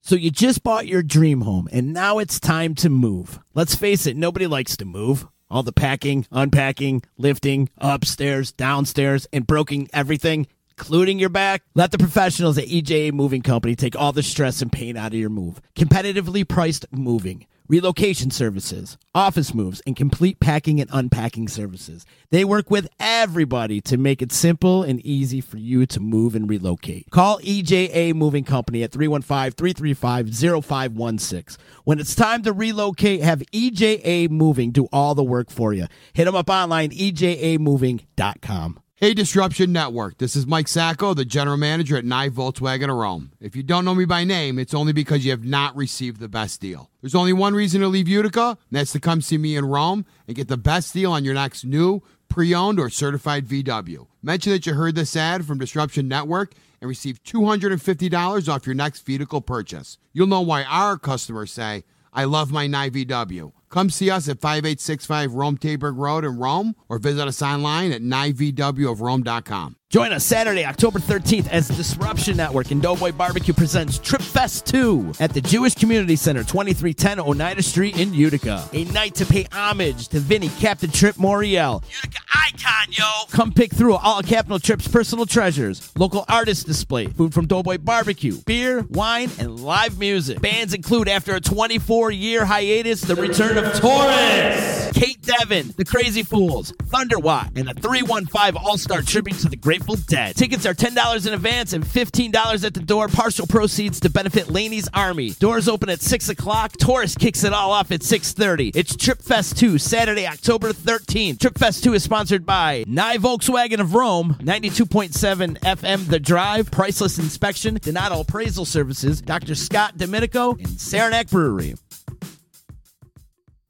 So you just bought your dream home, and now it's time to move. Let's face it, nobody likes to move. All the packing, unpacking, lifting, upstairs, downstairs, and broking everything, including your back. Let the professionals at EJA Moving Company take all the stress and pain out of your move. Competitively priced moving, relocation services, office moves, and complete packing and unpacking services. They work with everybody to make it simple and easy for you to move and relocate. Call EJA Moving Company at 315-335-0516. When it's time to relocate, have EJA Moving do all the work for you. Hit them up online, ejamoving.com. Hey, Disruption Network. This is Mike Sacco, the general manager at Nye Volkswagen of Rome. If you don't know me by name, it's only because you have not received the best deal. There's only one reason to leave Utica, and that's to come see me in Rome and get the best deal on your next new, pre-owned, or certified VW. Mention that you heard this ad from Disruption Network and receive $250 off your next vehicle purchase. You'll know why our customers say, I love my Nye VW. Come see us at 5865 Rome Taberg Road in Rome, or visit us online at nyvwofrome.com. Join us Saturday, October 13th as Disruption Network and Doughboy Barbecue presents Trip Fest 2 at the Jewish Community Center, 2310 Oneida Street in Utica. A night to pay homage to Vinny, Captain Trip Moriel. Utica icon, yo! Come pick through all of Captain Trip's personal treasures, local artist display, food from Doughboy Barbecue, beer, wine, and live music. Bands include, after a 24-year hiatus, the return of Taurus, Kate Devin, The Crazy Fools, Thunderwatt, and a 315 All-Star tribute to the Grateful Dead. Tickets are $10 in advance and $15 at the door. Partial proceeds to benefit Laney's Army. Doors open at 6 o'clock. Taurus kicks it all off at 6:30. It's Trip Fest 2, Saturday, October 13th. Trip Fest 2 is sponsored by Nye Volkswagen of Rome, 92.7 FM The Drive, Priceless Inspection, Donato Appraisal Services, Dr. Scott Domenico, and Saranac Brewery.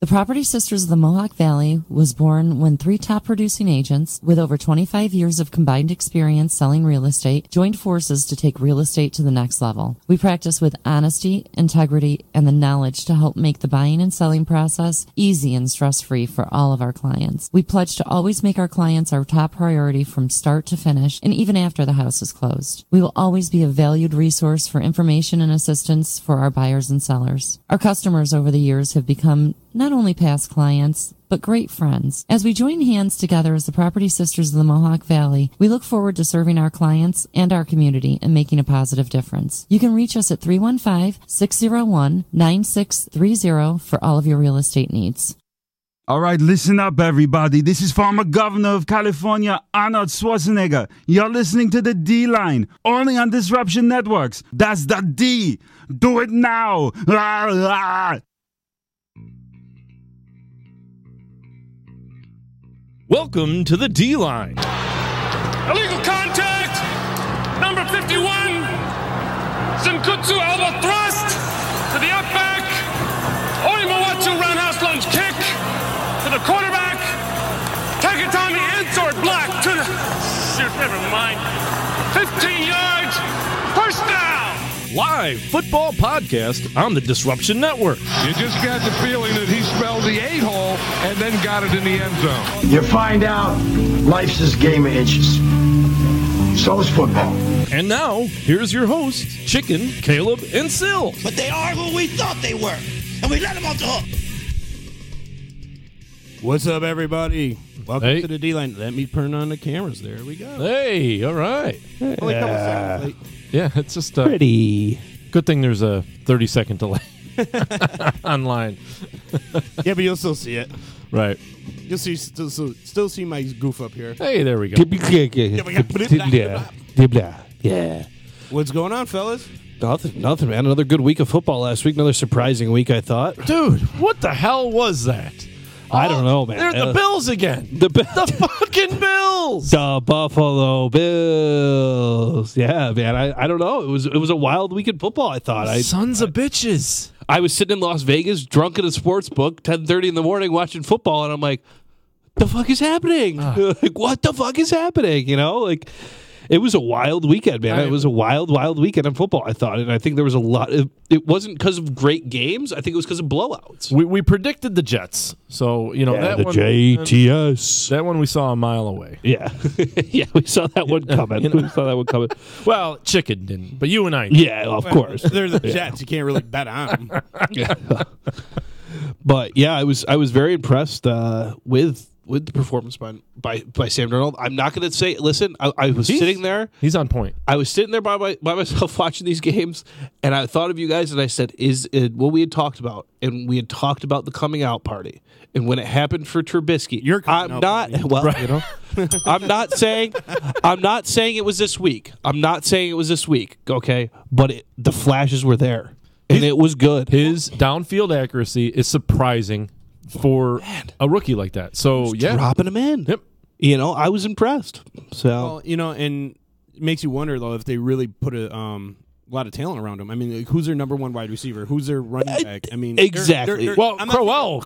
The Property Sisters of the Mohawk Valley was born when 3 top producing agents with over 25 years of combined experience selling real estate joined forces to take real estate to the next level. We practice with honesty, integrity, and the knowledge to help make the buying and selling process easy and stress-free for all of our clients. We pledge to always make our clients our top priority from start to finish and even after the house is closed. We will always be a valued resource for information and assistance for our buyers and sellers. Our customers over the years have become not only past clients, but great friends. As we join hands together as the Property Sisters of the Mohawk Valley, we look forward to serving our clients and our community and making a positive difference. You can reach us at 315-601-9630 for all of your real estate needs. All right, listen up, everybody. This is former Governor of California, Arnold Schwarzenegger. You're listening to the D-Line, only on Disruption Networks. That's the D. Do it now. Rah, rah. Welcome to the D-Line. Illegal contact! Number 51! Zinkutsu elbow thrust! To the up back! Oimawatsu roundhouse lunge kick! To the quarterback! Takatami Answord block to the... Shoot, never mind. 15 yards! First down! Live football podcast on the Disruption Network. You just got the feeling that he spelled the 8-hole and then got it in the end zone. You find out life's this game of inches. So is football. And now, here's your hosts, Chicken, Caleb, and Sil. But they are who we thought they were. And we let them off the hook. What's up, everybody? Welcome to the D-Line. Let me turn on the cameras. There we go. Hey, all right. Only a couple seconds late. Yeah, it's just pretty. Good thing there's a 30-second delay online. Yeah, but you'll still see it. Right. You'll still see my goof up here. Hey, there we go. Yeah. What's going on, fellas? Nothing, man. Another good week of football last week. Another surprising week, I thought. Dude, what the hell was that? I don't know, man. They're the Bills again. The fucking Bills. The Buffalo Bills. Yeah, man. I don't know. It was a wild week in football, I thought. Sons of bitches. I was sitting in Las Vegas, drunk at a sports book, 10:30 in the morning, watching football, and I'm like, the fuck is happening? Like, what the fuck is happening? You know, like, It was a wild weekend, man. It was a wild weekend in football, I thought. And I think there was a lot. It wasn't because of great games. I think it was because of blowouts. We predicted the Jets. So, that the one. JTS. That one we saw a mile away. Yeah. Yeah, we saw that one coming. We saw that one coming. Well, Chicken didn't, but you and I. Yeah, of course. They're the Jets. You can't really bet on them. Yeah. But, yeah, I was very impressed with the performance by Sam Darnold. I'm not going to say, listen, I was sitting there. He's on point. I was sitting there by myself watching these games, and I thought of you guys, and I said, is it what we had talked about? And we had talked about the coming out party. And when it happened for Trubisky, I'm not saying it was this week. I'm not saying it was this week, okay? But the flashes were there, and it was good. His downfield accuracy is surprising for a rookie like that. So, dropping him in. Yep. I was impressed. So, Well, and it makes you wonder, though, if they really put a lot of talent around him. I mean, like, who's their number one wide receiver? Who's their running back? I mean, exactly. Crowell,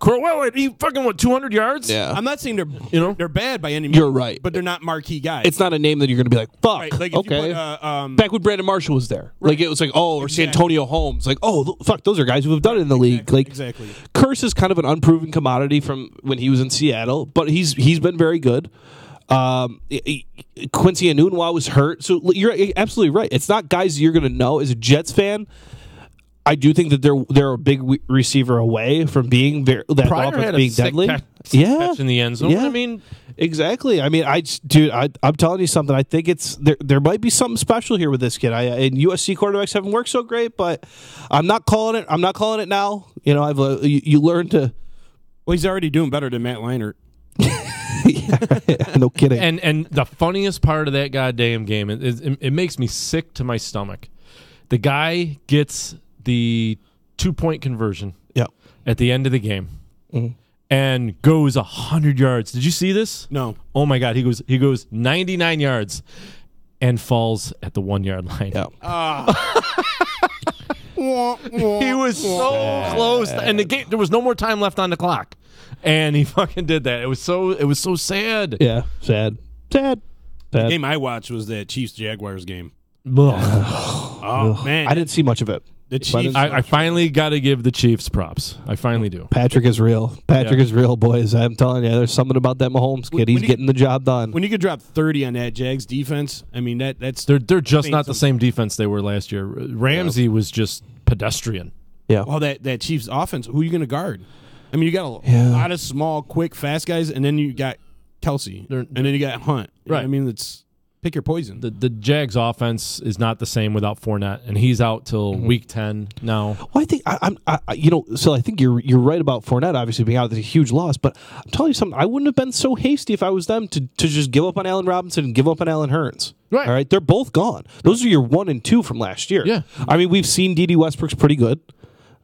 he fucking 200 yards. Yeah. I'm not saying they're bad by any means. You're right, but they're not marquee guys. It's not a name that you're going to be like, fuck. Right, like if okay. you put, back when Brandon Marshall was there, like it was like, or Santonio Holmes, like, fuck, those are guys who have done it in the league. Like, exactly. Curse is kind of an unproven commodity from when he was in Seattle, but he's been very good. Quincy Enunwa was hurt, so you're absolutely right. It's not guys you're going to know. As a Jets fan, I do think that they're a big receiver away from being that offense being deadly. Catch in the end zone. Yeah. I mean, exactly. I mean, I'm telling you something. I think it's there might be something special here with this kid. And USC quarterbacks haven't worked so great, but I'm not calling it. I'm not calling it now. You learn to. Well, he's already doing better than Matt Leinart. Yeah, no kidding. And the funniest part of that goddamn game is it makes me sick to my stomach. The guy gets the 2-point conversion at the end of the game and goes 100 yards. Did you see this? No. Oh my God, he goes 99 yards and falls at the 1-yard line. He was so close, and the game there was no more time left on the clock. And he fucking did that. It was so sad. Yeah, sad. The game I watched was that Chiefs-Jaguars game. Oh, man. I didn't see much of it. The Chiefs. I finally got to give the Chiefs props. I finally do. Patrick is real. Patrick is real, boys. I'm telling you, there's something about that Mahomes kid. He's getting the job done. When you could drop 30 on that Jags defense, I mean, that's... They're just not the same defense they were last year. Ramsey was just pedestrian. Yeah. Well, that Chiefs offense, who are you going to guard? I mean, you got a lot of small, quick, fast guys, and then you got Kelsey, and then you got Hunt. Right. I mean, it's pick your poison. The Jags offense is not the same without Fournette, and he's out till week 10 now. Well, I think I think you're right about Fournette obviously being out. That's a huge loss, but I'm telling you something. I wouldn't have been so hasty if I was them to just give up on Allen Robinson and give up on Allen Hurns. Right. All right, they're both gone. Those are your 1 and 2 from last year. Yeah. I mean, we've seen D.D. Westbrook's pretty good.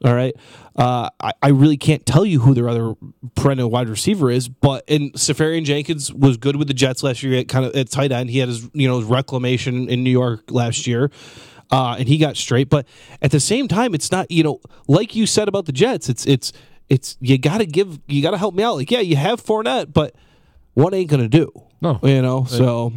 All right. I really can't tell you who their other perennial wide receiver is, but Safarian Jenkins was good with the Jets last year at tight end. He had his reclamation in New York last year, and he got straight. But at the same time, it's not like you said about the Jets. It's you gotta help me out. Like, yeah, you have Fournette, but what ain't gonna do? No, so.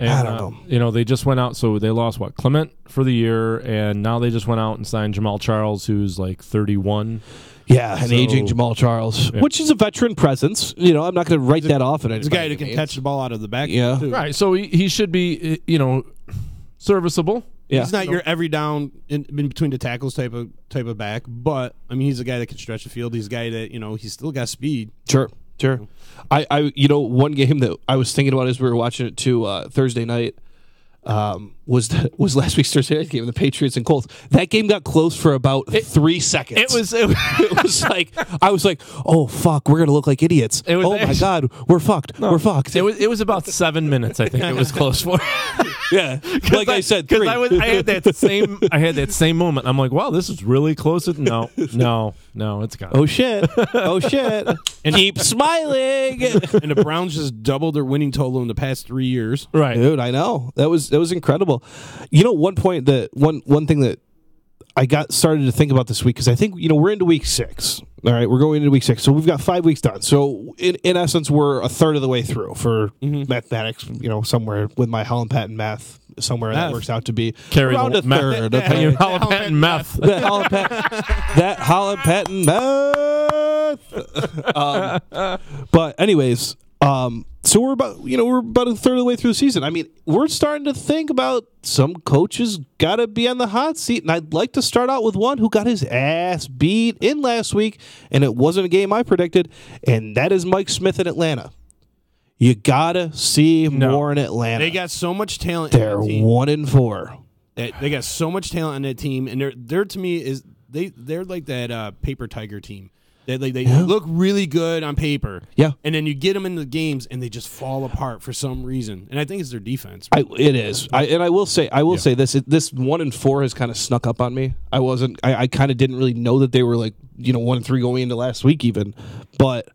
And, I don't know. They just went out, so they lost Clement for the year, and now they just went out and signed Jamal Charles, who's like 31. Yeah, an aging Jamal Charles, which is a veteran presence. I'm not going to write that off. He's a guy that can catch the ball out of the back. Yeah, too. Right. So he should be, serviceable. Yeah. He's not your every down in between the tackles type of back, but I mean he's a guy that can stretch the field. He's a guy that he's still got speed. Sure. I one game that I was thinking about as we were watching it too Thursday night was last week's Thursday night game, the Patriots and Colts. That game got close for about 3 seconds. It was like I was like, oh fuck, we're gonna look like idiots. My god, we're fucked. We're fucked. It was about 7 minutes. I think it was close for. Yeah, like I said, because I had that same moment. I'm like, wow, this is really close. No, it's gone. Oh shit. And keep smiling. And the Browns just doubled their winning total in the past 3 years. Right, dude. I know that was incredible. One point one thing that I got started to think about this week because I think we're into week 6. All right, we're going into week 6, so we've got 5 weeks done. So in essence, we're a third of the way through for mathematics. Somewhere with my Holland Patton math, somewhere that works out to be around a third. Your Holland Patton meth. That Holland Patton meth. But anyways, so we're about a third of the way through the season. I mean, we're starting to think about some coaches got to be on the hot seat, and I'd like to start out with one who got his ass beat in last week, and it wasn't a game I predicted, and that is Mike Smith in Atlanta. You gotta see more in Atlanta. They got so much talent. They're 1-4. They got so much talent on that team, and they're to me they're like that paper tiger team. They look really good on paper. Yeah. And then you get them in the games, and they just fall apart for some reason. And I think it's their defense. It is. I will say this. This 1-4 has kind of snuck up on me. I kind of didn't really know that they were 1-3 going into last week even. But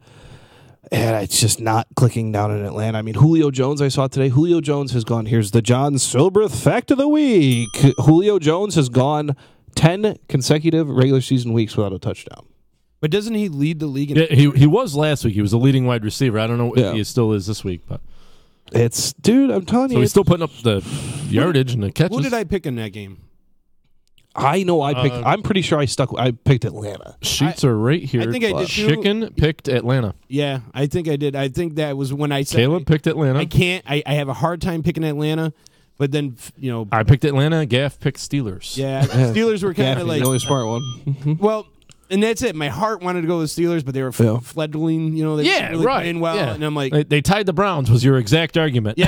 it's just not clicking down in Atlanta. I mean, Julio Jones, I saw today. Julio Jones has gone. Here's the John Silbreth fact of the week. Julio Jones has gone 10 consecutive regular season weeks without a touchdown. But doesn't he lead the league? He was last week. He was a leading wide receiver. I don't know if he still is this week, but I'm telling you, he's still putting up the yardage and the catches. Who did I pick in that game? I know I picked. I'm pretty sure I picked Atlanta. Sheets are right here. I think I did too. Chicken picked Atlanta. Yeah, I think I did. I think that was when I said Caleb picked Atlanta. I have a hard time picking Atlanta, but then I picked Atlanta. Gaff picked Steelers. Yeah, Steelers were kind of the only smart one. Well. And that's it. My heart wanted to go with the Steelers, but they were fledgling. They yeah, really right. playing well, yeah. and I'm like, they tied the Browns. Was your exact argument? Yeah,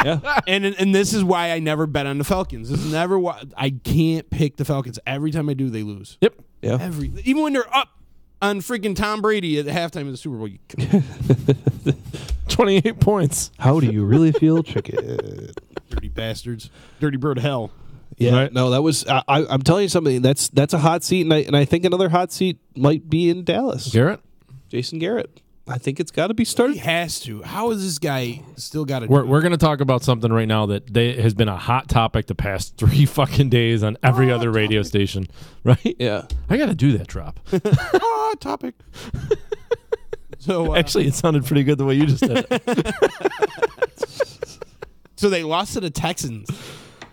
yeah. And this is why I never bet on the Falcons. This is never why I can't pick the Falcons. Every time I do, they lose. Yep. Yeah. Even when they're up on freaking Tom Brady at the halftime of the Super Bowl. 28 points. How do you really feel, chicken? Dirty bastards. Dirty bird of hell. Yeah, right. No, that was. I'm telling you something. That's a hot seat, and I think another hot seat might be in Dallas. Garrett, Jason Garrett. I think it's got to be started. He has to. How is this guy still got to? We're going to talk about something right now that has been a hot topic the past 3 fucking days on every other radio station. Right? Yeah, I got to do that drop. Hot topic. So actually, it sounded pretty good the way you just did it. So they lost to the Texans.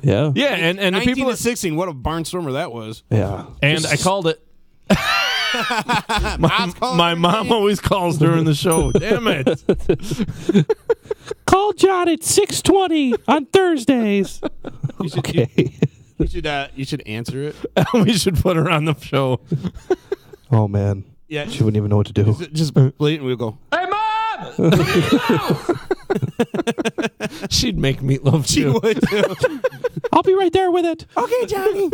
Yeah. Yeah, and the 19 people to 16. What a barnstormer that was. Yeah. And I called it. my mom always calls during the show. Damn it. Call John at 6:20 on Thursdays. Okay. You should answer it. We should put her on the show. Oh man. Yeah. She wouldn't even know what to do. Just blatant. We'll go, hey, Mom! She'd make meatloaf too. She would too. I'll be right there with it. Okay, Johnny.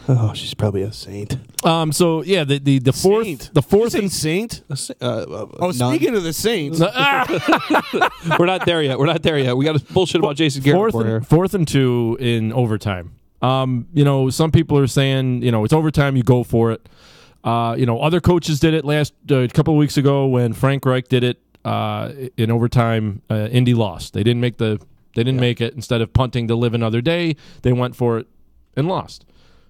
Oh, she's probably a saint. So yeah, the fourth Saint. the fourth You and say saint. None. Speaking of the Saints, We're not there yet. We got to bullshit about Jason Garrett for here. fourth and 2 in overtime. Some people are saying it's overtime. You go for it. Other coaches did it a couple of weeks ago when Frank Reich did it in overtime. Indy lost. They didn't make make it. Instead of punting to live another day, they went for it and lost.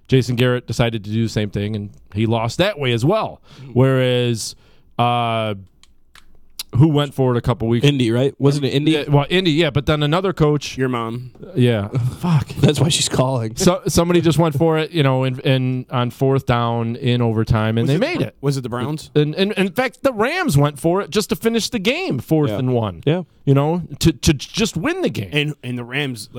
Jason Garrett decided to do the same thing, and he lost that way as well. Whereas, who went for it a couple weeks? Indy, right? Wasn't it Indy? Yeah, well, Indy, yeah. But then another coach. your mom. Yeah. Fuck. That's why she's calling. So somebody just went for it, in on fourth down in overtime, and they made it. Was it the Browns? And in fact, the Rams went for it just to finish the game, 4th and 1. Yeah. To just win the game. And the Rams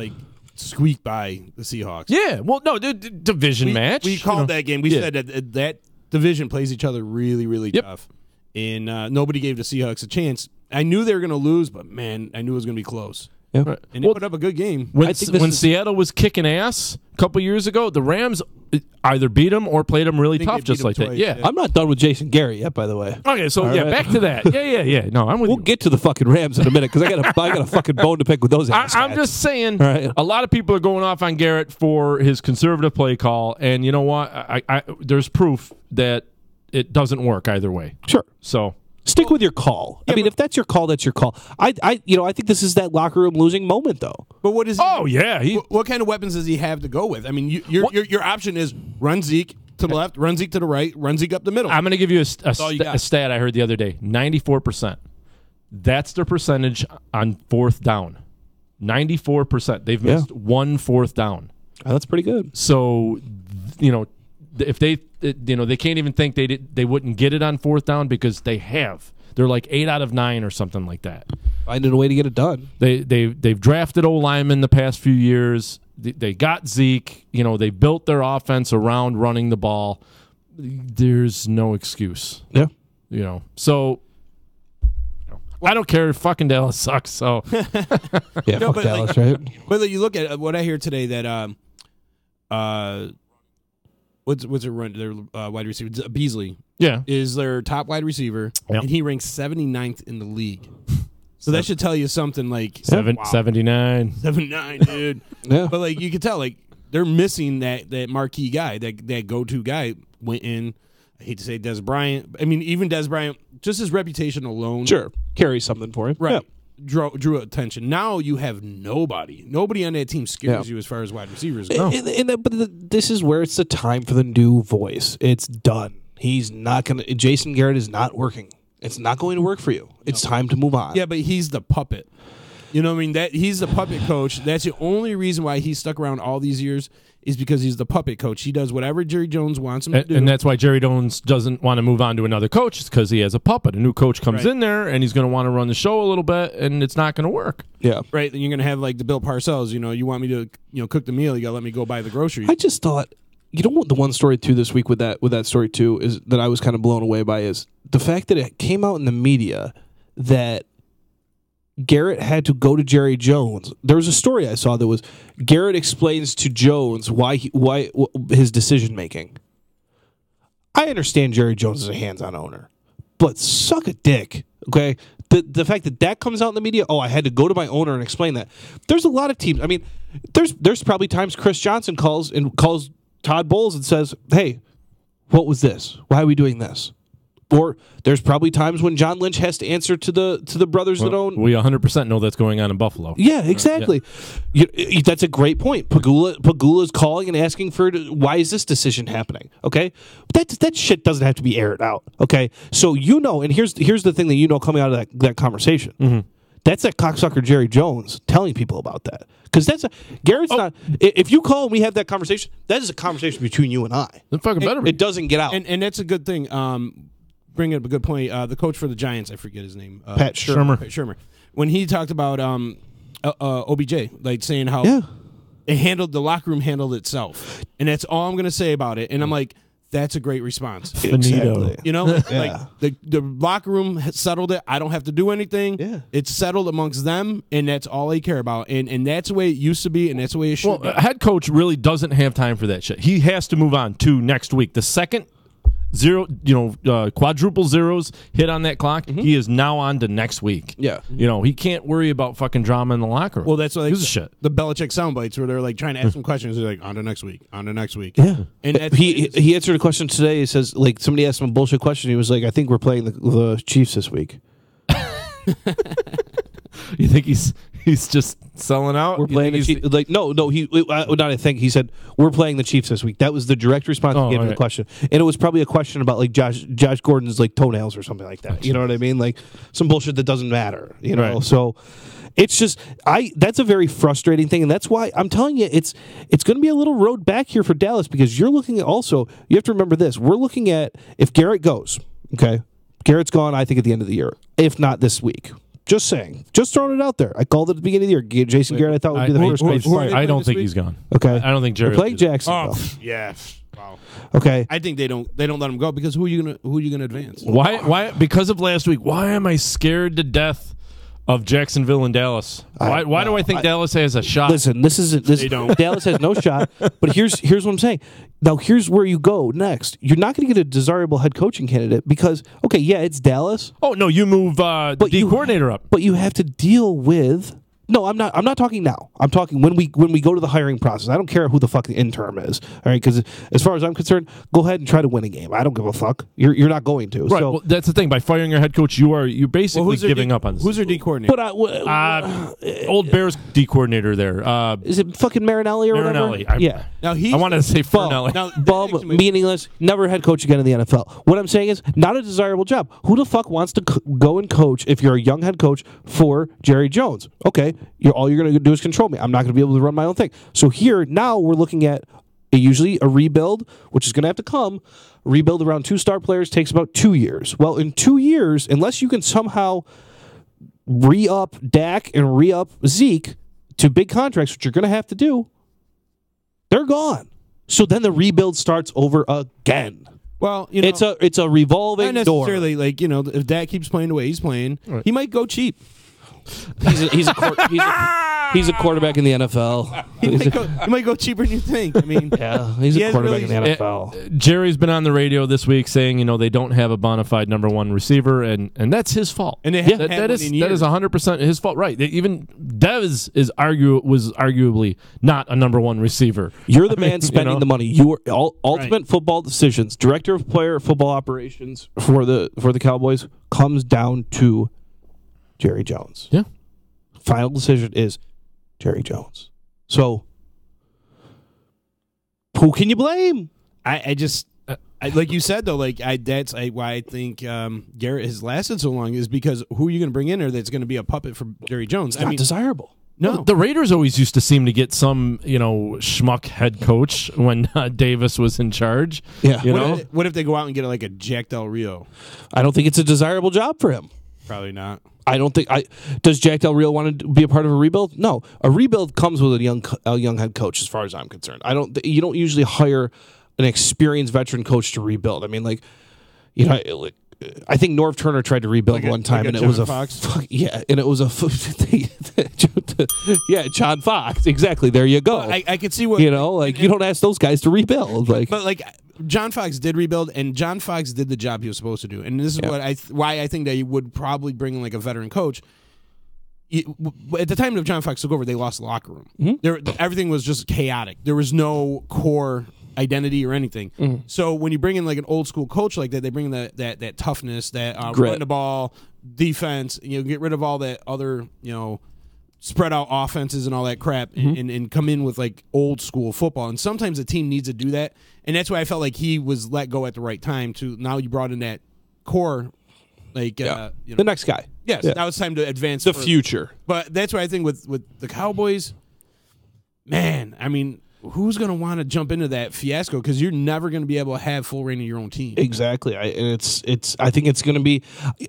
squeaked by the Seahawks. Yeah. Well, no, division match. We called that game. We said that division plays each other really, really tough. And nobody gave the Seahawks a chance. I knew they were going to lose, but, man, I knew it was going to be close. Yeah. Right. And they put up a good game. When Seattle was kicking ass a couple years ago, the Rams either beat them or played them really tough, just like that. twice, Yeah. I'm not done with Jason Garrett yet, by the way. Okay, so All right. back to that. Yeah. No, I'm with We'll you. get to the fucking Rams in a minute because I got a fucking bone to pick with those ass I'm guys. just saying, Right. a lot of people are going off on Garrett for his conservative play call, and you know what? I there's proof that it doesn't work either way. Sure. So Stick with your call. I mean, if that's your call, that's your call. I think this is that locker room losing moment, though. But what is? Oh yeah. What kind of weapons does he have to go with? I mean, your option is run Zeke to the left, run Zeke to the right, run Zeke up the middle. I'm going to give you a stat I heard the other day. 94%. That's their percentage on fourth down. 94%. They've missed 1 fourth down. Oh, that's pretty good. So, if they can't even think they wouldn't get it on fourth down because they have. They're like 8 out of 9 or something like that. Finding a way to get it done. They've drafted O-linemen the past few years. They got Zeke. They built their offense around running the ball. There's no excuse. Yeah. So I don't care. Fucking Dallas sucks. So yeah, fuck Dallas, right? But you look at what I hear today that what's it run? Their wide receiver Beasley, is their top wide receiver, and he ranks 79th in the league. So that should tell you something like 79, 79, dude. Yeah, but like you could tell, like they're missing that marquee guy, that go-to guy. Went in. I hate to say Des Bryant. I mean, even Des Bryant, just his reputation alone, carries something for him, right? Yeah. Drew attention. Now you have nobody on that team scares you as far as wide receivers go. But this is where it's the time for the new voice. It's done. He's not going to. Jason Garrett is not working. It's not going to work for you. It's time to move on. Yeah, but he's the puppet. You know what I mean? That he's the puppet coach. That's the only reason why he's stuck around all these years is because he's the puppet coach. He does whatever Jerry Jones wants him to do. And that's why Jerry Jones doesn't want to move on to another coach, because he has a puppet. A new coach comes in there, and he's going to want to run the show a little bit, and it's not going to work. Yeah. Right? Then you're going to have like the Bill Parcells, you want me to cook the meal, you got to let me go buy the groceries. I just thought, what the one story too this week with that story too is that I was kind of blown away by is the fact that it came out in the media that Garrett had to go to Jerry Jones. There was a story I saw that was Garrett explains to Jones why his decision making. I understand Jerry Jones is a hands-on owner, but suck a dick, okay? The fact that comes out in the media, I had to go to my owner and explain that. There's a lot of teams. I mean, there's probably times Chris Johnson calls Todd Bowles and says, "Hey, what was this? Why are we doing this?" Or there's probably times when John Lynch has to answer to the brothers that own. We 100% know that's going on in Buffalo. Yeah, exactly. That's a great point. Pagula's calling and asking for why is this decision happening? Okay, that shit doesn't have to be aired out. Okay, so and here's the thing that coming out of that conversation. Mm-hmm. That's that cocksucker Jerry Jones telling people about that. Because Garrett's not. If you call and we have that conversation, that is a conversation between you and I. It doesn't get out, and that's a good thing. Bring up a good point. The coach for the Giants, I forget his name, Pat Shurmur. When he talked about OBJ, like saying how the locker room handled itself, and that's all I'm going to say about it. And I'm like, that's a great response. Exactly. Like the locker room has settled it. I don't have to do anything. Yeah. It's settled amongst them, and that's all they care about. And that's the way it used to be, and that's the way it should be. A head coach really doesn't have time for that shit. He has to move on to next week. The second quadruple zeros hit on that clock, he is now on to next week. Yeah. He can't worry about fucking drama in the locker room. Well, that's why shit. The Belichick sound bites where they're like trying to ask him questions. They're like, on to next week. Yeah. And he answered a question today. He says, like, somebody asked him a bullshit question. He was like, I think we're playing the Chiefs this week. You think he's just selling out? We're playing the Chiefs. Like, no. Not I think. He said, we're playing the Chiefs this week. That was the direct response he gave to the question. And it was probably a question about, like, Josh Gordon's, like, toenails or something like that. You know what I mean? Like, some bullshit that doesn't matter. Right. So it's just, that's a very frustrating thing. And that's why I'm telling you, it's going to be a little road back here for Dallas, because you're looking at also, you have to remember this. We're looking at, if Garrett goes, okay? Garrett's gone, I think, at the end of the year, if not this week. Just saying. Just throwing it out there. I called it at the beginning of the year. Jason Garrett, I thought, would be the first place. I don't think he's gone. Okay. I don't think Jerry. We're playing Jacksonville. Oh, yeah. Wow. Okay. I think they don't let him go because who are you gonna advance? Why? Because of last week. Why am I scared to death of Jacksonville and Dallas? Why do I think Dallas has a shot? Listen, they don't. Dallas has no shot. But here's what I'm saying. Now, here's where you go next. You're not going to get a desirable head coaching candidate because, okay, yeah, it's Dallas. Oh, no, you move the D coordinator up. But you have to deal with No, I'm not. I'm not talking now. I'm talking when we go to the hiring process. I don't care who the fuck the interim is. All right, because as far as I'm concerned, go ahead and try to win a game. I don't give a fuck. You're not going to. Right. So Well, that's the thing. By firing your head coach, you're basically giving up on this. Who's their D coordinator? but Old Bears D coordinator there. Is it fucking Marinelli or Marinelli. whatever? Yeah. Now I wanted to say Fernelli. Now, Bum, meaningless, never head coach again in the NFL. What I'm saying is, not a desirable job. Who the fuck wants to go and coach if you're a young head coach for Jerry Jones? Okay, all you're going to do is control me. I'm not going to be able to run my own thing. So here, now we're looking at usually a rebuild, which is going to have to come. Rebuild around 2 star players takes about 2 years. Well, in 2 years, unless you can somehow re-up Dak and re-up Zeke to big contracts, which you're going to have to do, they're gone. So then the rebuild starts over again. Well, you know, it's a revolving not door. necessarily like, you know, if Dak keeps playing the way he's playing, he might go cheap. He's a quarterback in the NFL. He might go cheaper than you think. I mean, yeah, he's a quarterback in the NFL. Jerry's been on the radio this week saying, they don't have a bona fide number 1 receiver, and that's his fault. And that is 100% his fault. Right? Even Dev was arguably not a number 1 receiver. You're the man spending the money. You are ultimate football decisions. Director of player football operations for the Cowboys comes down to Jerry Jones. Yeah. Final decision is Jerry Jones. So, who can you blame? I just like you said though, that's why I think Garrett has lasted so long is because who are you going to bring in there that's going to be a puppet for Jerry Jones? It's not desirable. No, well, the Raiders always used to seem to get some, schmuck head coach when Davis was in charge. Yeah. What if they go out and get like a Jack Del Rio? I don't think it's a desirable job for him. Probably not. I don't think. Does Jack Del Rio want to be a part of a rebuild? No, a rebuild comes with a young head coach. As far as I'm concerned, you don't usually hire an experienced veteran coach to rebuild. I mean, I think Norv Turner tried to rebuild one time, and it was a John Fox. Exactly. There you go. Well, I could see what you don't ask those guys to rebuild. But John Fox did rebuild, and John Fox did the job he was supposed to do. And this is why I think they would probably bring in like a veteran coach. At the time that John Fox took over, they lost the locker room. Mm-hmm. Everything was just chaotic. There was no core identity or anything. Mm-hmm. So when you bring in like an old school coach like that, they bring in that toughness, that run the ball, defense. Get rid of all that other spread out offenses and all that crap, and come in with like old school football. And sometimes a team needs to do that, and that's why I felt like he was let go at the right time. Now you brought in that core, the next guy. Yes, now it's time to advance the future. But that's why I think with the Cowboys, man, I mean, who's going to want to jump into that fiasco? Because you're never going to be able to have full reign of your own team. Exactly, I think it's going to be,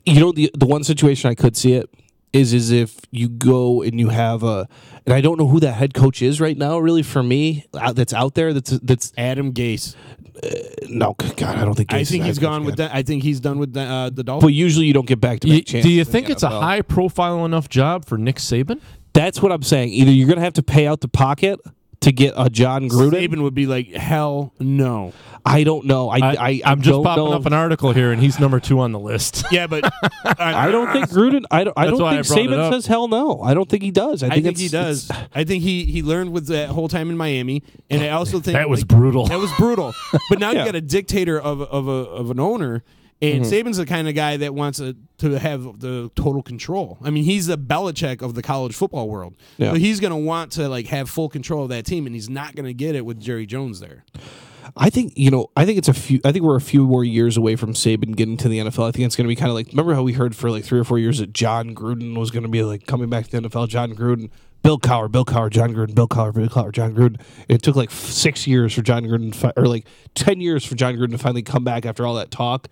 the one situation I could see it is if you go and you have and I don't know who that head coach is right now, really, for me, that's out there. That's Adam Gase. No, God, I don't think. Gase I think he's gone with that. I think he's done with the Dolphins. But usually you don't get back-to-back chances. Do you think it's a high-profile enough job for Nick Saban? That's what I'm saying. Either you're going to have to pay out the pocket to get a John Gruden. Saban would be like, hell no. I don't know. I'm just popping up an article here, and he's number 2 on the list. Yeah, but I don't think Gruden. I don't think Saban says hell no. I don't think he does. I think he does. I think he learned with that whole time in Miami, and I also think that was brutal. That was brutal. But now you got a dictator of an owner. And Saban's the kind of guy that wants to have the total control. I mean, he's the Belichick of the college football world. Yeah. So he's going to want to have full control of that team, and he's not going to get it with Jerry Jones there. I think I think we're a few more years away from Saban getting to the NFL. I think it's going to be kind of like, remember how we heard for like 3 or 4 years that John Gruden was going to be like coming back to the NFL. John Gruden, Bill Cowher, John Gruden, Bill Cowher, John Gruden. It took like 6 years for John Gruden, or like 10 years for John Gruden to finally come back after all that talk.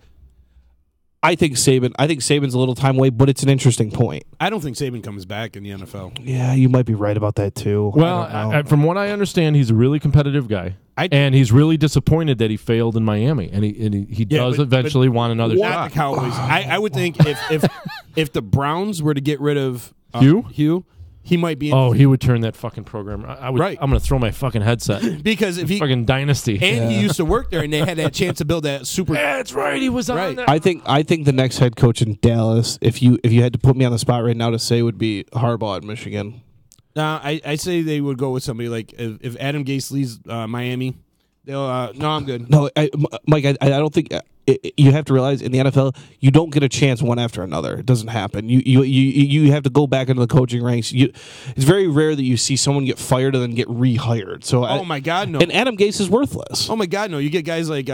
I think Saban's a little time away, but it's an interesting point. I don't think Saban comes back in the NFL. Yeah, you might be right about that too. Well, from what I understand, he's a really competitive guy, and he's really disappointed that he failed in Miami, and he does eventually want another shot. Not the Cowboys. I would think if the Browns were to get rid of Hugh, he might be. He would turn that fucking program. I'm going to throw my fucking headset because if he fucking dynasty, and he used to work there, and they had that chance to build that super. That's right. He was on that. I think the next head coach in Dallas, if you had to put me on the spot right now to say, would be Harbaugh at Michigan. I say they would go with somebody like if Adam Gase leaves Miami, they'll. No, I'm good. No, Mike, I don't think you have to realize in the NFL you don't get a chance one after another. It doesn't happen. You have to go back into the coaching ranks. It's very rare that you see someone get fired and then get rehired. So my God, no. And Adam Gase is worthless. Oh my God, no. You get guys like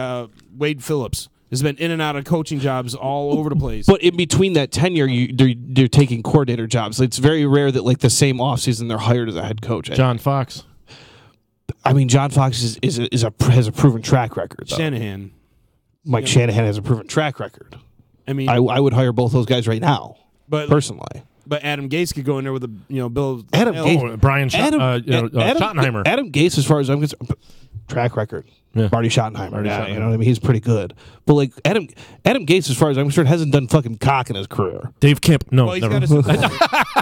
Wade Phillips. Has been in and out of coaching jobs all over the place. But in between that tenure, they're taking coordinator jobs. It's very rare that like the same offseason they're hired as a head coach. John Fox. I mean, John Fox has a proven track record. Though. Shanahan. Mike Shanahan has a proven track record. I mean, I would hire both those guys right now, personally. But Adam Gase could go in there with Bill. Brian Schottenheimer. Adam Gase, as far as I'm concerned, track record. Yeah. Marty Schottenheimer. You know what I mean? He's pretty good. But like Adam Gase, as far as I'm concerned, hasn't done fucking cock in his career. Dave Kemp. No, well, never.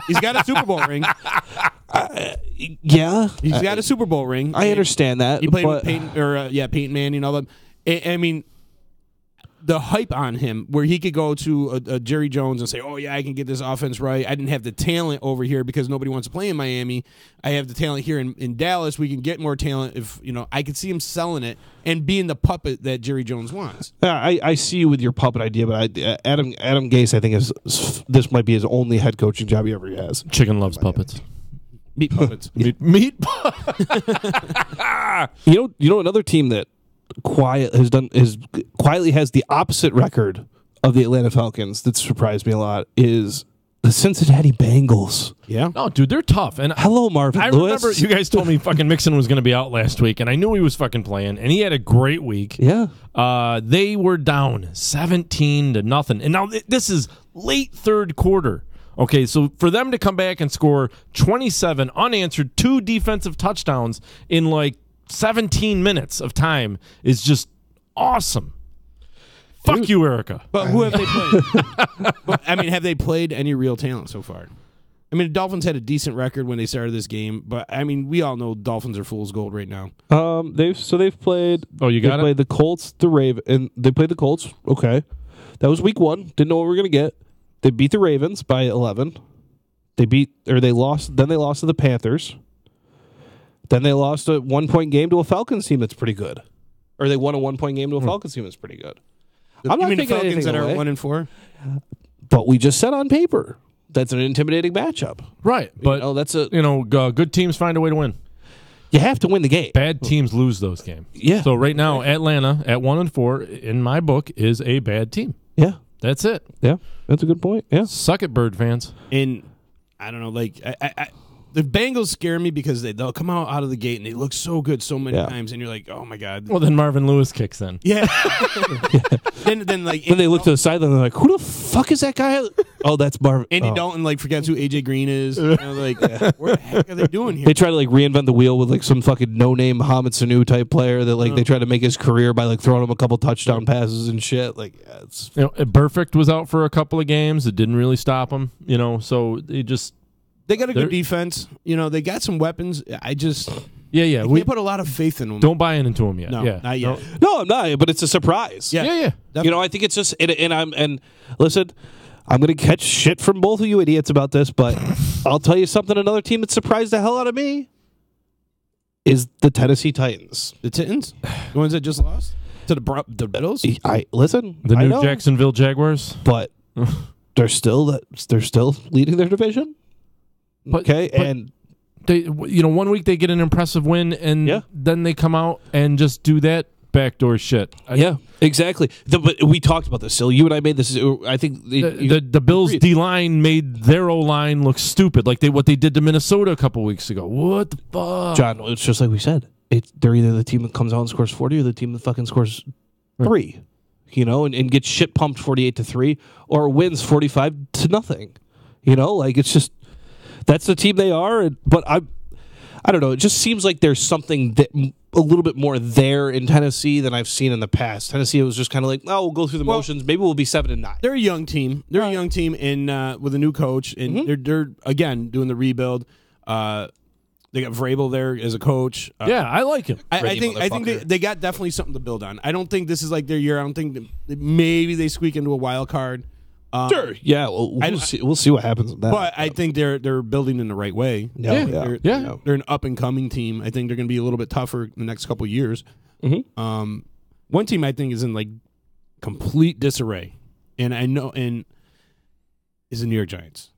He's got a Super Bowl ring. Yeah. He's got a Super Bowl ring. I understand that. He played with Peyton Manning and all that. I mean, the hype on him, where he could go to a Jerry Jones and say, "Oh yeah, I can get this offense right. I didn't have the talent over here because nobody wants to play in Miami. I have the talent here in Dallas. We can get more talent if I could see him selling it and being the puppet that Jerry Jones wants." I see you with your puppet idea, but Adam Gase, I think this might be his only head coaching job he ever has. Chicken loves puppets. Meat puppets. Meat. You know another team that quietly has the opposite record of the Atlanta Falcons that surprised me a lot is the Cincinnati Bengals. Yeah. Oh, dude, they're tough. And hello, Marvin Lewis. Remember you guys told me fucking Mixon was going to be out last week, and I knew he was fucking playing, and he had a great week. Yeah. They were down 17-0, and now this is late third quarter. Okay, so for them to come back and score 27 unanswered, 2 defensive touchdowns in like 17 minutes of time is just awesome. Fuck you, Erica. But who have they played? Have they played any real talent so far? I mean, the Dolphins had a decent record when they started this game, but I mean, we all know Dolphins are fool's gold right now. They've played. Oh, you got it. Played the Colts, the Ravens, and they played the Colts. Okay, that was week 1. Didn't know what we were gonna get. They beat the Ravens by 11. They lost. Then they lost to the Panthers. Then they lost a 1-point game to a Falcons team that's pretty good. Or they won a 1-point game to a Falcons team that's pretty good. I'm not the Falcons that are 1-4? But we just said on paper that's an intimidating matchup. Right. But that's good teams find a way to win. You have to win the game. Bad teams lose those games. Yeah. So right now, Atlanta at 1-4 in my book is a bad team. Yeah. That's it. Yeah. That's a good point. Yeah. Suck it, Bird fans. And I don't know, like the Bengals scare me because they'll come out of the gate and they look so good so many times, and you're like, oh my God. Well, then Marvin Lewis kicks in. Yeah. Then they look to the sideline and they're like, who the fuck is that guy? Oh, that's Marvin. Andy Dalton forgets who AJ Green is. What the heck are they doing here? They try to reinvent the wheel with some fucking no-name Mohamed Sanu type player that they try to make his career by throwing him a couple touchdown passes and shit. It's Burfict was out for a couple of games. It didn't really stop him. So they got a good defense. They got some weapons. I we put a lot of faith in them. Don't buy into them yet. No, yeah. not yet. No, I'm not. But it's a surprise. Yeah. I think it's just and listen, I'm gonna catch shit from both of you idiots about this, but I'll tell you something. Another team that surprised the hell out of me is the Tennessee Titans. The Titans, the ones that just lost to the Bills. The new Jacksonville Jaguars, but they're still leading their division. And they, 1 week they get an impressive win, and then they come out and just do that backdoor shit. Yeah, exactly. But we talked about this. So you and I made this. I think the Bills D-line made their O-line look stupid, like what they did to Minnesota a couple weeks ago. What the fuck, John? It's just like we said. They're either the team that comes out and scores 40, or the team that fucking scores 3. And gets shit pumped 48-3, or wins 45-0. It's just. That's the team they are, but I don't know. It just seems like there's something a little bit more there in Tennessee than I've seen in the past. Tennessee was just kind of like, we'll go through the motions. Maybe we'll be 7-9. They're a young team. They're a young team, and with a new coach, and they're again doing the rebuild. They got Vrabel there as a coach. I like him. I think they got definitely something to build on. I don't think this is their year. I don't think that maybe they squeak into a wild card. Sure. Yeah. We'll see what happens with that. But I think they're building in the right way. Yeah. They're an up and coming team. I think they're going to be a little bit tougher in the next couple of years. Mm-hmm. One team I think is in like complete disarray, and is the New York Giants.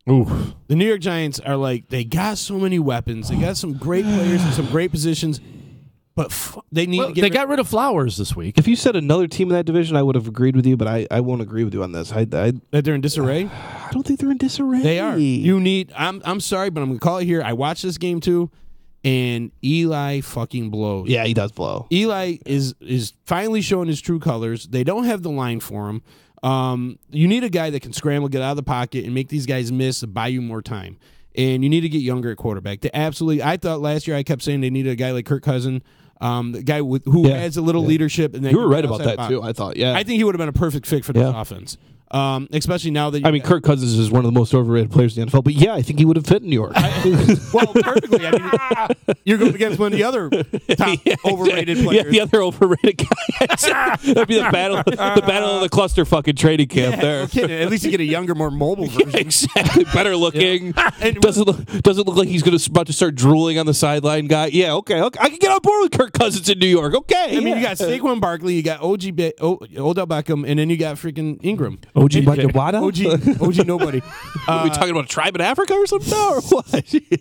Ooh, the New York Giants are like, they got so many weapons. They got some great players in some great positions, but they need to get they got rid of Flowers this week. If you said another team in that division, I would have agreed with you, but I won't agree with you on this. That they're in disarray? I don't think they're in disarray. They are. You need. I'm sorry, but I'm going to call it here. I watched this game too, and Eli fucking blows. Yeah, he does blow. Eli is finally showing his true colors. They don't have the line for him. You need a guy that can scramble, get out of the pocket, and make these guys miss, buy you more time. And you need to get younger at quarterback. I thought last year I kept saying they needed a guy like Kirk Cousins, the guy who has a little leadership. And then you were right about that too. I thought, I think he would have been a perfect fit for this offense. Especially now that Kirk Cousins is one of the most overrated players in the NFL, but I think he would have fit in New York. Well, perfectly. You're going against one of the other top overrated players. Yeah, the other overrated guys. That'd be the battle of the cluster fucking training camp there. No kidding. At least you get a younger, more mobile version. Exactly, better looking. And doesn't look like he's about to start drooling on the sideline. Guy, okay, I can get on board with Kirk Cousins in New York. Okay, you got Saquon Barkley, you got Odell Beckham, and then you got freaking Ingram. OG Bajawada? OG nobody. Are we talking about a tribe in Africa or something? Or what?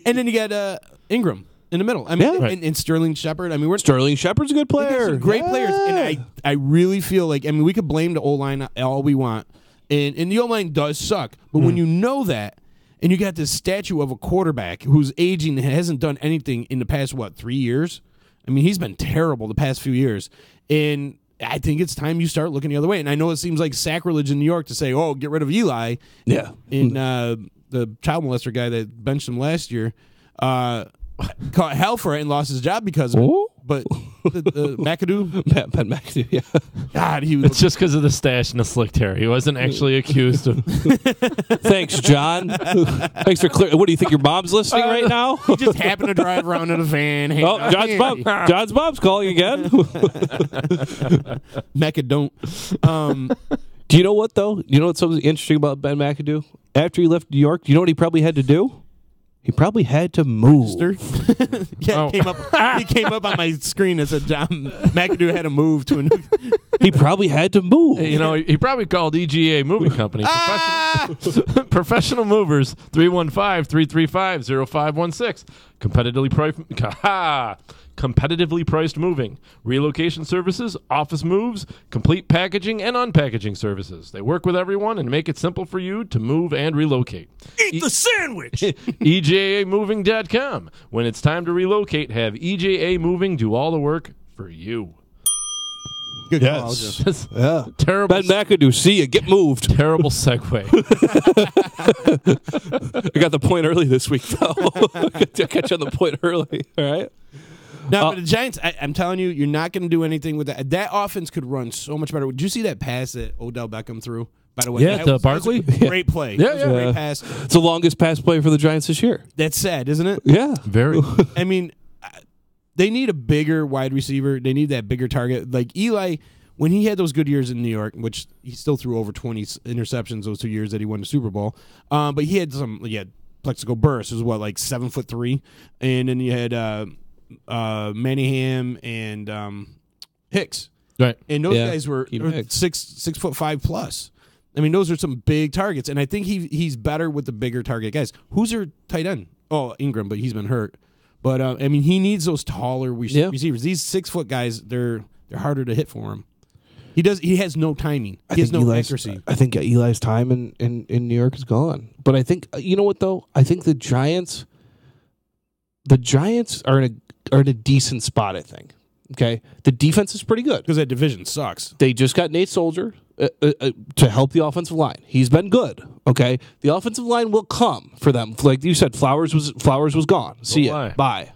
And then you got Ingram in the middle. And Sterling Shepard. Sterling Shepard's a good player. Some great players. And I really feel like, we could blame the O-line all we want. And the O-line does suck. But when you know that, and you got this statue of a quarterback who's aging and hasn't done anything in the past, 3 years? He's been terrible the past few years. And I think it's time you start looking the other way. And I know it seems like sacrilege in New York to say, get rid of Eli. Yeah. And the child molester guy that benched him last year caught hell for it and lost his job because of it. But the McAdoo? Ben McAdoo, yeah. God, it's just because of the stash and the slicked hair. He wasn't actually accused of... Thanks, John. Thanks for clear. What, do you think your mom's listening right now? He just happened to drive around in a van. John's mom's calling again. McAdoo. Do you know what, though? You know what's something interesting about Ben McAdoo? After he left New York, do you know what he probably had to do? He probably had to move. He came up on my screen and said John McAdoo had to move to a new... He probably had to move. He probably called EGA Moving Company. Professional movers, 315-335-0516. Competitively priced moving, relocation services, office moves, complete packaging and unpackaging services. They work with everyone and make it simple for you to move and relocate. Eat the sandwich! EJAmoving.com. When it's time to relocate, have EJA Moving do all the work for you. Good call. Yeah. Terrible. Ben McAdoo, see ya. Get moved. Terrible segue. I got the point early this week, though. I catch on the point early. All right. No, but the Giants, I'm telling you, you're not going to do anything with that. That offense could run so much better. Did you see that pass that Odell Beckham threw? By the way, to Barkley? Great play. Yeah. Great pass. It's the longest pass play for the Giants this year. That's sad, isn't it? Yeah. Very. They need a bigger wide receiver. They need that bigger target. Like Eli, when he had those good years in New York, which he still threw over 20 interceptions those 2 years that he won the Super Bowl, but he had Plexico Burress, who's 7'3", and then you had Manningham and Hicks. Right. And those guys were 6'5" plus. Those are some big targets, and I think he's better with the bigger target guys. Who's their tight end? Oh, Ingram, but he's been hurt. But he needs those taller receivers. These 6 foot guys, they're harder to hit for him. He has no timing. He has no accuracy. I think Eli's time in New York is gone. But I think you know what though? I think the Giants are in a decent spot. I think. Okay, the defense is pretty good because that division sucks. They just got Nate Soldier to help the offensive line. He's been good. Okay, the offensive line will come for them. Like you said, Flowers was gone. See ya, bye,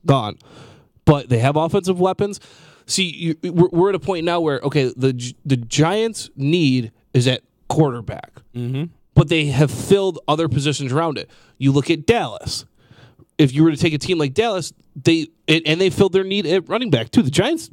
gone. But they have offensive weapons. See, we're at a point now where the Giants' need is at quarterback, but they have filled other positions around it. You look at Dallas. If you were to take a team like Dallas, they filled their need at running back too. The Giants,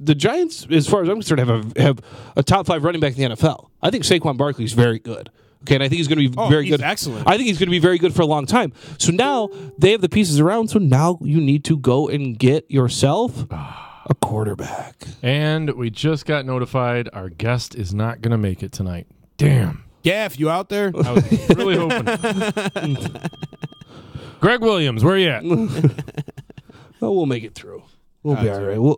as far as I'm concerned, have a top 5 running back in the NFL. I think Saquon Barkley is very good. Okay, and I think he's going to be very good. Excellent. I think he's going to be very good for a long time. So now they have the pieces around. So now you need to go and get yourself a quarterback. And we just got notified our guest is not going to make it tonight. Damn. Gaff, you out there? I was really hoping. Greg Williams, where you at? Well, we'll make it through. We'll be all right.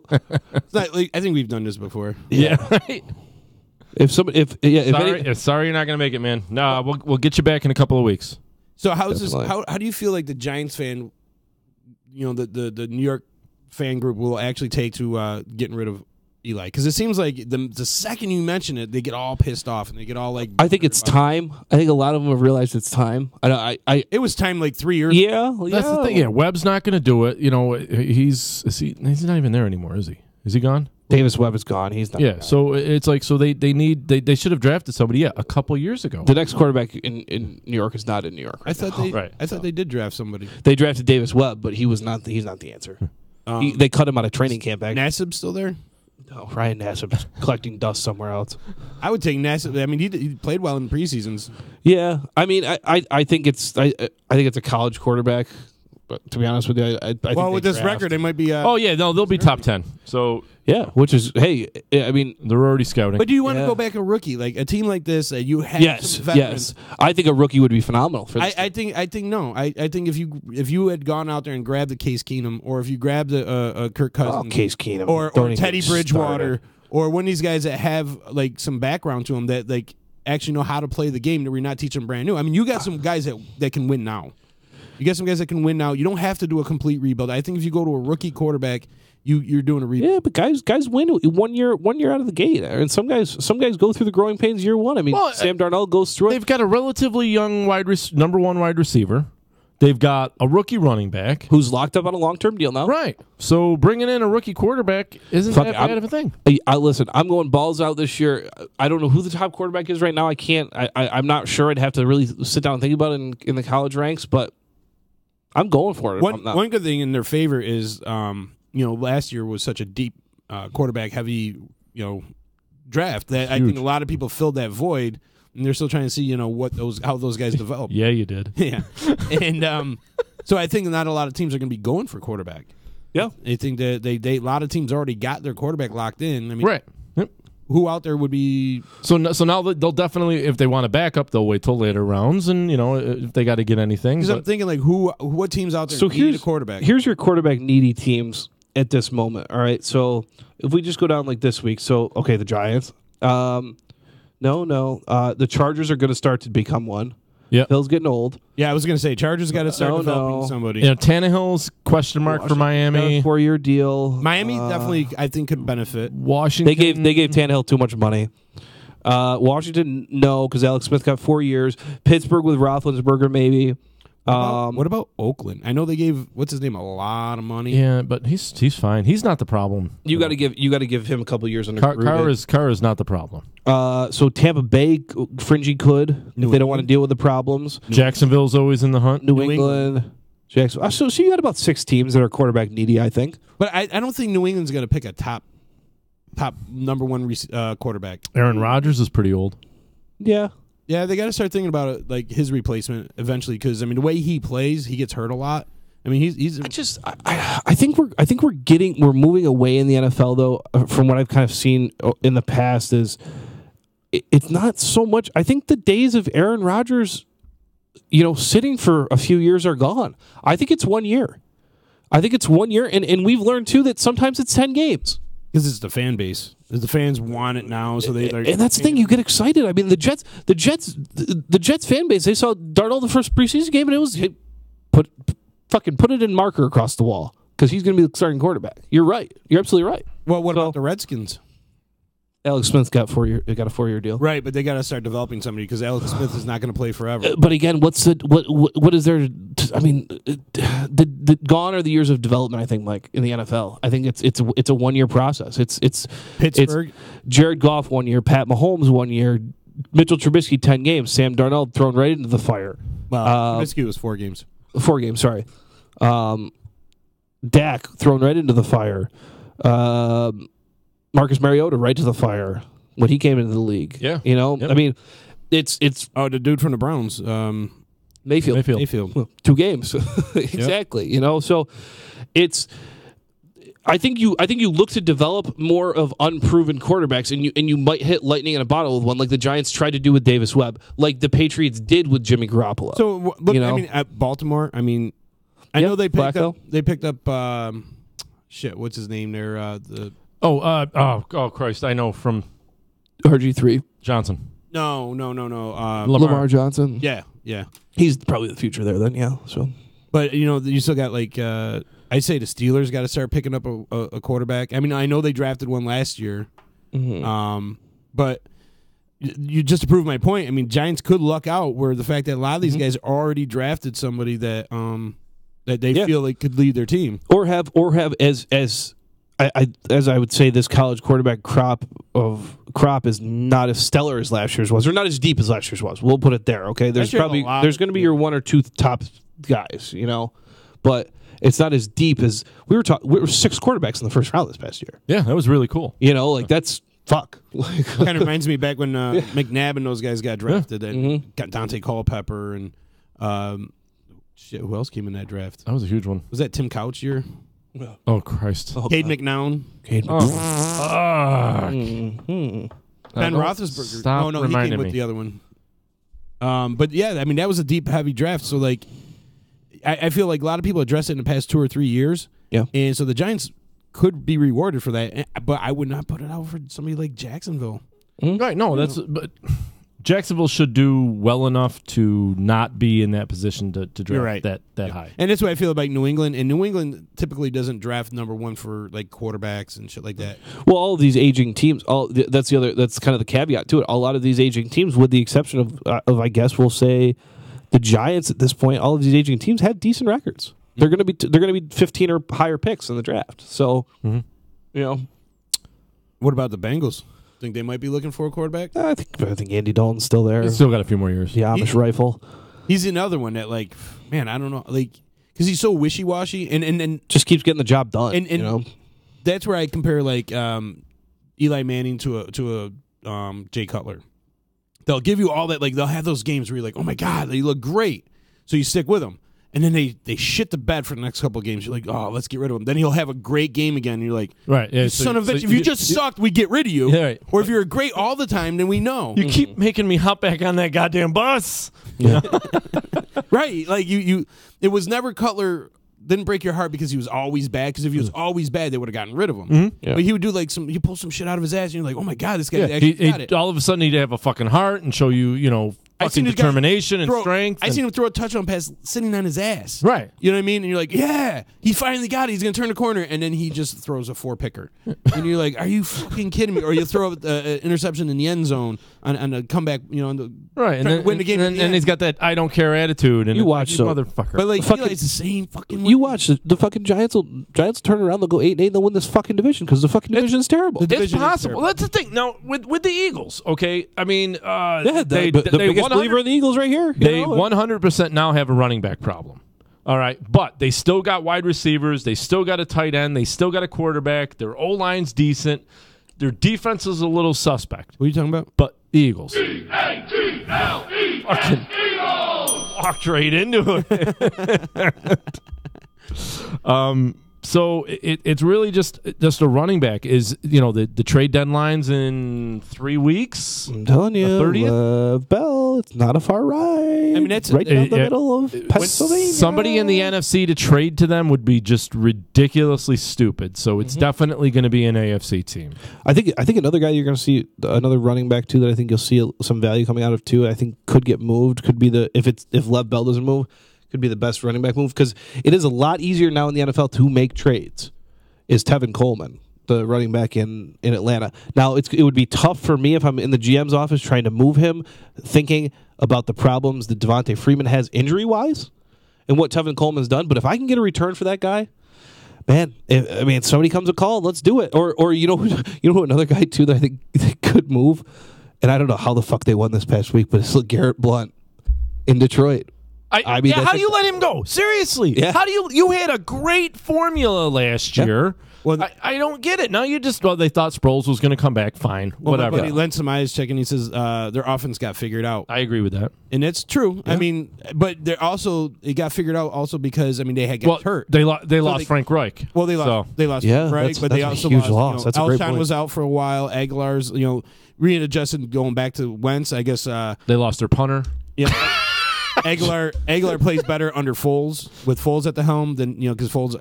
I think we've done this before. Yeah. Right. Sorry you're not going to make it, man. No, we'll get you back in a couple of weeks. So how's this? How do you feel like the Giants fan, the New York fan group will actually take to getting rid of Eli? Because it seems like the second you mention it, they get all pissed off and they get all like. I think it's time. I think a lot of them have realized it's time. It was time like 3 years. Yeah, that's the thing. Yeah, Webb's not going to do it. He's not even there anymore, is he? Is he gone? Davis Webb is gone. He's not. Yeah, so it's like they should have drafted somebody a couple years ago. The next quarterback in New York is not in New York. I thought they did draft somebody. They drafted Davis Webb, but he's not the answer. They cut him out of training camp. Nassib's still there? No, Ryan Nassib's collecting dust somewhere else. I would take Nassib. I mean, he played well in preseasons. Yeah, I mean, I think it's a college quarterback. But to be honest with you, I think with this record, it might be. They'll be top 10. So yeah, which is I mean, they're already scouting. But do you want to go back a rookie, like a team like this? You have yes. I think a rookie would be phenomenal for this. I think no. I think if you had gone out there and grabbed a Case Keenum, or if you grabbed a Kirk Cousins, Case Keenum, or Teddy Bridgewater, or one of these guys that have like some background to them that like actually know how to play the game, that we're not teaching them brand new. I mean, you got some guys that can win now. You get some guys that can win now. You don't have to do a complete rebuild. I think if you go to a rookie quarterback, you're doing a rebuild. Yeah, but guys win 1 year out of the gate, and some guys go through the growing pains year one. I mean, Sam Darnold goes through it. They've got a relatively young number one wide receiver. They've got a rookie running back who's locked up on a long-term deal now. Right. So bringing in a rookie quarterback isn't that bad of a thing. Listen, I'm going balls out this year. I don't know who the top quarterback is right now. I can't. I'm not sure. I'd have to really sit down and think about it in the college ranks, but I'm going for it. One good thing in their favor is, last year was such a deep quarterback heavy, draft that I think a lot of people filled that void, and they're still trying to see, how those guys develop. Yeah, you did. Yeah, and so I think not a lot of teams are going to be going for quarterback. Yeah, I think that a lot of teams already got their quarterback locked in. I mean, right. Yep. Who out there would be? So now they'll definitely, if they want to back up, they'll wait till later rounds, and if they got to get anything. Because I'm thinking like what teams out there need a quarterback? Here's your quarterback needy teams at this moment. All right, so if we just go down like this week, so okay, the Giants. The Chargers are going to start to become one. Yeah, Bill's getting old. Yeah, I was going to say Chargers got to start developing somebody. Tannehill's question mark for Miami. 4-year deal. Miami definitely, I think, could benefit. Washington. They gave Tannehill too much money. Washington, no, because Alex Smith got 4 years. Pittsburgh with Roethlisberger, maybe. What about Oakland? I know they gave what's his name a lot of money. Yeah, but he's fine. He's not the problem. You got to give him a couple years under Carr is not the problem. So Tampa Bay, Fringy could if they don't want to deal with the problems. Jacksonville's always in the hunt. New England. Jacksonville. So you got about 6 teams that are quarterback needy, I think. But I don't think New England's going to pick a top number one quarterback. Aaron Rodgers is pretty old. Yeah. Yeah, they got to start thinking about it, like his replacement eventually, because I mean the way he plays, he gets hurt a lot. I mean, he's. I think we're moving away in the NFL though. From what I've kind of seen in the past, is it's not so much. I think the days of Aaron Rodgers, sitting for a few years are gone. I think it's 1 year. And we've learned too that sometimes it's 10 games. Because it's the fan base. The fans want it now, so they're. And that's the thing. You get excited. I mean, the Jets fan base. They saw Darnold the first preseason game, and it was put it in marker across the wall because he's going to be the starting quarterback. You're right. You're absolutely right. Well, what about the Redskins? Alex Smith got a 4-year deal. Right, but they got to start developing somebody because Alex Smith is not going to play forever. But again, what is there? I mean, gone are the years of development. I think, Mike, in the NFL. I think it's a 1 year process. It's Pittsburgh, Jared Goff 1 year, Pat Mahomes 1 year, Mitchell Trubisky 10 games, Sam Darnold thrown right into the fire. Well, Trubisky was 4 games. 4 games, sorry. Dak thrown right into the fire. Marcus Mariota right to the fire when he came into the league. Yeah. Yep. I mean, it's the dude from the Browns, Mayfield. Well, 2 games. Exactly. You know, so it's I think you look to develop more of unproven quarterbacks, and you might hit lightning in a bottle with one, like the Giants tried to do with Davis Webb, like the Patriots did with Jimmy Garoppolo. So look, I mean, at Baltimore, I mean, I know they picked up what's his name there? Oh Christ, I know from RG3 Johnson. No. Lamar Johnson. Yeah. He's probably the future there then, yeah. So, but you know, you still got like I say the Steelers got to start picking up a quarterback. I mean, I know they drafted one last year, but you just to prove my point. I mean, Giants could luck out where the fact that a lot of these guys already drafted somebody that that they feel like could lead their team, or have as I would say, this college quarterback crop is not as stellar as last year's was, or not as deep as last year's was. We'll put it there. Okay, there's going to be your 1 or 2 top guys, you know, but it's not as deep as we were talking. We were 6 quarterbacks in the first round this past year. Yeah, that was really cool. You know, like that's fuck. Kind of reminds me back when McNabb and those guys got drafted, and got Dante Culpepper and who else came in that draft? That was a huge one. Was that Tim Couch year? Oh Christ! Cade McNown. Ben Roethlisberger. No, he came with the other one. But yeah, I mean that was a deep, heavy draft. So like, I feel like a lot of people addressed it in the past 2 or 3 years. Yeah, and so the Giants could be rewarded for that, but I would not put it out for somebody like Jacksonville. Right? No, but Jacksonville should do well enough to not be in that position to draft that high. And that's what I feel about New England. And New England typically doesn't draft number 1 for like quarterbacks and shit like that. Well, all of these aging teams, that's kind of the caveat to it. A lot of these aging teams, with the exception of I guess we'll say the Giants at this point, all of these aging teams have decent records. They're going to be 15 or higher picks in the draft. So, you know, what about the Bengals? Think they might be looking for a quarterback? I think Andy Dalton's still there. He's still got a few more years. The Amish rifle. He's another one that, like, man, I don't know, like, because he's so wishy washy and just keeps getting the job done. And you know, that's where I compare like Eli Manning to a Jay Cutler. They'll give you all that, like they'll have those games where you're like, oh my god, they look great, so you stick with them. And then they shit the bed for the next couple of games. You're like, oh, let's get rid of him. Then he'll have a great game again. And you're like, right, yeah, son of a bitch. If you just sucked, we get rid of you. Yeah, right. Or if you're great all the time, then we know. You keep making me hop back on that goddamn bus. Yeah. Right. Like you it was never Cutler didn't break your heart because he was always bad. Because if he was always bad, they would have gotten rid of him. Yeah. But he would do like he pull some shit out of his ass, and you're like, oh my god, this guy actually got it. All of a sudden, he'd have a fucking heart and show you, fucking determination and strength. I seen him throw a touchdown pass sitting on his ass. Right. You know what I mean? And you're like, yeah, he finally got it. He's going to turn the corner. And then he just throws a 4-picker. And you're like, are you fucking kidding me? Or you throw an interception in the end zone on a comeback, right. And then, win the game. And he's got that I don't care attitude. And you watch motherfucker. But like, Eli's the same fucking way. You watch the fucking Giants will turn around. They'll go 8-8. They'll win this fucking division because the fucking division is terrible. It's possible. That's the thing. Now, with the Eagles, okay? I mean, the biggest believer in the Eagles right here. They 100% now have a running back problem. All right, but they still got wide receivers. They still got a tight end. They still got a quarterback. Their O-line's decent. Their defense is a little suspect. What are you talking about? But the Eagles. E-A-G-L-E-S. Fucking Eagles. Walked right into it. So it's really just a running back. Is the trade deadline's in 3 weeks? I'm telling you, 30th? Bell, it's not a far ride. I mean, that's right down the middle of Pennsylvania. Somebody in the NFC to trade to them would be just ridiculously stupid. So it's definitely going to be an AFC team. I think another guy you're going to see, another running back too, that I think you'll see some value coming out of too. I think could get moved. Could be if Lev Bell doesn't move. Could be the best running back move because it is a lot easier now in the NFL to make trades. Is Tevin Coleman, the running back in Atlanta? Now it would be tough for me if I'm in the GM's office trying to move him, thinking about the problems that Devontae Freeman has injury wise and what Tevin Coleman's done. But if I can get a return for that guy, man, if somebody comes a call, let's do it. Or another guy too that I think they could move, and I don't know how the fuck they won this past week, but it's Garrett Blount in Detroit. How do you let him go? Seriously. Yeah. How do you had a great formula last year. Well, I don't get it. Now you just they thought Sproles was going to come back. Fine, whatever. My buddy lent some eyes checking. He says their offense got figured out. I agree with that, and it's true. Yeah. I mean, but it got figured out also because they had got hurt. They lost Frank Reich. Well, they lost Frank Reich, but they also huge lost. That's a great Alshon point. was out for a while. Aguilar's readjusted going back to Wentz. I guess they lost their punter. Yeah. Aguilar plays better under Foles with Foles at the helm than because Foles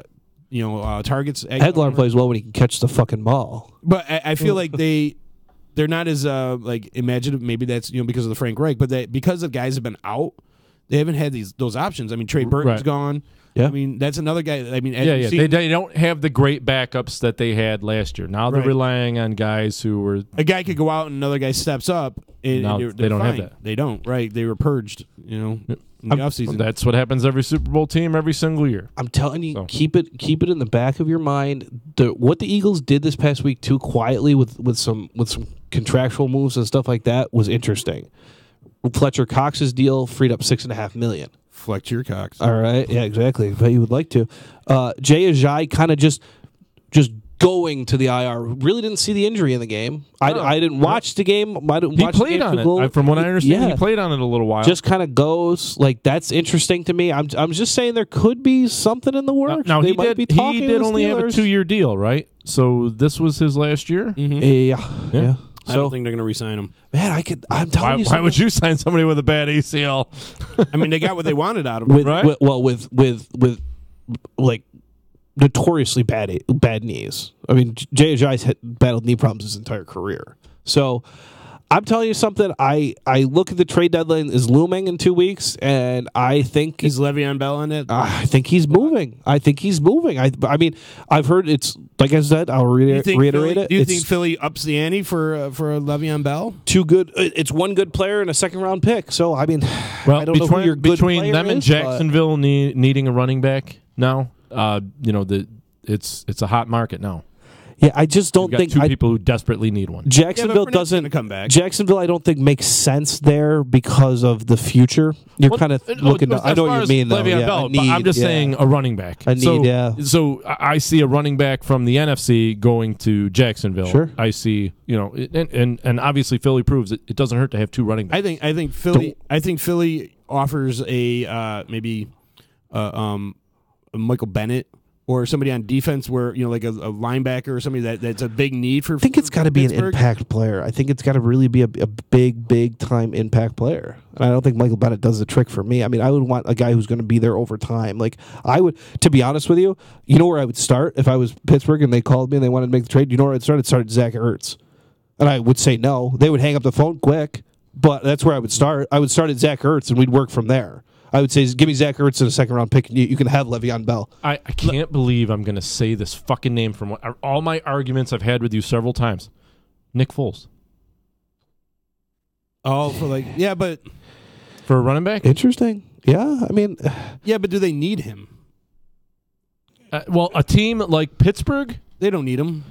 targets. Aguilar plays well when he can catch the fucking ball. But I feel like they're not as imaginative. Maybe that's because of the Frank Reich, but because the guys have been out, they haven't had those options. I mean, Trey Burton's gone. Yeah. I mean, that's another guy. I mean, they don't have the great backups that they had last year. Now they're relying on guys who were. A guy could go out and another guy steps up. Now they don't have that. They don't. Right? They were purged. In the offseason. That's what happens every Super Bowl team every single year. I'm telling you, keep it in the back of your mind. What the Eagles did this past week too quietly with some contractual moves and stuff like that was interesting. Fletcher Cox's deal freed up $6.5 million. Fletcher Cox. All right, yeah, exactly. But you would like to. Jay Ajayi kind of just going to the IR. Really didn't see the injury in the game. I didn't watch the game. He played on it. From what I understand, he played on it a little while. Just kind of goes like that's interesting to me. I'm just saying there could be something in the works. Now he did only have a 2-year deal, right? So this was his last year. Mm-hmm. Yeah. I don't think they're going to re-sign him. Man, I'm telling you. Why would you sign somebody with a bad ACL? I mean, they got what they wanted out of him, right? With like notoriously bad knees. I mean, Jay Ajayi's battled knee problems his entire career. So I'm telling you something. I look at the trade deadline is looming in 2 weeks, and I think is Le'Veon Bell in it? I think he's moving. I mean, I've heard it's like I said. I'll reiterate it. Do you think Philly ups the ante for Le'Veon Bell? Too good. It's one good player and a second-round pick. So I mean, I don't know who your good between player them and is, Jacksonville needing a running back now. It's a hot market now. Yeah, I just don't think two people who desperately need one. Jacksonville doesn't come back. Jacksonville, I don't think makes sense there because of the future. You're kind of looking. I know what you mean, though. Yeah, Bell, but I'm just saying a running back. So I see a running back from the NFC going to Jacksonville. Sure. I see. And obviously Philly proves it doesn't hurt to have two running backs. I think Philly offers a maybe a Michael Bennett. Or somebody on defense where, like a linebacker or somebody that's a big need for. I think it's got to be an impact player. I think it's got to really be a big time impact player. And I don't think Michael Bennett does the trick for me. I mean, I would want a guy who's going to be there over time. Like, I would, to be honest with you, where I would start if I was Pittsburgh and they called me and they wanted to make the trade? You know where I'd start? I'd start at Zach Ertz. And I would say no. They would hang up the phone quick, but that's where I would start. I would start at Zach Ertz and we'd work from there. I would say, give me Zach Ertz in a second-round pick, and you can have Le'Veon Bell. I can't believe I'm going to say this fucking name from all my arguments I've had with you several times. Nick Foles. Oh, but for a running back? Interesting. Yeah, I mean. Yeah, but do they need him? Well, a team like Pittsburgh? They don't need him.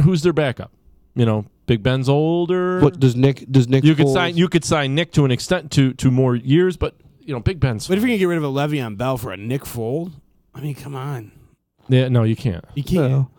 Who's their backup? Big Ben's older. What does Nick? You could sign Nick to an extent to more years, but Big Ben's. But if you can get rid of a Le'Veon Bell for a Nick Foles, I mean, come on. Yeah, no, you can't. You can't.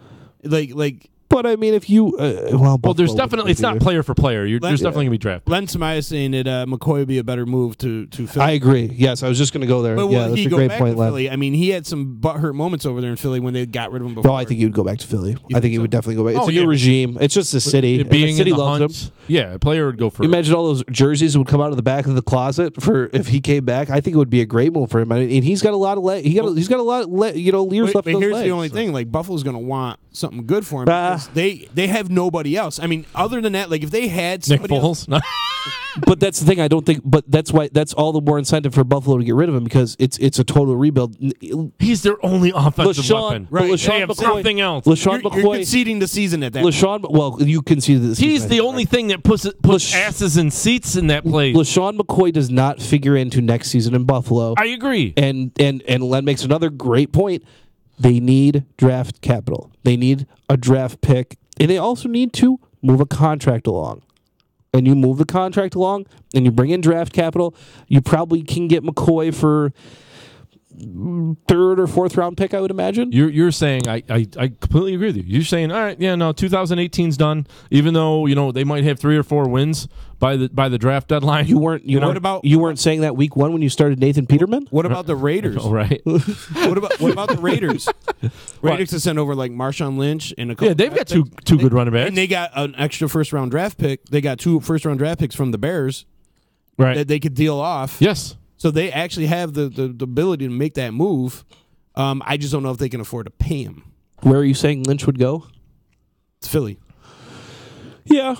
No. But I mean, if you there's definitely it's not player for player. There's definitely gonna be draft. Len Samaya's saying that McCoy would be a better move to Philly. I agree. Yes, I was just going to go there. But that's a great point, Len. Philly? I mean, he had some butthurt moments over there in Philly when they got rid of him before. No, I think he would go back to Philly. I think he would definitely go back. It's a new regime. It's just the city. Being the city in the loves hunt, him. Yeah, a player would go for. Imagine all those jerseys would come out of the back of the closet for if he came back. I think it would be a great move for him. And he's got a lot of he's got a lot of years left. But here's the only thing: Buffalo's going to want something good for him because they have nobody else. I mean, other than that, if they had somebody Nick Foles, else, but that's the thing. I don't think. But that's why. That's all the more incentive for Buffalo to get rid of him because it's a total rebuild. He's their only offensive weapon. Right. They have nothing else. LaShawn you're McCoy conceding the season at that. Well, you concede the season. He's the only thing that puts asses in seats in that place. LaShawn McCoy does not figure into next season in Buffalo. I agree. And Len makes another great point. They need draft capital. They need a draft pick, and they also need to move a contract along. And you move the contract along, and you bring in draft capital. You probably can get McCoy for third or fourth round pick, I would imagine. You're saying I completely agree with you. You're saying, all right, yeah, no, 2018's done. Even though they might have 3 or 4 wins by the draft deadline. You weren't saying that week 1 when you started Nathan Peterman? What about the Raiders? Oh, right. what about the Raiders? Raiders to send over like Marshawn Lynch and a couple. Yeah, they've got two good running backs, and they got an extra first round draft pick. They got 2 first round draft picks from the Bears, right? That they could deal off. Yes. So they actually have the ability to make that move. I just don't know if they can afford to pay him. Where are you saying Lynch would go? It's Philly. Yeah.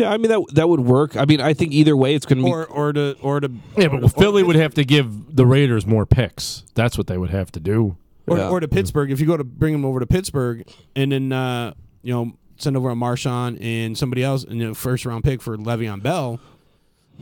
I mean that would work. I mean, I think either way it's going to be or to but Philly would have to give the Raiders more picks. That's what they would have to do. Or to Pittsburgh. If you go to bring him over to Pittsburgh and then send over a Marshawn and somebody else and first round pick for Le'Veon Bell.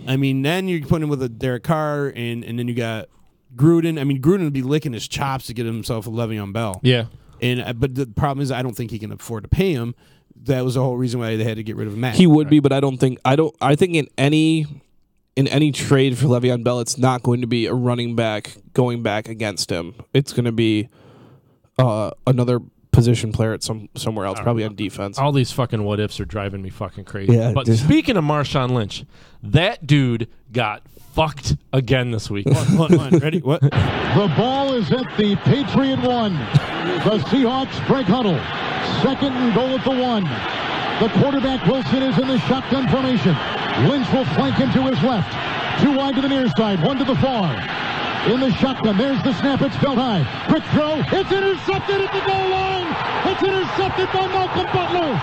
I mean, then you're putting him with a Derek Carr and then you got Gruden. I mean, Gruden would be licking his chops to get himself a Le'Veon Bell. Yeah. But the problem is I don't think he can afford to pay him. That was the whole reason why they had to get rid of Matt. He would be, but I think in any trade for Le'Veon Bell, it's not going to be a running back going back against him. It's going to be another position player at somewhere else, probably on defense. All these fucking what ifs are driving me fucking crazy. Yeah, but speaking of Marshawn Lynch, that dude got fucked again this week. One. Ready? What? The ball is at the Patriot 1. The Seahawks break huddle. 2nd and goal at the 1. The quarterback Wilson is in the shotgun formation. Lynch will flank him to his left. 2 wide to the near side, 1 to the far. In the shotgun, there's the snap. It's belt high. Quick throw. It's intercepted at the goal line. It's intercepted by Malcolm Butler.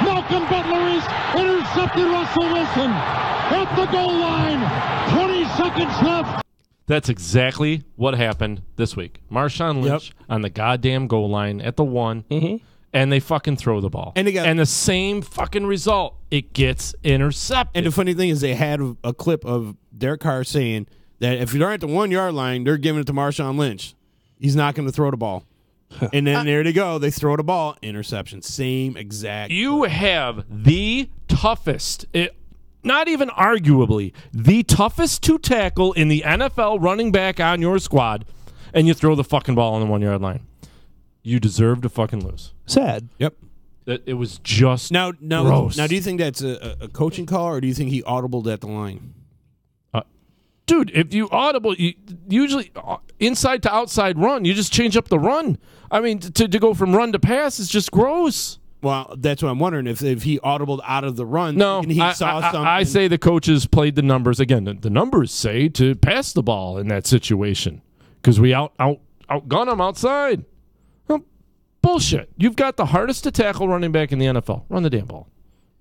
Malcolm Butler is intercepted Russell Wilson at the goal line. 20 seconds left. That's exactly what happened this week. Marshawn Lynch on the goddamn goal line at the 1, and they fucking throw the ball. And the same fucking result. It gets intercepted. And the funny thing is they had a clip of Derek Carr saying that if you're at the 1 yard line, they're giving it to Marshawn Lynch. He's not going to throw the ball. And then there they go. They throw the ball. Interception. Same exact. You have the toughest, not even arguably, the toughest to tackle in the NFL running back on your squad, and you throw the fucking ball on the 1 yard line. You deserve to fucking lose. Sad. Yep. It was just gross. Now, do you think that's a coaching call, or do you think he audibled at the line? Dude, if you audible, usually inside to outside run, you just change up the run. I mean, to go from run to pass is just gross. Well, that's what I'm wondering, if he audibled out of the run. No, and he saw something. I say the coaches played the numbers. Again, the numbers say to pass the ball in that situation because we outgun them outside. Well, bullshit. You've got the hardest to tackle running back in the NFL. Run the damn ball.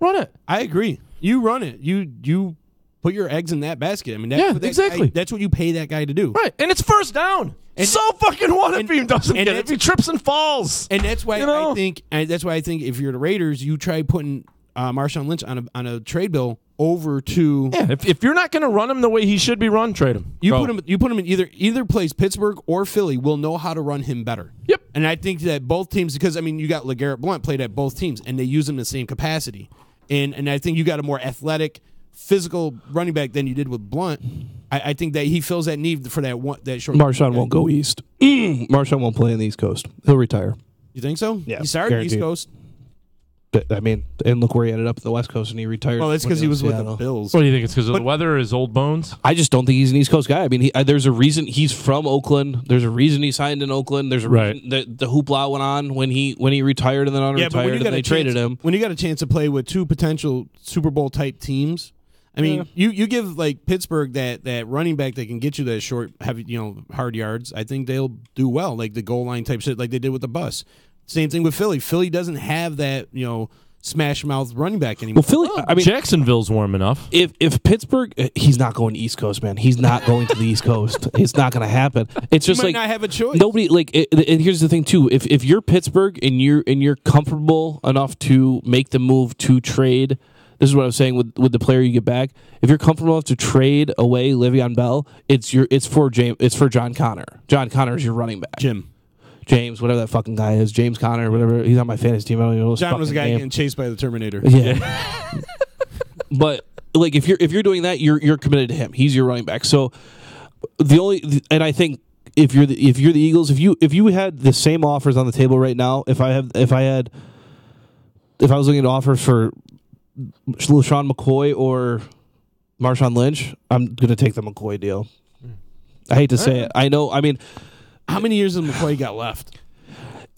Run it. I agree. You run it. You put your eggs in that basket. I mean, exactly. That's what you pay that guy to do. Right, and it's first down. And so fucking what if he doesn't get it? If he trips and falls. And that's why I think if you're the Raiders, you try putting Marshawn Lynch on a trade bill over to. Yeah, if you're not going to run him the way he should be run, trade him. You put him in either place. Pittsburgh or Philly will know how to run him better. Yep. And I think that both teams, because I mean, you got LeGarrette Blount played at both teams, and they use him in the same capacity. And I think you got a more athletic, physical running back than you did with Blount. I think that he fills that need for that short. Marshawn won't go east. Marshawn won't play in the East Coast. He'll retire. You think so? Yeah, he started East Coast. But, I mean, and look where he ended up at the West Coast, and he retired. Well, it's because he was with the Bills. What do you think? It's because of the weather, his old bones? I just don't think he's an East Coast guy. I mean, there's a reason he's from Oakland. There's a reason he signed in Oakland. There's a reason the hoopla went on when he retired and then unretired, and they traded him. When you got a chance to play with 2 potential Super Bowl type teams, I mean, you give like Pittsburgh that running back that can get you that short, heavy, hard yards. I think they'll do well, like the goal line type shit, like they did with the bus. Same thing with Philly. Philly doesn't have that, smash mouth running back anymore. Well, Philly, I mean, Jacksonville's warm enough. If Pittsburgh, he's not going East Coast, man. He's not going to the East Coast. It's not going to happen. It's just might not have a choice. Nobody and here's the thing too. If you're Pittsburgh and you're comfortable enough to make the move to trade. This is what I was saying with the player you get back. If you're comfortable enough to trade away Le'Veon Bell, it's for John Connor. John Connor is your running back. James, whatever that fucking guy is, James Conner, whatever. He's on my fantasy team. I don't even know his John was the guy name. getting chased by the Terminator. Yeah. But like if you're doing that, you're committed to him. He's your running back. So and I think if you're the Eagles, if you had the same offers on the table right now, if I was looking at offers for LaShawn McCoy or Marshawn Lynch, I'm going to take the McCoy deal. I hate to say it. I know. I mean, how many years has McCoy got left?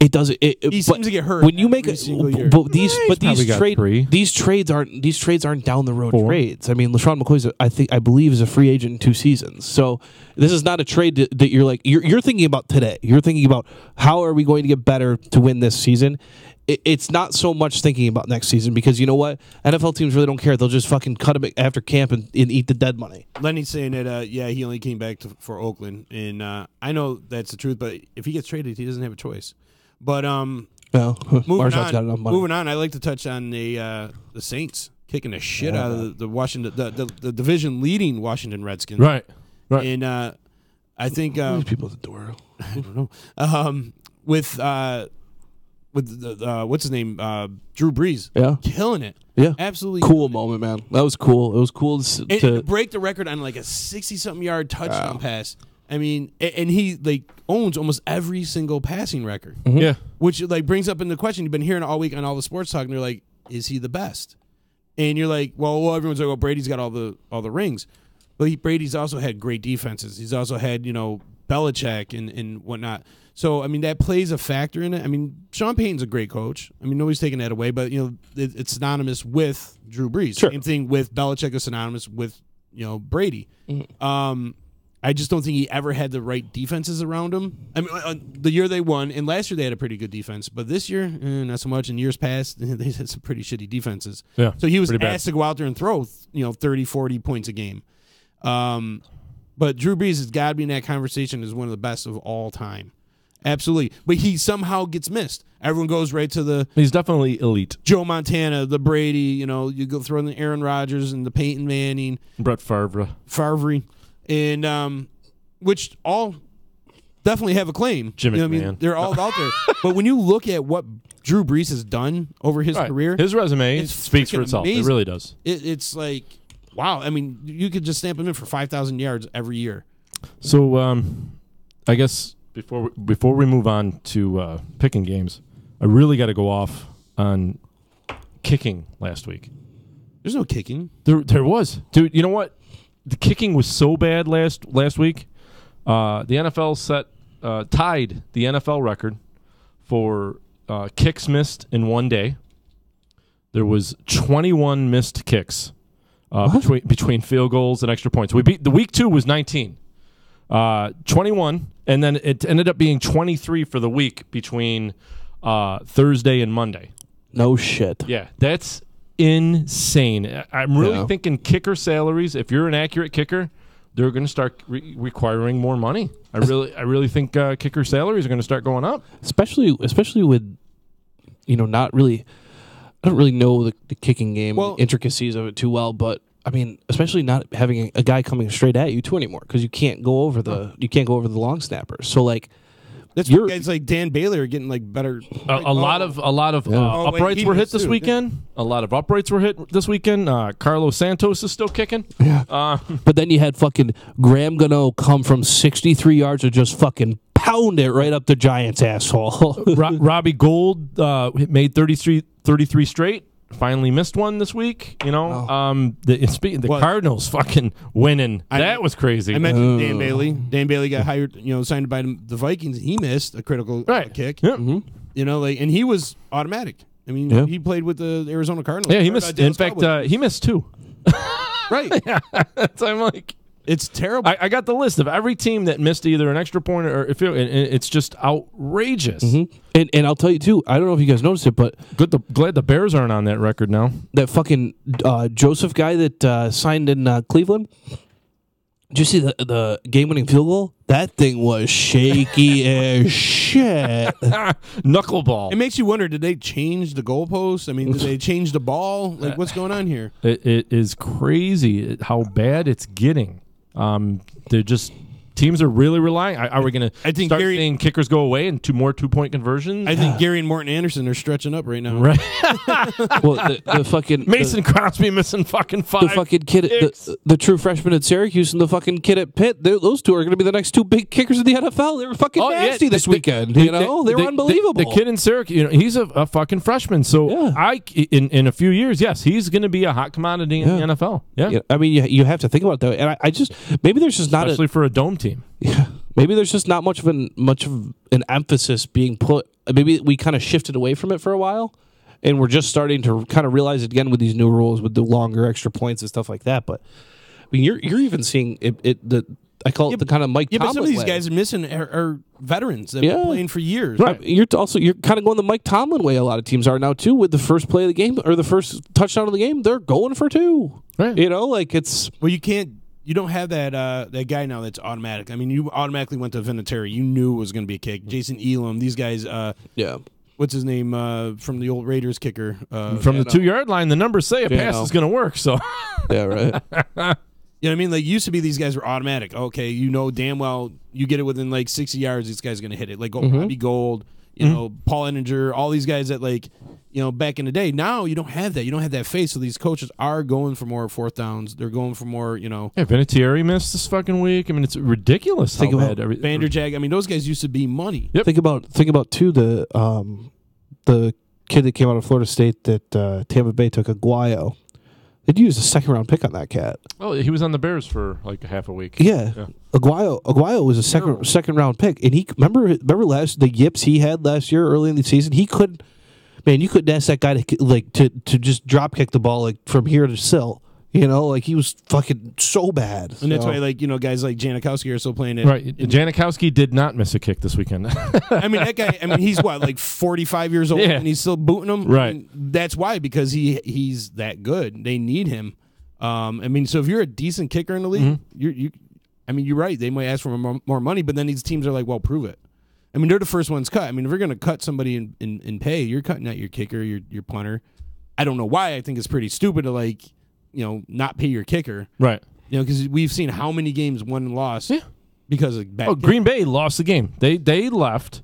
It doesn't. He seems to get hurt when you make every single year. But these trades aren't down the road trades. I mean, LaShawn McCoy's I believe is a free agent in 2 seasons. So this is not a trade that you're like you're thinking about today. You're thinking about how are we going to get better to win this season. It's not so much thinking about next season because you know what? NFL teams really don't care. They'll just fucking cut him after camp and eat the dead money. Lenny's saying that he only came back for Oakland, and I know that's the truth. But if he gets traded, he doesn't have a choice. But moving on, I like to touch on the Saints kicking the shit out of the Washington, the division leading Washington Redskins. Right. And I think these people at the door. I don't know. With what's his name, Drew Brees, killing it. Yeah, absolutely cool moment, man. That was cool. It was cool to break the record on like a 60-something yard touchdown pass. I mean, and he owns almost every single passing record. Mm-hmm. Yeah, which brings up in the question you've been hearing all week on all the sports talk. And they're like, is he the best? And you're like, well, everyone's like, well, Brady's got all the rings, but Brady's also had great defenses. He's also had Belichick and whatnot. So I mean, that plays a factor in it. I mean, Sean Payton's a great coach. I mean, nobody's taking that away, but it's synonymous with Drew Brees. Sure. Same thing with Belichick is synonymous with Brady. Mm-hmm. I just don't think he ever had the right defenses around him. I mean, the year they won, and last year they had a pretty good defense, but this year, not so much. In years past, they had some pretty shitty defenses. Yeah, so he was asked to go out there and throw, 30, 40 points a game. But Drew Brees has got to be in that conversation as one of the best of all time. Absolutely. But he somehow gets missed. Everyone goes right to he's definitely elite. Joe Montana, the Brady, you go throw in the Aaron Rodgers and the Peyton Manning. Brett Favre. And which all definitely have a claim. Jimmy I mean, they're all out there. But when you look at what Drew Brees has done over his career, his resume speaks for itself. Amazing. It really does. It's like, wow. I mean, you could just stamp him in for 5,000 yards every year. So I guess before we move on to picking games, I really got to go off on kicking last week. There's no kicking. There was. Dude, you know what? The kicking was so bad last week. The NFL tied the NFL record for kicks missed in one day. There was 21 missed kicks between field goals and extra points. The week 2 was 19. 21, and then it ended up being 23 for the week between Thursday and Monday. No shit. Yeah, that's insane. I'm really thinking kicker salaries. If you're an accurate kicker, they're going to start requiring more money. I really think kicker salaries are going to start going up, especially with not really. I don't really know the kicking game intricacies of it too well, but I mean, especially not having a guy coming straight at you too anymore because you can't go over the long snappers. So like. That's why guys like Dan Bailey are getting better. A lot of uprights were hit this weekend. Yeah. A lot of uprights were hit this weekend. Carlos Santos is still kicking. Yeah. But then you had fucking Graham Gano come from 63 yards and just fucking pound it right up the Giants' asshole. Robbie Gould made 33 straight. Finally missed one this week. The Cardinals fucking winning. That was crazy. I mentioned Dan Bailey. Dan Bailey got hired, signed by the Vikings. He missed a critical kick. Yep. Mm-hmm. And he was automatic. I mean, he played with the Arizona Cardinals. Yeah, he missed. In fact, he missed 2. Right. Yeah. So I'm like, it's terrible. I got the list of every team that missed either an extra point or and it's just outrageous. Mm-hmm. And I'll tell you too. I don't know if you guys noticed it, but glad the Bears aren't on that record now. That fucking Joseph guy that signed in Cleveland. Did you see the game-winning field goal? That thing was shaky as shit. Knuckleball. It makes you wonder, did they change the goalpost? I mean, did they change the ball? Like, what's going on here? It is crazy how bad it's getting. They're just teams are really relying. Are we going to I think start Gary- seeing kickers go away and more 2-point conversions? I think Gary and Morton Anderson are stretching up right now. Right. Well, the fucking Mason Crosby missing fucking 5. the fucking kid, the true freshman at Syracuse, and the fucking kid at Pitt. Those two are going to be the next two big kickers in the NFL. They were fucking nasty this weekend. They were unbelievable. The kid in Syracuse, he's a fucking freshman. So in a few years, yes, he's going to be a hot commodity in the NFL. Yeah. I mean, you have to think about it that way. And I just maybe there's just not especially for a dome team. Yeah, maybe there's just not much of an emphasis being put. Maybe we kind of shifted away from it for a while, and we're just starting to kind of realize it again with these new rules, with the longer extra points and stuff like that. But I mean, you're even seeing it. I call it the kind of Mike Tomlin but some of these way. guys are missing are veterans that have been playing for years. Right. You're kind of going the Mike Tomlin way. A lot of teams are now too. With the first play of the game or the first touchdown of the game, they're going for 2. Right. It's You don't have that guy now that's automatic. I mean, you automatically went to Vinatieri. You knew it was going to be a kick. Jason Elam, these guys. What's his name from the old Raiders kicker? From the 2-yard line, the numbers say a pass is going to work. So yeah, right. You know what I mean? Like, used to be these guys were automatic. Okay, you know damn well you get it within like 60 yards, these guys are going to hit it. Like Robbie Gould, you know, Paul Ettinger, all these guys that back in the day. Now you don't have that. You don't have that face. So these coaches are going for more fourth downs. They're going for more, Yeah, Vinatieri missed this fucking week. I mean, it's ridiculous. Think about Vanderjag. I mean, those guys used to be money. Yep. Think about too the kid that came out of Florida State that Tampa Bay took, Aguayo. They'd use a second-round pick on that cat. Oh, he was on the Bears for like half a week. Yeah. Aguayo was a second-round pick, and he remember the yips he had last year early in the season. He couldn't. Man, you couldn't ask that guy to just drop kick the ball from here to Sill. He was fucking so bad. And that's why, guys like Janikowski are still playing it. Right. Janikowski did not miss a kick this weekend. I mean, that guy, he's what, 45 years old and he's still booting them? Right. That's why, because he's that good. They need him. So if you're a decent kicker in the league, you're right. They might ask for more money, but then these teams are like, well, prove it. I mean, they're the first ones cut. I mean, if you're going to cut somebody in pay, you're cutting out your kicker, your punter. I don't know why. I think it's pretty stupid to not pay your kicker. Right. Because we've seen how many games won and lost because of bad kicker. Green Bay lost the game. They left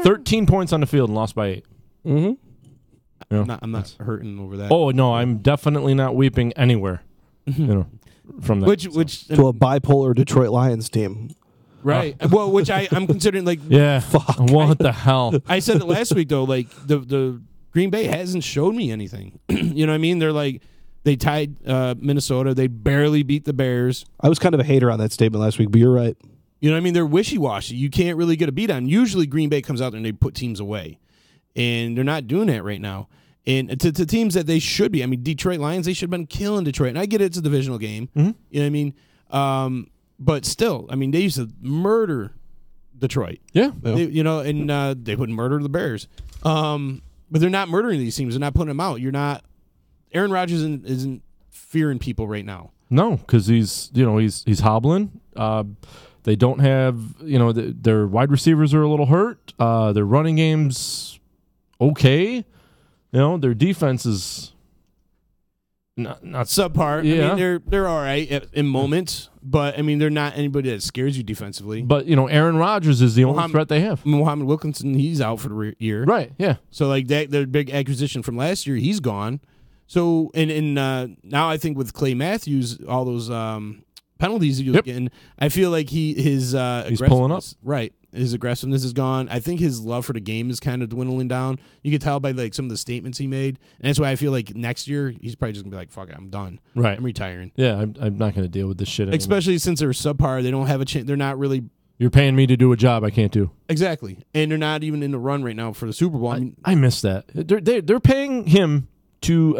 13 points on the field and lost by 8. Mm-hmm. I'm not hurting over that. Oh, no, I'm definitely not weeping anywhere. From that. Which to a bipolar Detroit Lions team. Right. Well, which I'm considering fuck. What the hell? I said it last week though. The Green Bay hasn't showed me anything. You know what I mean? They're they tied Minnesota. They barely beat the Bears. I was kind of a hater on that statement last week, but you're right. You know what I mean? They're wishy-washy. You can't really get a beat on. Usually Green Bay comes out there and they put teams away, and they're not doing that right now. And to teams that they should be. I mean, Detroit Lions, they should have been killing Detroit. And I get it's a divisional game. Mm-hmm. You know what I mean? But still, I mean, they used to murder Detroit. Yeah. They wouldn't murder the Bears. But they're not murdering these teams. They're not putting them out. Aaron Rodgers isn't fearing people right now. No, because he's hobbling. They don't have, their wide receivers are a little hurt. Their running game's okay. Their defense is not subpar. Yeah. I mean, they're all right in moments, but I mean, they're not anybody that scares you defensively. But Aaron Rodgers is the only threat they have. Muhammad Wilkinson, he's out for the year, right? Yeah. So their big acquisition from last year, he's gone. So and now I think with Clay Matthews, all those penalties he was getting, I feel like he's pulling up. Right. His aggressiveness is gone. I think his love for the game is kind of dwindling down. You can tell by some of the statements he made, and that's why I feel like next year he's probably just gonna be like, "Fuck it, I'm done. Right, I'm retiring." Yeah, I'm not gonna deal with this shit anymore. Especially since they're subpar, they don't have a chance. They're not really. You're paying me to do a job I can't do. Exactly, and they're not even in the run right now for the Super Bowl. I miss that. They're paying him to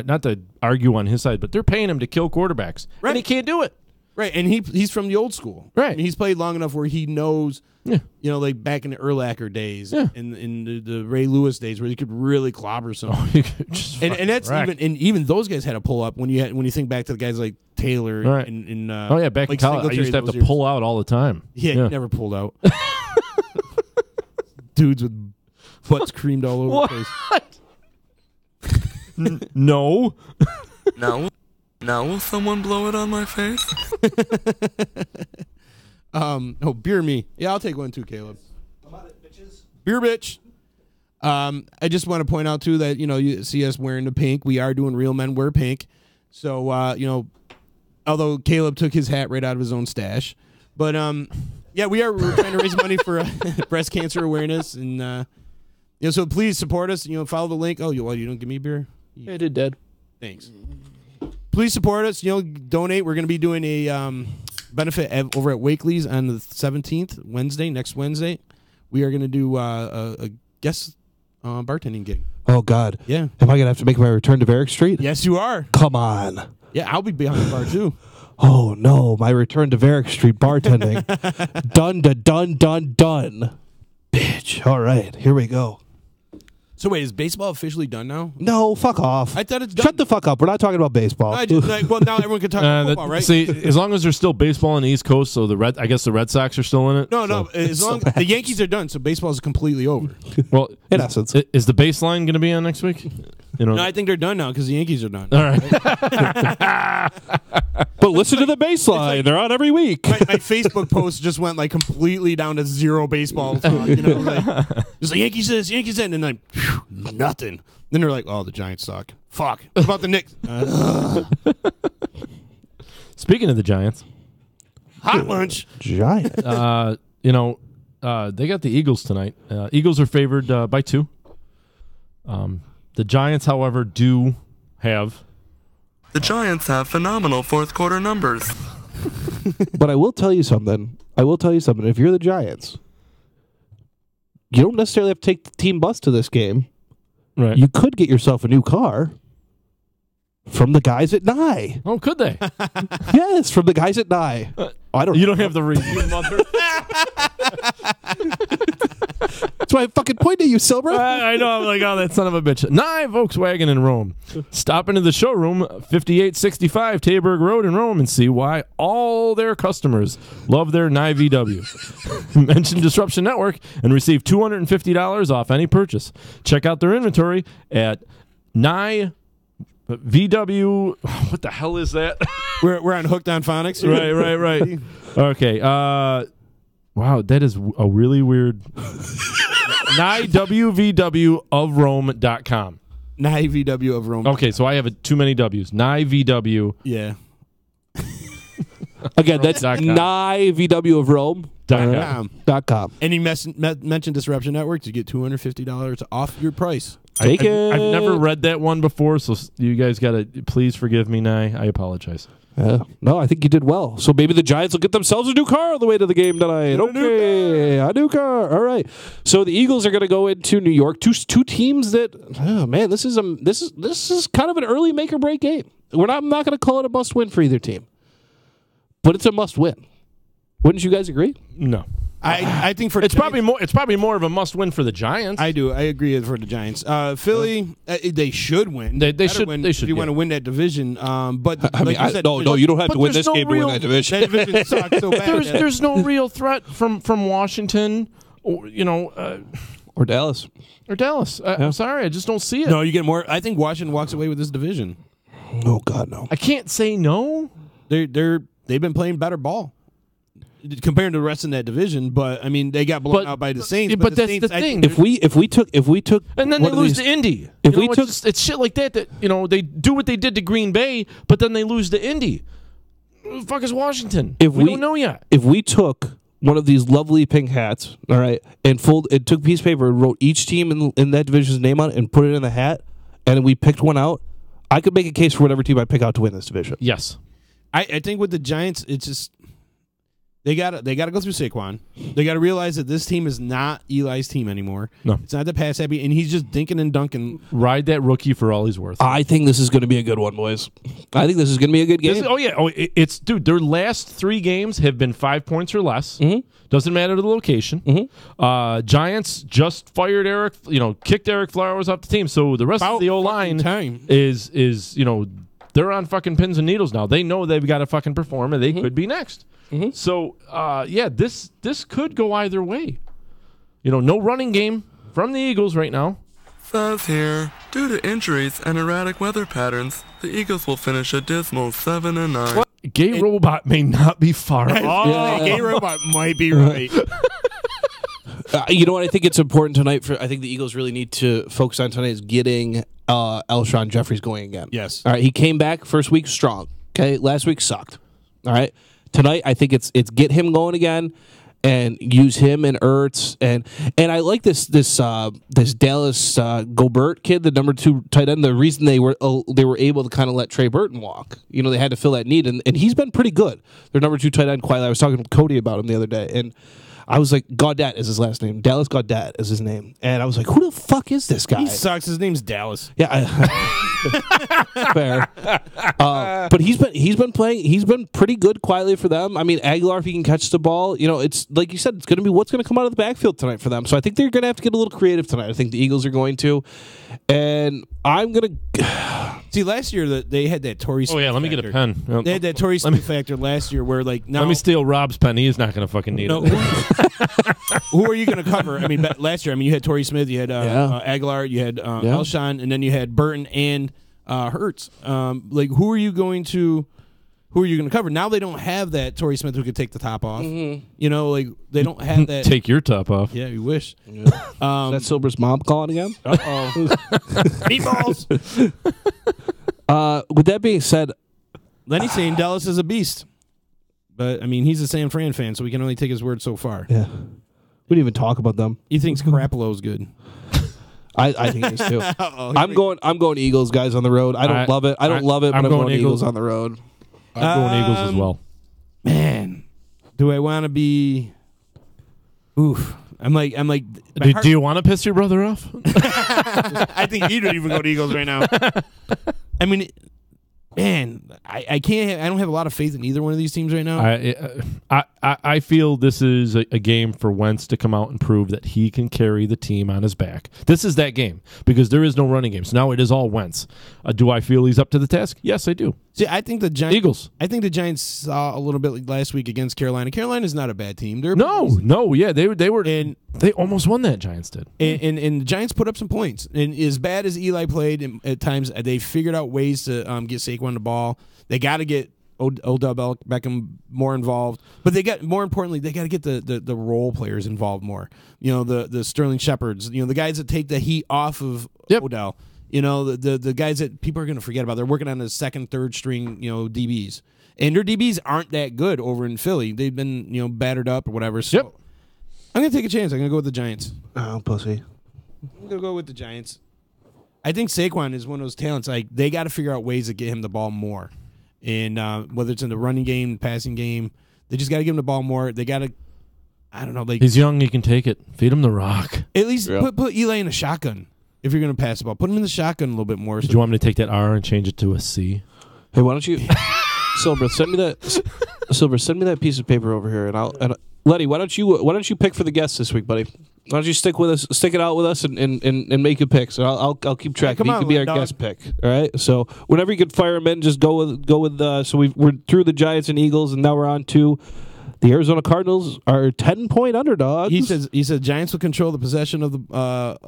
not to argue on his side, but they're paying him to kill quarterbacks, right? And he can't do it. Right, and he's from the old school. Right, I mean, he's played long enough where he knows. Yeah. Like back in the Urlacher days, in the Ray Lewis days, where you could really clobber someone. And that's even those guys had to pull up when you think back to the guys like Taylor and back in college I used to have to pull out all the time. Yeah, he never pulled out. Dudes with butts creamed all over the place. No. Now will someone blow it on my face? Beer me. Yeah, I'll take one too, Caleb. Beer bitch. I just want to point out too that you see us wearing the pink. We are doing Real Men Wear Pink. So although Caleb took his hat right out of his own stash, but we're trying to raise money for breast cancer awareness, and so please support us. Follow the link. Oh, you don't give me beer? I did, Dad. Thanks. Please support us. Donate. We're going to be doing a benefit over at Wakely's on the 17th, next Wednesday. We are going to do a guest bartending gig. Oh, God. Yeah. Am I going to have to make my return to Varick Street? Yes, you are. Come on. Yeah, I'll be behind the bar, too. Oh, no. My return to Varick Street bartending. Done. Bitch. All right. Here we go. So wait, is baseball officially done now? No, fuck off. I thought it's done. Shut the fuck up. We're not talking about baseball. Well, now everyone can talk about football, right? See, as long as there's still baseball on the East Coast, so I guess the Red Sox are still in it. No. As long as the Yankees are done, so baseball is completely over. Well, in essence, is the baseline going to be on next week? No, I think they're done now because the Yankees are done. All right. But listen to the baseline. They're on every week. My Facebook post just went completely down to zero baseball talk. It's like Yankees this, Yankees that, and then nothing. Then they're like, oh, the Giants suck. Fuck. What about the Knicks? Speaking of the Giants, hot lunch. Giants. they got the Eagles tonight. Eagles are favored by 2. The Giants, however, do have. The Giants have phenomenal fourth quarter numbers. But I will tell you something. If you're the Giants, you don't necessarily have to take the team bus to this game. Right. You could get yourself a new car from the guys at Nye. Oh, could they? Yes, from the guys at Nye. I don't. You don't have the review, mother. That's why I fucking point at you, Silver. I know. I'm like, oh, that son of a bitch. Nye Volkswagen in Rome. Stop into the showroom, 5865 Taberg Road in Rome, and see why all their customers love their Nye VW. Mention Disruption Network and receive $250 off any purchase. Check out their inventory at Nye VW. What the hell is that? We're on Hooked on Phonics. Right. Okay. Wow, that is a really weird. NyeWVW.com. NyeVW of Rome. Okay, so I have too many W's. NyeVW. Yeah. Again, that's NyeVW of Rome. .com. And you mentioned Disruption Network to get $250 off your price. Take it. I've never read that one before, so you guys got to please forgive me, Nye. I apologize. No, I think you did well. So maybe the Giants will get themselves a new car on the way to the game tonight. Okay, a new car. All right. So the Eagles are going to go into New York. Two teams that, oh man, this is kind of an early make or break game. I'm not going to call it a must win for either team, but it's a must win. Wouldn't you guys agree? No. I think it's probably more of a must win for the Giants. I do. I agree for the Giants. Philly, they should win. They should win. If you want to win that division. But you don't have to win this game to win that division. That division sucks so bad. There's no real threat from Washington, or or Dallas. I'm sorry, I just don't see it. No, you get more. I think Washington walks away with this division. Oh God, no. I can't say no. They've been playing better ball compared to the rest of that division, but I mean they got blown out by the Saints. But that's Saints, the thing. If we took, and then they lose to Indy. It's shit like that they do what they did to Green Bay, but then they lose to Indy. Who the fuck is Washington? We don't know yet. If we took one of these lovely pink hats, all right, and took a piece of paper and wrote each team in that division's name on it and put it in the hat, and we picked one out, I could make a case for whatever team I pick out to win this division. Yes, I think with the Giants, it's just. They got to go through Saquon. They got to realize that this team is not Eli's team anymore. No. It's not the pass happy, and he's just dinking and dunking. Ride that rookie for all he's worth. I think this is going to be a good one, boys. I think this is going to be a good game. Their last 3 games have been 5 points or less. Mm-hmm. Doesn't matter the location. Mm-hmm. Giants just fired kicked Eric Flowers off the team. So the rest of the O-line is they're on fucking pins and needles now. They know they've got to fucking perform, and they could be next. Mm-hmm. So, this could go either way. No running game from the Eagles right now. Says here, due to injuries and erratic weather patterns, the Eagles will finish a dismal 7-9. Gay Robot may not be far off. Gay Robot might be right. You know what? I think it's important tonight. I think the Eagles really need to focus on tonight is getting Alshon Jeffries going again. Yes. All right. He came back first week strong. Okay. Last week sucked. All right. Tonight, I think it's get him going again and use him and Ertz and I like this Dallas Gobert kid, the number 2 tight end. The reason they were able to kind of let Trey Burton walk, they had to fill that need, and he's been pretty good. Their number 2 tight end quietly. I was talking to Cody about him the other day, and I was like, Gaudet is his last name. Dallas Gaudet is his name. And I was like, who the fuck is this guy? He sucks. His name's Dallas. Yeah. Fair. But he's been playing. He's been pretty good quietly for them. I mean, Aguilar, if he can catch the ball, it's like you said, it's going to be what's going to come out of the backfield tonight for them. So I think they're going to have to get a little creative tonight. I think the Eagles are going to. And I'm going to... See, last year they had that Torrey Smith let me factor. get a pen. They had that Torrey Smith factor last year where, now... Let me steal Rob's pen. He is not going to fucking need it. Who are you going to cover? I mean, last year, you had Torrey Smith, you had Aguilar, you had Alshon, and then you had Burton and Hurts. Who are you going to cover? Now they don't have that Torrey Smith who could take the top off. Mm-hmm. They don't have that. Take your top off. Yeah, you wish. Yeah. That Silver's mom calling again? Uh-oh. Meatballs. With that being said, Lenny's saying Dallas is a beast. But, he's a San Fran fan, so we can only take his word so far. Yeah. We didn't even talk about them. He thinks Garoppolo's good. I think he is too. I'm going Eagles, guys, on the road. I don't love it. But I'm going Eagles on the road. I'm going Eagles as well. Man, do I want to be... Oof. I'm like. Do you want to piss your brother off? I think he don't even go to Eagles right now. Man, I can't. I don't have a lot of faith in either one of these teams right now. I feel this is a game for Wentz to come out and prove that he can carry the team on his back. This is that game because there is no running game. So now it is all Wentz. Do I feel he's up to the task? Yes, I do. See, I think the Giants. Eagles. I think the Giants saw a little bit last week against Carolina. Carolina's not a bad team. They were. And they almost won that. Giants did. And the Giants put up some points. And as bad as Eli played, at times they figured out ways to get Saquon the ball. They got to get Odell Beckham more involved, but more importantly, they got to get the role players involved more. The Sterling Shepherds, the guys that take the heat off of Odell. The guys that people are going to forget about. They're working on the second, third string, DBs, and their DBs aren't that good over in Philly. They've been battered up or whatever. So I'm going to take a chance. I'm going to go with the Giants. Oh, pussy. I'm going to go with the Giants. I think Saquon is one of those talents. They got to figure out ways to get him the ball more. And whether it's in the running game, passing game, they just got to give him the ball more. They got to, I don't know. He's young. He can take it. Feed him the rock. At least put Eli in a shotgun if you're going to pass the ball. Put him in the shotgun a little bit more. Do you want me to take that R and change it to a C? Hey, why don't you, Silver, send me that piece of paper over here, and Letty, why don't you pick for the guests this week, buddy? Why don't you stick it out with us and make a pick? So I'll keep track. He could be our guest pick. All right. So whenever you could fire him in, just go with. So we're through the Giants and Eagles, and now we're on to the Arizona Cardinals. Are 10-point underdogs. He said Giants will control the possession of the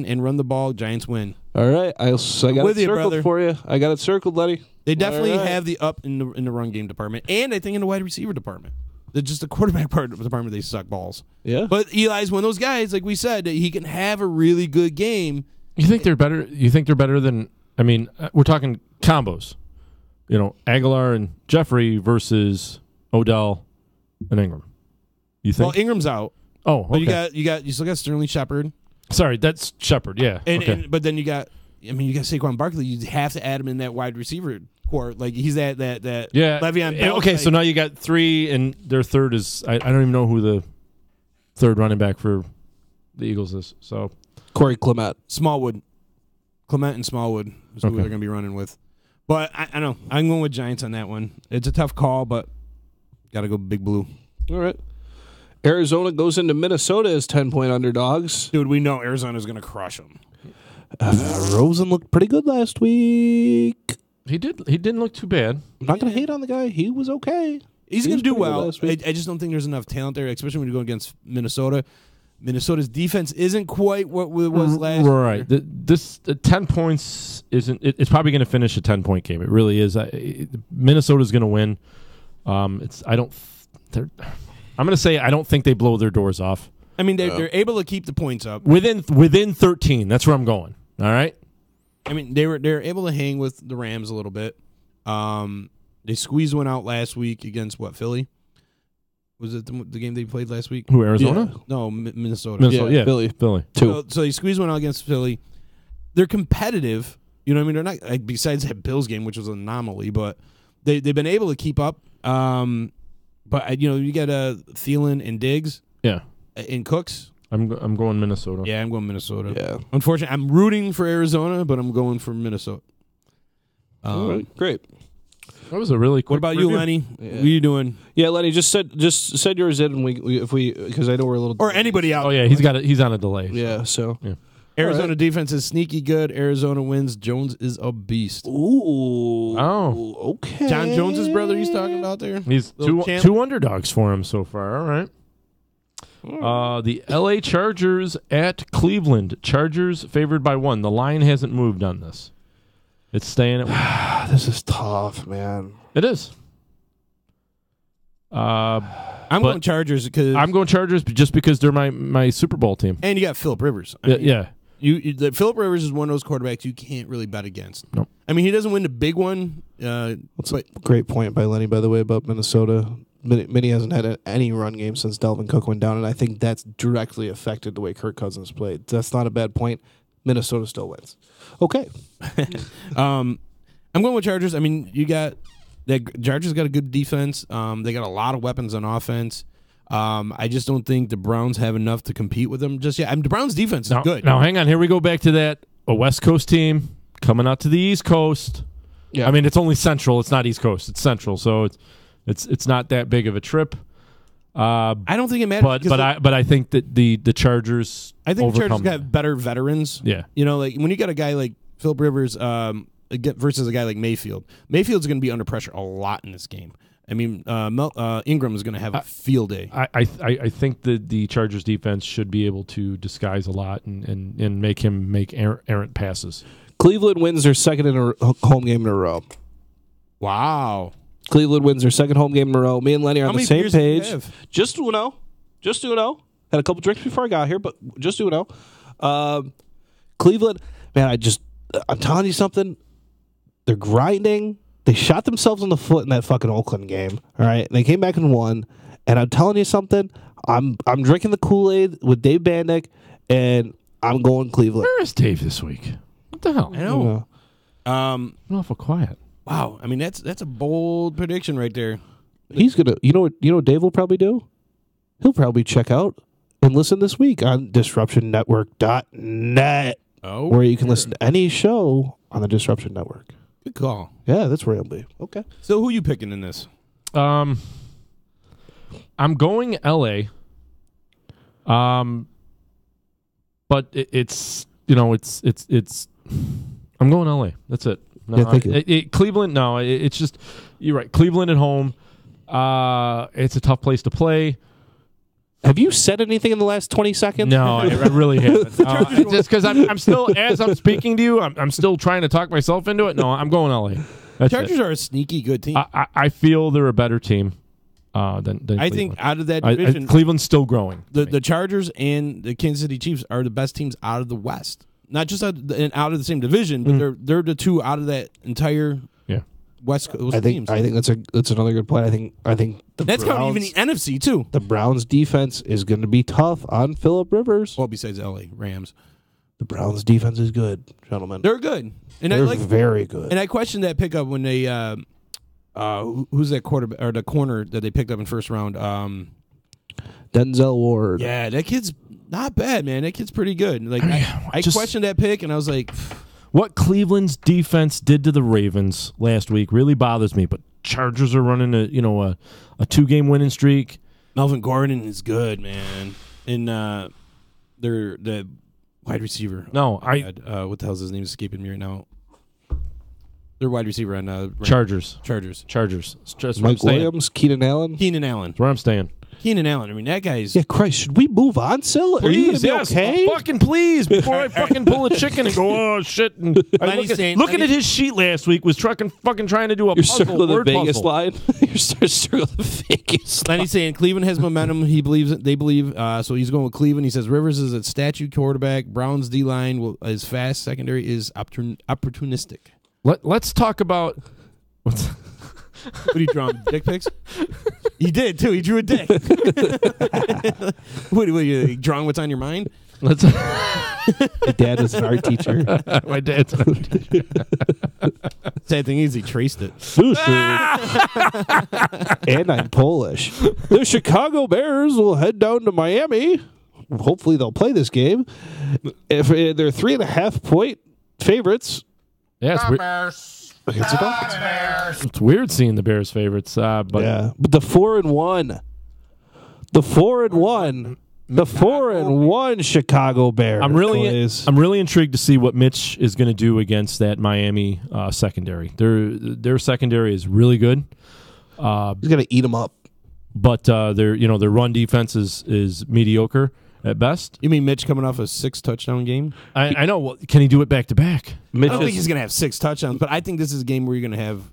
and run the ball. Giants win. All right. I got it circled for you. I got it circled, Letty. They definitely have the up in the run game department, and I think in the wide receiver department. Just the quarterback part of the department, they suck balls. Yeah. But Eli's one of those guys, like we said, that he can have a really good game. You think they're better? You think they're better than? We're talking combos. Aguilar and Jeffrey versus Odell and Ingram. You think? Well, Ingram's out. Oh, okay. But you still got Sterling Shepard. Sorry, that's Shepard. Yeah. But then you got Saquon Barkley. You have to add him in that wide receiver core. Like he's that Le'Veon Bell. Okay, so now you got three, and their third is I don't even know who the third running back for the Eagles is. So Corey Clement and Smallwood is who they're going to be running with. But I know I'm going with Giants on that one. It's a tough call, but got to go big blue. All right. Arizona goes into Minnesota as 10-point underdogs. Dude, we know Arizona's going to crush them. Rosen looked pretty good last week. He didn't look too bad. I'm not going to hate on the guy. He was okay. He's going to do well. I just don't think there's enough talent there, especially when you go against Minnesota. Minnesota's defense isn't quite what it was last year. Right. This 10 points isn't. It's probably going to finish a 10-point game. It really is. Minnesota's going to win. I'm going to say I don't think they blow their doors off. I mean, they're able to keep the points up within 13. That's where I'm going. All right. I mean, they're able to hang with the Rams a little bit. They squeezed one out last week against Philly? Was it the game they played last week? Who, Arizona? Yeah. No, Minnesota. Yeah, Philly. So they squeezed one out against Philly. They're competitive. You know what I mean? They're not, besides that Bills game, which was an anomaly, but they've been able to keep up. But, you got Thielen and Diggs. Yeah. And Cooks. I'm going Minnesota. Yeah, I'm going Minnesota. Yeah. Unfortunately, I'm rooting for Arizona, but I'm going for Minnesota. All right, great. That was a really quick What about review. you, Lenny? Yeah. What are you doing? Yeah, Lenny, just send yours in, and because I know we're a little. Or anybody out. Oh yeah, he's on a delay. Yeah, so yeah. Arizona defense is sneaky good. Arizona wins. Jones is a beast. Ooh. Oh. Okay. John Jones's brother he's talking about there? He's two underdogs for him so far. All right. The LA Chargers at Cleveland. Chargers favored by 1. The line hasn't moved on this. It's staying at 1. This is tough, man. It is. I'm going Chargers because I'm going Chargers just because they're my Super Bowl team. And you got Phillip Rivers. Yeah. Phillip Rivers is one of those quarterbacks you can't really bet against. Nope. I mean, he doesn't win the big one. That's a great point by Lenny, by the way, about Minnesota. Minnie hasn't had any run game since Dalvin Cook went down, and I think that's directly affected the way Kirk Cousins played. That's not a bad point. Minnesota still wins. Okay. I'm going with Chargers. I mean, Chargers got a good defense. They got a lot of weapons on offense. I just don't think the Browns have enough to compete with them just yet. I mean, the Browns' defense is good. Now, hang on. Here we go back to that. A West Coast team coming out to the East Coast. Yeah. I mean, it's only Central. It's not East Coast. It's Central, so it's not that big of a trip. I don't think it matters. But I think that the Chargers. I think the Chargers them. got better veterans. Yeah. Like when you got a guy like Phillip Rivers versus a guy like Mayfield. Mayfield's going to be under pressure a lot in this game. I mean, Ingram is going to have a field day. I think that the Chargers defense should be able to disguise a lot and make him make errant passes. Cleveland wins their second home game in a row. Wow. Cleveland wins their second home game in a row. Me and Lenny are on the same page. Just 2-0. Just 2-0. Had a couple drinks before I got here, but just 2-0. Cleveland, man, I'm telling you something. They're grinding. They shot themselves in the foot in that fucking Oakland game. All right, and they came back and won. And I'm telling you something. I'm drinking the Kool-Aid with Dave Bandick, and I'm going Cleveland. Where is Dave this week? What the hell? I know. Awful quiet. Wow. I mean, that's a bold prediction right there. He's gonna. You know what Dave will probably do? He'll probably check out and listen this week on DisruptionNetwork.net, where you can listen to any show on the Disruption Network. Good call. Yeah, that's where I'll be. Okay. So who are you picking in this? I'm going LA. But it's I'm going LA. That's it. No, yeah, thank you. Cleveland, no, it's just you're right. Cleveland at home. It's a tough place to play. Have you said anything in the last 20 seconds? No, I really haven't. Just because I'm still, as I'm speaking to you, I'm still trying to talk myself into it. No, I'm going LA. That's Chargers it. are a sneaky good team. I feel they're a better team than I Cleveland. think out of that division, Cleveland's still growing. The Chargers and the Kansas City Chiefs are the best teams out of the West. Not just out of the same division, but they're the two out of that entire West Coast teams. I think that's another good point. I think that's counting even the NFC too. The Browns defense is going to be tough on Phillip Rivers. Well, besides LA Rams, the Browns defense is good, gentlemen. They're good, and they're very good. And I questioned that pickup when they who's that quarterback or the corner that they picked up in first round? Denzel Ward. Yeah, that kid's not bad, man. That kid's pretty good. Like I questioned that pick, and I was like, what Cleveland's defense did to the Ravens last week really bothers me. But Chargers are running a 2-game winning streak. Melvin Gordon is good, man, and they're the wide receiver. No, what the hell's his name is escaping me right now? Their wide receiver on Chargers. Chargers. That's Mike Williams, Keenan Allen. Keenan Allen. That's where I'm staying. Keenan Allen. I mean, that guy's. Yeah, Christ, should we move on, Sil? Are you going to be okay? Fucking please, before I fucking pull a chicken and go, oh, shit. And looking at his sheet last week was fucking trying to do a Your puzzle, circle of the word Vegas puzzle. line. Your circle of the Vegas line. Lenny's saying Cleveland has momentum. They believe, so he's going with Cleveland. He says Rivers is a statue quarterback. Brown's D-line is fast. Secondary is opportunistic. Let's talk about... What are you drawing? Dick pics? He did, too. He drew a dick. What are you drawing what's on your mind? My dad was an art teacher. My dad's an art teacher. Sad thing is he traced it. And I'm Polish. The Chicago Bears will head down to Miami. Hopefully they'll play this game. If they're 3.5 point favorites. Yeah, it's weird. It's weird seeing the Bears favorites, but but the 4-1, the 4-1 Chicago Bears. I'm really intrigued to see what Mitch is going to do against that Miami secondary. Their secondary is really good. He's going to eat them up, but their run defense is mediocre at best. You mean Mitch coming off a 6-touchdown game? I know. Well, can he do it back to back? I don't think he's going to have 6 touchdowns, but I think this is a game where you're going to have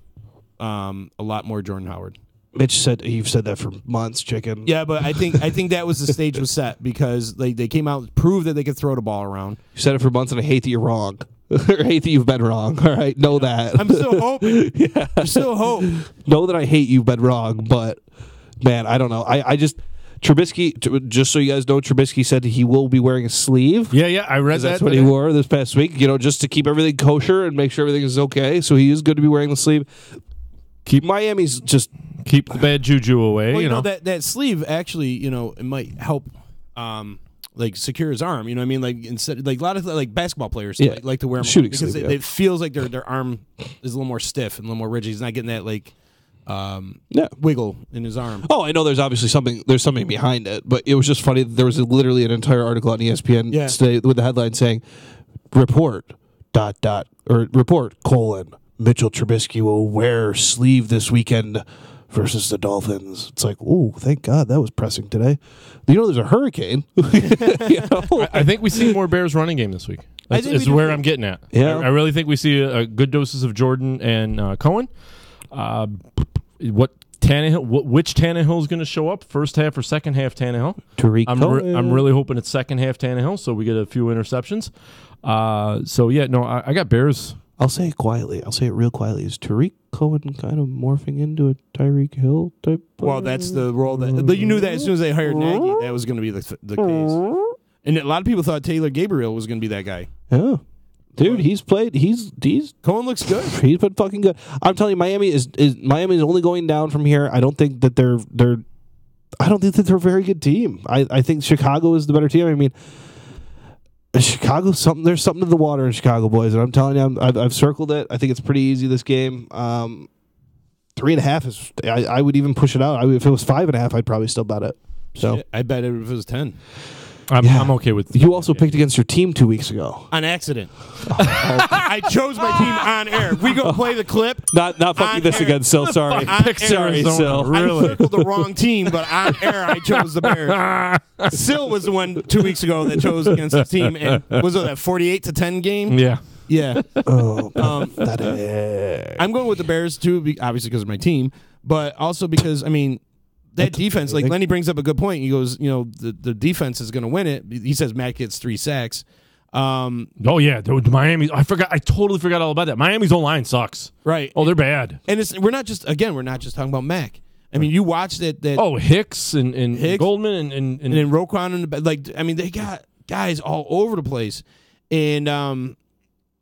a lot more Jordan Howard. Mitch said you've said that for months, chicken. Yeah, but I think that was the stage was set because they came out and proved that they could throw the ball around. You said it for months, and I hate that you're wrong. I hate that you've been wrong. All right, know that. I'm still hoping. Yeah. There's still hope. Know that I hate you've been wrong, but man, I don't know. I just. Trubisky, just so you guys know, Trubisky said he will be wearing a sleeve. Yeah, I read that. That's what he wore this past week, just to keep everything kosher and make sure everything is okay. So he is good to be wearing the sleeve. Keep the bad juju away. Well, that sleeve actually, it might help secure his arm. You know what I mean? Like instead, like a lot of basketball players like to wear them shooting because sleeve, it feels like their arm is a little more stiff and a little more rigid. He's not getting that wiggle in his arm. Oh, I know there's obviously something behind it, but it was just funny. There was literally an entire article on ESPN today with the headline saying, report, ... or report, Mitchell Trubisky will wear sleeve this weekend versus the Dolphins. It's like, oh, thank God that was pressing today. There's a hurricane. I think we see more Bears running game this week. That's where I'm getting at. Yeah. I really think we see a good doses of Jordan and Cohen. Which Tannehill is going to show up? First half or second half Tannehill? Tariq Cohen. I'm really hoping it's second half Tannehill, so we get a few interceptions. I got Bears. I'll say it quietly. I'll say it real quietly. Is Tariq Cohen kind of morphing into a Tyreek Hill type? Well, that's the role but you knew that as soon as they hired Nagy, that was going to be the case. And a lot of people thought Taylor Gabriel was going to be that guy. Yeah. Dude, he's played. He's Cohen looks good. He's been fucking good. I'm telling you, Miami is only going down from here. I don't think that they're a very good team. I think Chicago is the better team. I mean, Chicago there's something to the water in Chicago, boys, and I'm telling you, I've circled it. I think it's pretty easy this game. 3.5 is. I would even push it out. If it was 5.5, I'd probably still bet it. So I bet it if it was 10. I'm okay with. You also picked against your team 2 weeks ago on accident. I chose my team on air. We go play the clip. Not fucking this again, Sil. Sorry, sorry, Sil. Really? I circled the wrong team, but on air I chose the Bears. Sil was the one 2 weeks ago that chose against his team, and was it that 48-10 game? Yeah. Yeah. Oh, I'm going with the Bears too, obviously because of my team, but also because that defense, like Lenny brings up a good point. He goes, the defense is going to win it. He says Matt gets 3 sacks. Dude, Miami. I totally forgot all about that. Miami's O-line sucks. Right. Oh, they're bad. And we're not just talking about Mac. I mean, you watch that. Hicks and Hicks, Goldman and then Roquan they got guys all over the place, and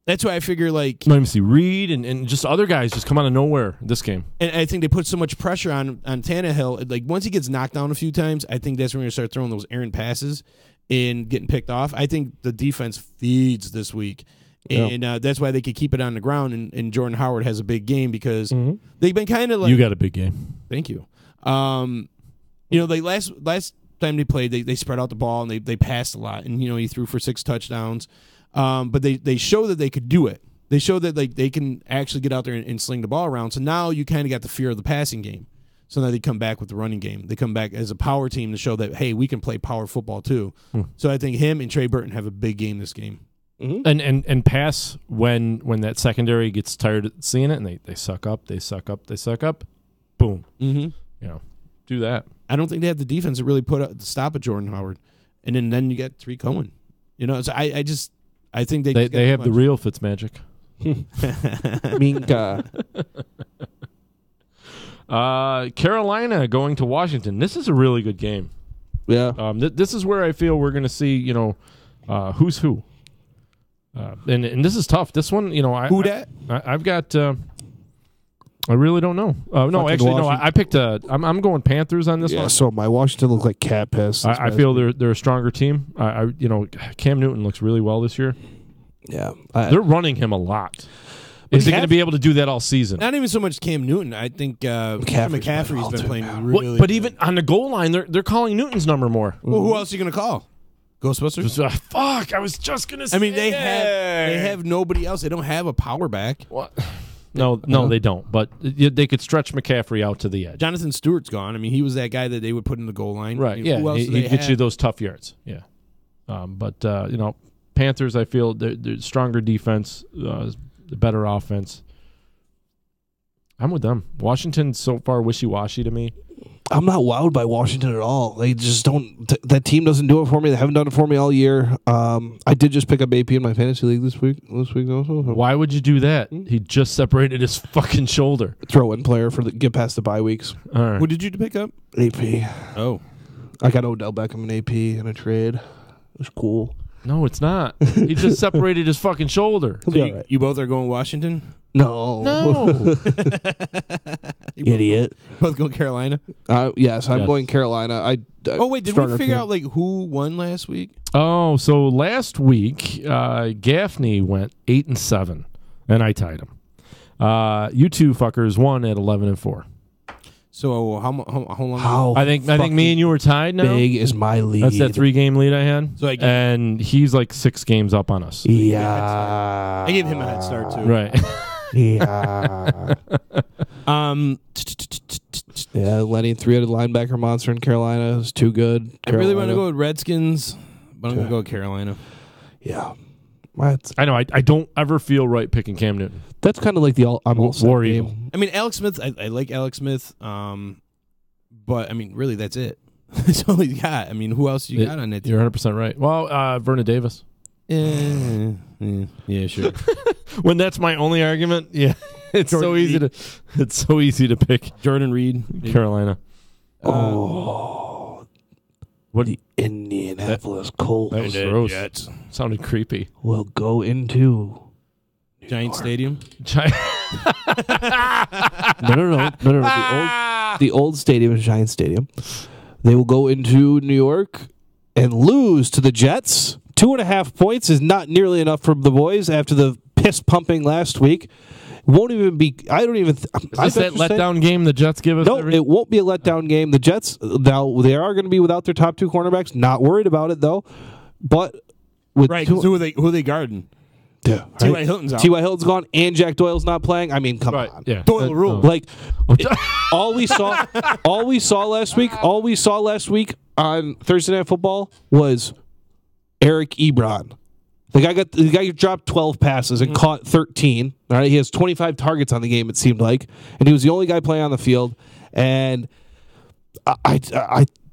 that's why I figure let see Reed and just other guys just come out of nowhere this game. And I think they put so much pressure on Tannehill. Like once he gets knocked down a few times, I think that's when we're going to start throwing those errant passes and getting picked off. I think the defense feeds this week. And that's why they could keep it on the ground. And Jordan Howard has a big game because they've been kind of like... You got a big game. Thank you. Last time they played, they spread out the ball and they passed a lot. And, he threw for 6 touchdowns. But they show that they could do it. They show that they can actually get out there and sling the ball around. So now you kind of got the fear of the passing game. So now they come back with the running game. They come back as a power team to show that, hey, we can play power football too. So I think him and Trey Burton have a big game this game. Mm-hmm. And pass when that secondary gets tired of seeing it and they suck up, they suck up. Boom. Mm-hmm. Do that. I don't think they have the defense to really put up the stop at Jordan Howard. And then you get Tariq Cohen. So I think they have the real Fitzmagic. Minka. Carolina going to Washington. This is a really good game. Yeah. This is where I feel we're going to see, who's who. And this is tough. This one, I've got. I really don't know. No, actually, no. I picked I'm going Panthers on this one. So my Washington look like cat piss. I feel they're a stronger team. Cam Newton looks really well this year. Yeah, they're running him a lot. Is he going to be able to do that all season? Not even so much Cam Newton. I think McCaffrey's been playing really. But even on the goal line, they're calling Newton's number more. Well, who else are you going to call? Ghostbusters? Fuck! I was just going to say. I mean, they have nobody else. They don't have a power back. What? No, they don't. But they could stretch McCaffrey out to the edge. Jonathan Stewart's gone. I mean, he was that guy that they would put in the goal line. Right. Who else he gets you those tough yards. Yeah. But Panthers, I feel they're stronger defense, better offense. I'm with them. Washington's so far wishy-washy to me. I'm not wowed by Washington at all. They just don't. That team doesn't do it for me. They haven't done it for me all year. I did just pick up AP in my fantasy league this week also. Why would you do that? He just separated his fucking shoulder. Throw-in player for get past the bye weeks. All right. Who did you pick up? AP. Oh, I got Odell Beckham in AP in a trade. It was cool. No, it's not. He just separated his fucking shoulder. So you both are going Washington? No. Idiot. Both going Carolina? Yes, I'm going Carolina. Did we figure out who won last week? Oh, so last week, Gaffney went 8-7, and I tied him. You two fuckers won at 11-4. So how long? I think me and you were tied now. Big is my lead. That's that 3-game lead I had. So and he's like 6 games up on us. Yeah. I gave him a head start too. Right. Yeah. Yeah, Lenny, 3-headed linebacker monster in Carolina is too good. I really want to go with Redskins, but I'm going to go with Carolina. Yeah. I know. I don't ever feel right picking Cam Newton. That's kind of like the all game. I mean, Alex Smith, I like Alex Smith, but, I mean, really, that's it. That's all he's got. I mean, who else you got on that team? You're 100% right. Well, Vernon Davis. Yeah, sure. When that's my only argument, yeah. It's so easy to pick Jordan Reed, Carolina. What the Indianapolis Colts? That was gross. Sounded creepy. Will go into Giant Stadium. No. The old stadium is Giant Stadium. They will go into New York and lose to the Jets. 2.5 points is not nearly enough for the boys after the piss pumping last week. Won't even be. I don't even. Is this that letdown game the Jets give us? No, it won't be a letdown game. The Jets now they are going to be without their top 2 cornerbacks. Not worried about it though. But with who are they guarding? Yeah, T.Y. Hilton's out. T.Y. Hilton's gone, and Jack Doyle's not playing. I mean, come on. Yeah. Doyle rule. Like all we saw last week on Thursday Night Football was Eric Ebron. The guy dropped 12 passes and caught 13. All right, he has 25 targets on the game. It seemed like, and he was the only guy playing on the field. And I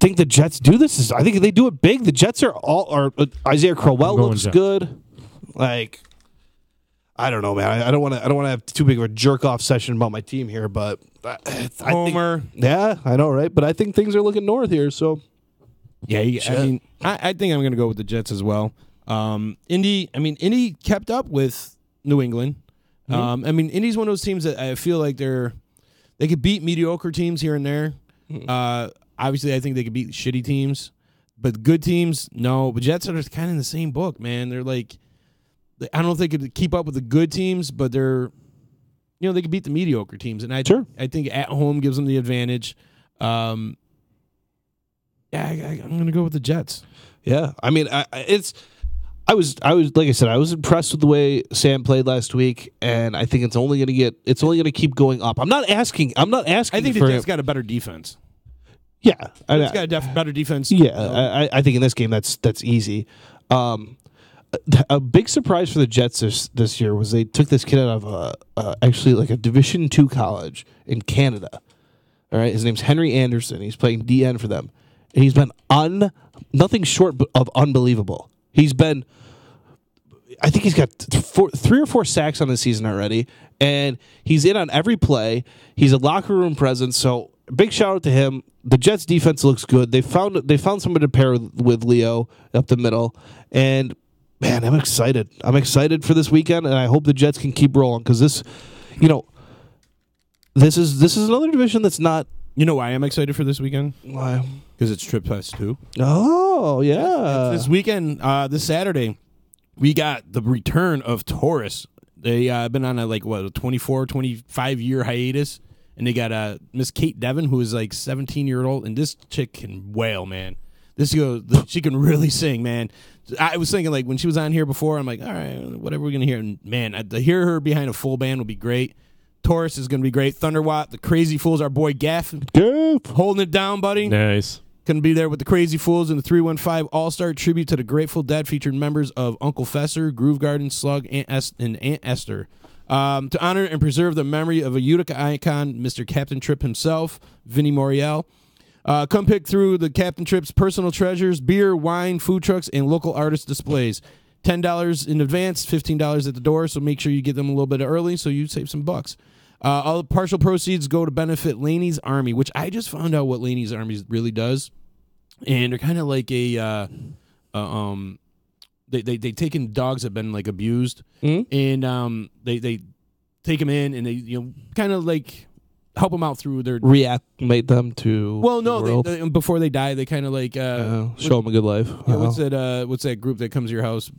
think the Jets do this. I think they do it big. The Jets are Isaiah Crowell looks good. Like, I don't know, man. I don't want to have too big of a jerk off session about my team here, but Homer. I know, right? But I think things are looking north here. So yeah, I think I'm going to go with the Jets as well. Indy kept up with New England. I mean, Indy's one of those teams that I feel like they could beat mediocre teams here and there. Obviously, I think they could beat shitty teams, but good teams, no. But Jets are just kind of in the same book, man. They're like, I don't know if they could keep up with the good teams, but they're, they could beat the mediocre teams, and I think at home gives them the advantage. I'm going to go with the Jets. Yeah, I mean, I was like I said, I was impressed with the way Sam played last week, and I think it's only going to keep going up. I'm not asking. I think the Jets got a better defense. Yeah, it's got a better defense. Yeah, I think in this game that's easy. A big surprise for the Jets this year was they took this kid out of actually like a Division II college in Canada. All right, his name's Henry Anderson. He's playing DN for them, and he's been nothing short of unbelievable. He's been, I think he's got 3 or 4 sacks on the season already, and he's in on every play. He's a locker room presence, so big shout out to him. The Jets defense looks good. They found somebody to pair with Leo up the middle, and man, I'm excited. I'm excited for this weekend, and I hope the Jets can keep rolling because this is another division that's not. You know why I'm excited for this weekend? Why? Because it's Trip Fest 2. Oh, yeah. This weekend, this Saturday, we got the return of Taurus. They been on a 24, 25-year hiatus, and they got Miss Kate Devon, who is like 17-year-old, and this chick can wail, man. She can really sing, man. I was thinking, like, when she was on here before, I'm like, all right, whatever we're going to hear. And, man, to hear her behind a full band would be great. Taurus is going to be great. Thunderwatt, the Crazy Fools, our boy Gaff. Holding it down, buddy. Nice. Going to be there with the Crazy Fools in the 315 All-Star tribute to the Grateful Dead, featuring members of Uncle Fester, Groove Garden, Slug, and Aunt Esther. To honor and preserve the memory of a Utica icon, Mr. Captain Tripp himself, Vinny Morial. Come pick through the Captain Tripp's personal treasures, beer, wine, food trucks, and local artist displays. $10 in advance, $15 at the door, so make sure you get them a little bit early so you save some bucks. All the partial proceeds go to benefit Laney's Army, which I just found out what Laney's Army really does. And they're kind of like they take in dogs that have been like abused, and they take them in and they kind of like help them out through their reacclimate them to. Well, no, before they die, they kind of like show them a good life. Yeah, what's that group that comes to your house?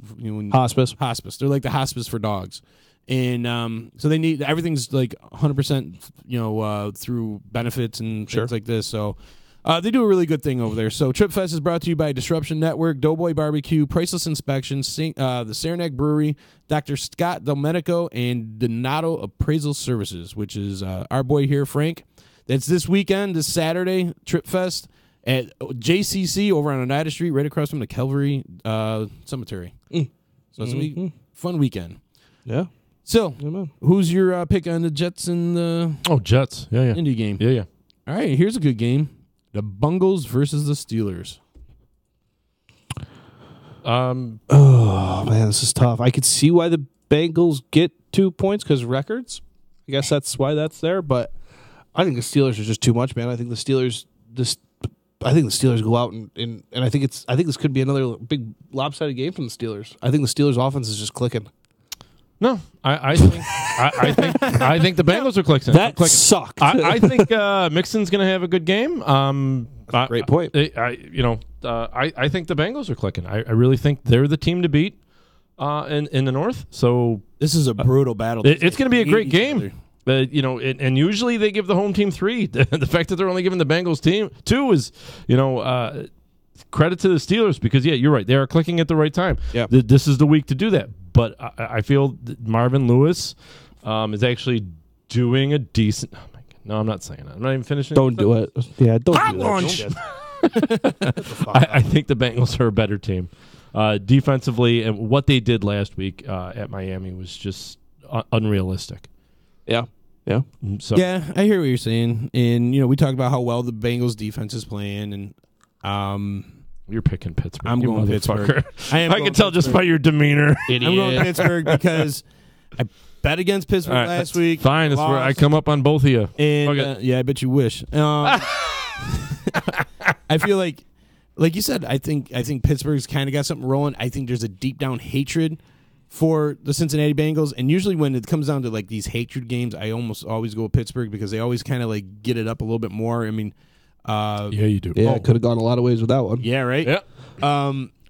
Hospice. Hospice. They're like the hospice for dogs. And so they need everything's like 100%, through benefits and things like this. So they do a really good thing over there. So Trip Fest is brought to you by Disruption Network, Doughboy Barbecue, Priceless Inspection, the Saranac Brewery, Dr. Scott Delmedico, and Donato Appraisal Services, which is our boy here, Frank. That's this weekend, this Saturday, Trip Fest at JCC over on Oneida Street, right across from the Calvary Cemetery. So it's a fun weekend. Yeah. So, who's your pick on the Jets and the Jets? Yeah. Indy game? Yeah. All right, here's a good game: the Bungles versus the Steelers. Oh man, this is tough. I could see why the Bengals get 2 points because records. I guess that's why that's there. But I think the Steelers are just too much, man. I think the Steelers go out and I think this could be another big lopsided game from the Steelers. I think the Steelers offense is just clicking. No, I think the Bengals are clicking. That sucked. I think Mixon's going to have a good game. Great point. I think the Bengals are clicking. I really think they're the team to beat in the North. So this is a brutal battle. It's going to be a great game. And usually they give the home team 3. The fact that they're only giving the Bengals team 2 is, credit to the Steelers because, yeah, you're right. They are clicking at the right time. Yeah. This is the week to do that. But I feel that Marvin Lewis is actually doing a decent. Oh my God. No, I'm not saying that. I'm not even finishing. Don't do it. Yeah, don't Hot do launch. I think the Bengals are a better team defensively, and what they did last week at Miami was just unrealistic. Yeah. So yeah, I hear what you're saying, and we talk about how well the Bengals defense is playing, and you're picking Pittsburgh. I'm going Pittsburgh. I can tell just by your demeanor. I'm going Pittsburgh because I bet against Pittsburgh last week. Fine, that's where I come up on both of you. And I bet you wish. I feel like you said, I think Pittsburgh's kind of got something rolling. I think there's a deep down hatred for the Cincinnati Bengals, and usually when it comes down to like these hatred games, I almost always go with Pittsburgh because they always kind of like get it up a little bit more. I mean. Yeah, you do. Yeah, it could have gone a lot of ways with that one. Yeah, right? Yeah.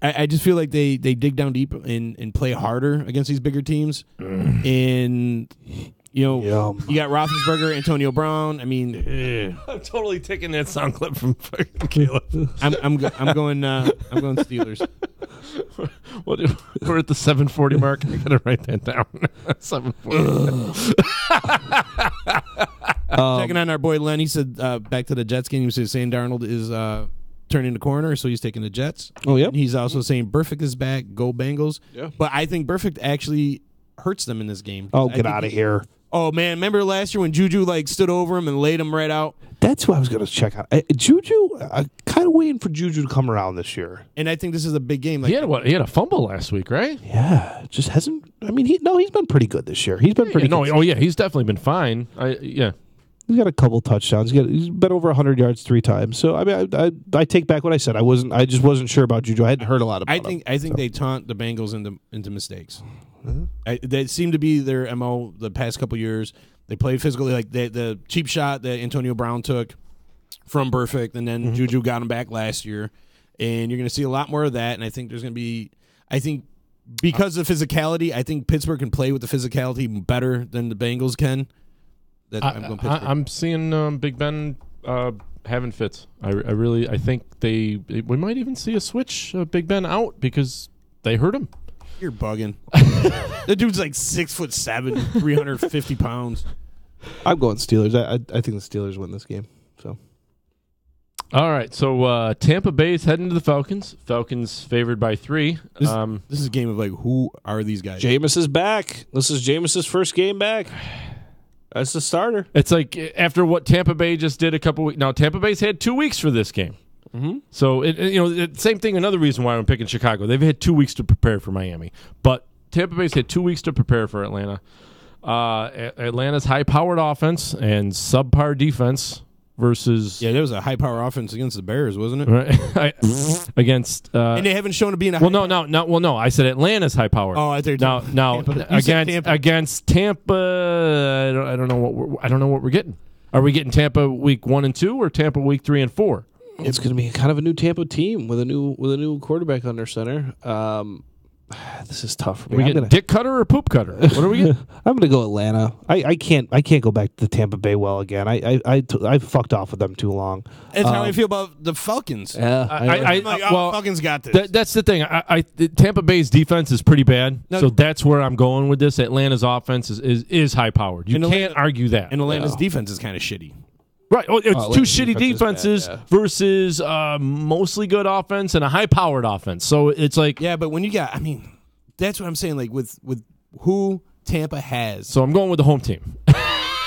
I just feel like they dig down deep and play harder against these bigger teams. And, you got Roethlisberger, Antonio Brown. I mean, I'm totally taking that sound clip from fucking Caleb. I'm going Steelers. We're at the 7:40 mark. I gotta write that down. 7:40. Checking on our boy Len. He said back to the Jets game. He was saying Darnold is turning the corner, so he's taking the Jets. Oh, yeah. He's also saying Burfict is back. Go Bengals. Yeah. But I think Burfict actually hurts them in this game. Oh, get out of here. Oh, man. Remember last year when Juju stood over him and laid him right out? That's who I was going to check out. Juju, I'm kind of waiting for Juju to come around this year. And I think this is a big game. He had a fumble last week, right? Yeah. Just hasn't. I mean, he's been pretty good this year. He's been pretty good. Oh, yeah. He's definitely been fine. He's got a couple touchdowns. He's been over 100 yards 3 times. So I mean, I take back what I said. I just wasn't sure about Juju. I hadn't heard a lot about him. I think they taunt the Bengals into mistakes. That seemed to be their MO the past couple years. They played physically, like the cheap shot that Antonio Brown took from Burfict, and then Juju got him back last year. And you're going to see a lot more of that. And I think there's going to be, because of physicality, I think Pittsburgh can play with the physicality better than the Bengals can. I'm going Pittsburgh. I'm seeing Big Ben having fits. I think we might even see a switch Big Ben out because they hurt him. You're bugging. The dude's like 6'7", 350 pounds. I'm going Steelers. I think the Steelers win this game. So, all right. So Tampa Bay is heading to the Falcons. Falcons favored by 3. This is a game of who are these guys? Jameis is back. This is Jameis's first game back. That's the starter. It's like after what Tampa Bay just did a couple weeks. Now Tampa Bay's had 2 weeks for this game. Mm-hmm. So same thing. Another reason why I'm picking Chicago. They've had 2 weeks to prepare for Miami, but Tampa Bay's had 2 weeks to prepare for Atlanta. Atlanta's high-powered offense and subpar defense versus there was a high-power offense against the Bears, wasn't it? Right. Against and they haven't shown to be in a no. I said Atlanta's high-powered. Oh, I think now against Tampa. I don't know what we're getting. Are we getting Tampa week 1 and 2 or Tampa week 3 and 4? It's going to be kind of a new Tampa team with a new quarterback under center. This is tough for me. Are we getting Dick Cutter or Poop Cutter? What are we getting? I'm going to go Atlanta. I can't go back to Tampa Bay well again. I fucked off with them too long. That's how I feel about the Falcons. Yeah, Falcons got this. That's the thing. Tampa Bay's defense is pretty bad, so that's where I'm going with this. Atlanta's offense is high powered. You can't argue that. And Atlanta's defense is kind of shitty. Right. It's two shitty defenses versus mostly good offense and a high-powered offense. So it's like... Yeah, but when you got... that's what I'm saying, with who Tampa has. So I'm going with the home team.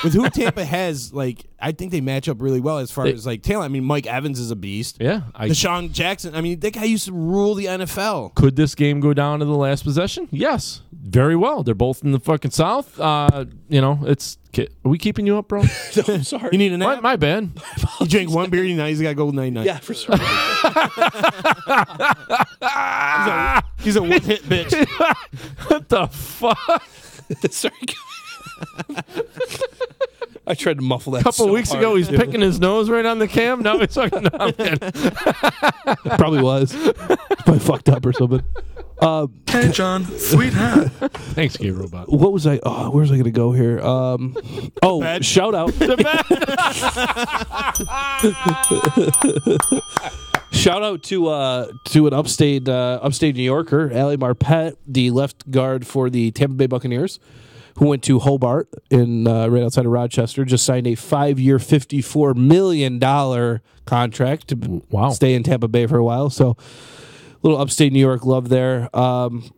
With who Tampa has, I think they match up really well as far as, talent. Mike Evans is a beast. Yeah. Deshaun Jackson, that guy used to rule the NFL. Could this game go down to the last possession? Yes. Very well. They're both in the fucking South. It's... Are we keeping you up, bro? No, I'm sorry. You need a nap? My bad. You drink one beer, now he's got to go 99. Yeah, for sure. He's a one-hit bitch. What the fuck? Sorry. I tried to muffle that. A couple weeks ago, he's picking his nose right on the cam. Now he's talking. Probably was. Probably fucked up or something. Hey, John. Sweet hat. Thanks, Gay Robot. What was I? Oh, where's I going to go here? Shout out. Shout out to an upstate New Yorker, Ali Marpet, the left guard for the Tampa Bay Buccaneers, who went to Hobart in right outside of Rochester. Just signed a 5-year, $54 million contract to stay in Tampa Bay for a while. So, little upstate New York love there. I'm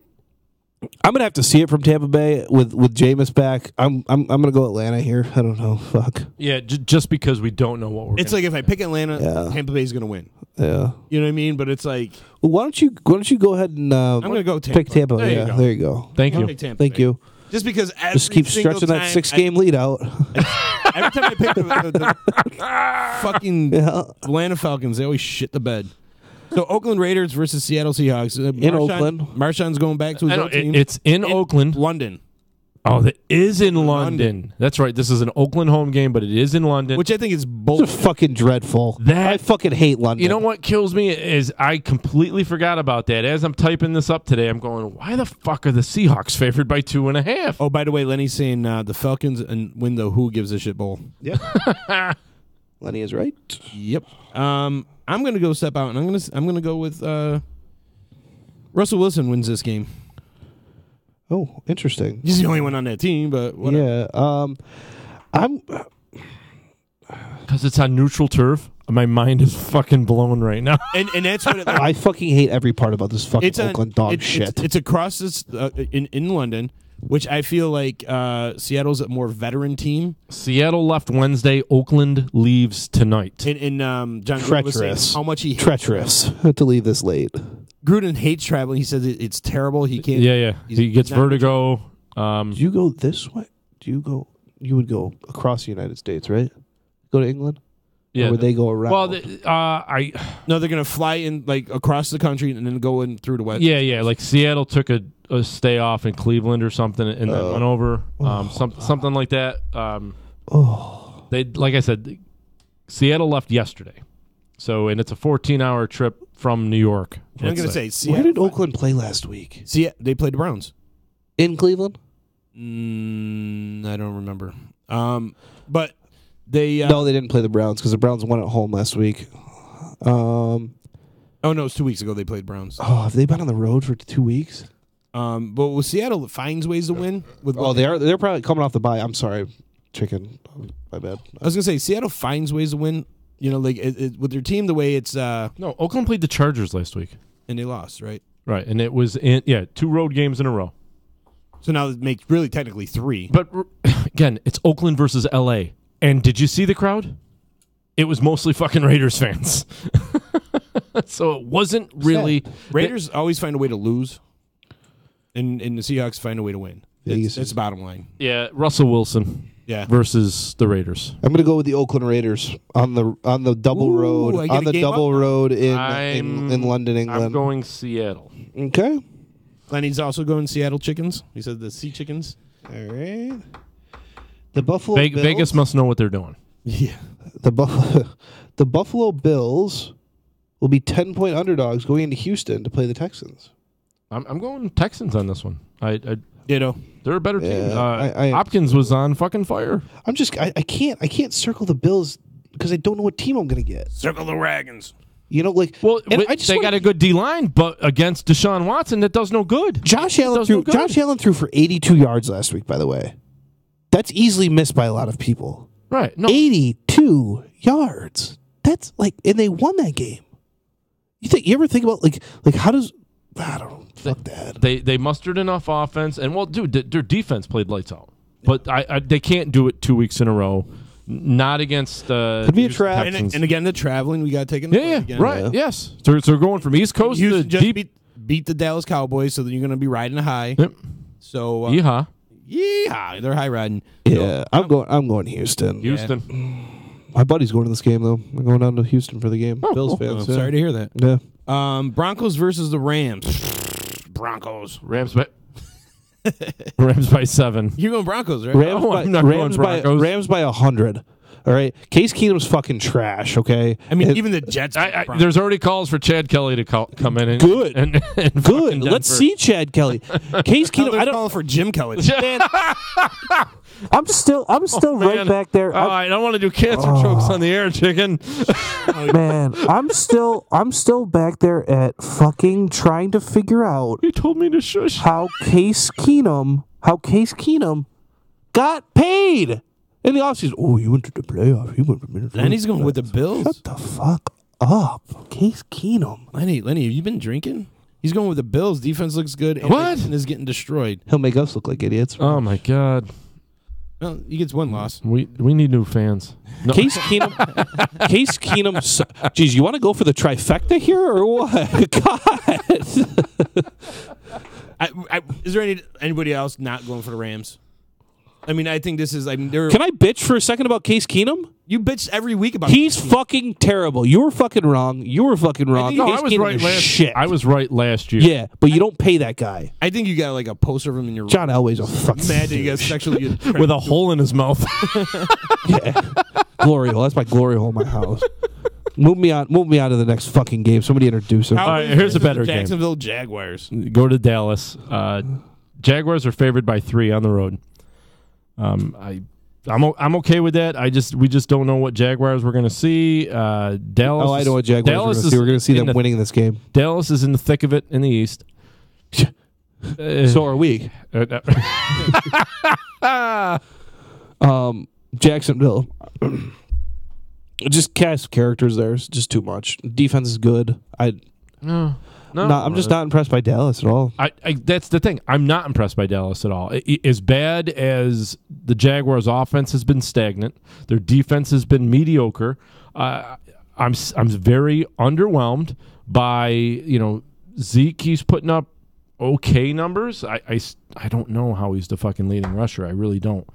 gonna have to see it from Tampa Bay with Jameis back. I'm gonna go Atlanta here. I don't know. Fuck. Yeah, just because we don't know what we're. It's like if I pick Atlanta, Tampa Bay's gonna win. Yeah. You know what I mean? But it's like, well, why don't you go ahead and I'm gonna go Tampa. Pick Tampa. There you go. Thank you. Thank you. Just because just keep stretching that 6-game lead out. Every time I pick the fucking Atlanta Falcons, they always shit the bed. So Oakland Raiders versus Seattle Seahawks. In Oakland. Marshawn's going back to his old team. It's in Oakland. London. Oh, it is in London. That's right. This is an Oakland home game, but it is in London. Which I think is bullshit. It's fucking dreadful. I fucking hate London. You know what kills me is I completely forgot about that. As I'm typing this up today, I'm going, why the fuck are the Seahawks favored by 2.5? Oh, by the way, Lenny's saying the Falcons and win the Who Gives a Shit Bowl. Yep. Lenny is right. Yep. I'm gonna go step out, and I'm gonna go with Russell Wilson wins this game. Oh, interesting. He's the only one on that team, but whatever. Yeah. I'm because it's on neutral turf. My mind is fucking blown right now. And that's what I fucking hate every part about this fucking Oakland dog shit. It's across this in London, which I feel like Seattle's a more veteran team. Seattle left Wednesday. Oakland leaves tonight. And John Gruden was saying how much he hates treacherous to leave this late. Gruden hates traveling. He says it's terrible. He can't. Yeah. He gets vertigo. Do you go this way? You would go across the United States, right? Go to England. Yeah, or would they go around? Well, no, they're gonna fly in like across the country and then go in through the west. Yeah. Like Seattle took a stay off in Cleveland or something, and then went over. Something like that. They, like I said, Seattle left yesterday, and it's a 14-hour trip from New York. I'm gonna say, Seattle, where did Oakland play last week? They played the Browns in Cleveland. I don't remember. But they no, they didn't play the Browns because the Browns won at home last week. Oh no, it was 2 weeks ago they played Browns. Oh, have they been on the road for 2 weeks? But with Seattle finds ways to win. They're probably coming off the bye. I'm sorry, chicken. My bad. I was gonna say Seattle finds ways to win. You know, like with their team, the way it's no. Oakland played the Chargers last week, and they lost, right? Right, and it was 2 road games in a row. So now it makes really technically 3. But again, it's Oakland versus L.A. And did you see the crowd? It was mostly fucking Raiders fans. So it wasn't really... Raiders always find a way to lose, and the Seahawks find a way to win. That's the bottom line. Yeah, Russell Wilson versus the Raiders. I'm going to go with the Oakland Raiders on the double road. On the double road in London, England. I'm going Seattle. Okay. Lenny's also going Seattle Chickens. He said the Sea Chickens. All right. The Buffalo Bills. Vegas must know what they're doing. Yeah. The Buffalo Bills will be 10-point underdogs going into Houston to play the Texans. I'm going Texans on this one. Ditto. They're a better team. Hopkins was on fucking fire. I can't circle the Bills because I don't know what team I'm going to get. Circle the wagons. You know, like they got a good D line, but against Deshaun Watson, that does no good. Josh Allen threw for 82 yards last week. By the way, that's easily missed by a lot of people. Right? No, 82 yards. That's like, and they won that game. You ever think about like how does I don't know. Fuck that. They mustered enough offense, and their defense played lights out. But they can't do it 2 weeks in a row. Not against could be a trap. And again, the traveling we got to take into play again. Right. Yeah. Yes. So we're going from East Coast to just beat the Dallas Cowboys, so then you're going to be riding high. Yep. So yeehaw, they're high riding. Yeah, I'm going Houston. Houston. Yeah. My buddy's going to this game though. I'm going down to Houston for the game. Bills fans. Sorry to hear that. Yeah. Broncos versus the Rams. Broncos. Rams by 7. You're going Broncos, right? Rams by 100. All right. Case Keenum's fucking trash, okay? I mean, even the Jets. There's already calls for Chad Kelly to come in. And, good. And good. Let's see Chad Kelly. Case Keenum. I don't call for Jim Kelly. Man, I'm still right back there. I don't want to do cancer jokes on the air, chicken. Man, I'm still back there at fucking trying to figure out. He told me to shush. How Case Keenum got paid in the offseason. Oh, he went to the playoffs. He went to Minnesota. And he's going with the Bills. Shut the fuck up, Case Keenum. Lenny, have you been drinking? He's going with the Bills. Defense looks good. And What? is getting destroyed. He'll make us look like idiots. Oh my god. Well, he gets one loss. We need new fans. No. Case Keenum. Geez, you want to go for the trifecta here or what? God. Is there anybody else not going for the Rams? I mean, I think this is. Can I bitch for a second about Case Keenum? You bitch every week about. He's fucking terrible. You were fucking wrong. I was right last. Shit. I was right last year. Yeah, but you don't pay that guy. I think you got like a poster of him in your room. John Elway's a fucking mad that you got sexually with a hole in his mouth. Yeah, glory hole. That's my glory hole in my house. Move me on to the next fucking game. Somebody introduce him. All right, here's a better game. Jacksonville Jaguars. Go to Dallas. Jaguars are favored by 3 on the road. I'm okay with that. We just don't know what Jaguars we're going to see. Dallas. Oh, I know what Jaguars we're going to see. We're going to see them winning this game. Dallas is in the thick of it in the East. So are we. Jacksonville. Just cast characters there. It's just too much. Defense is good. No, I'm just not impressed by Dallas at all. That's the thing. I'm not impressed by Dallas at all. As bad as the Jaguars' offense has been stagnant, their defense has been mediocre. I'm very underwhelmed by Zeke. He's putting up okay numbers. I don't know how he's the fucking leading rusher. I really don't.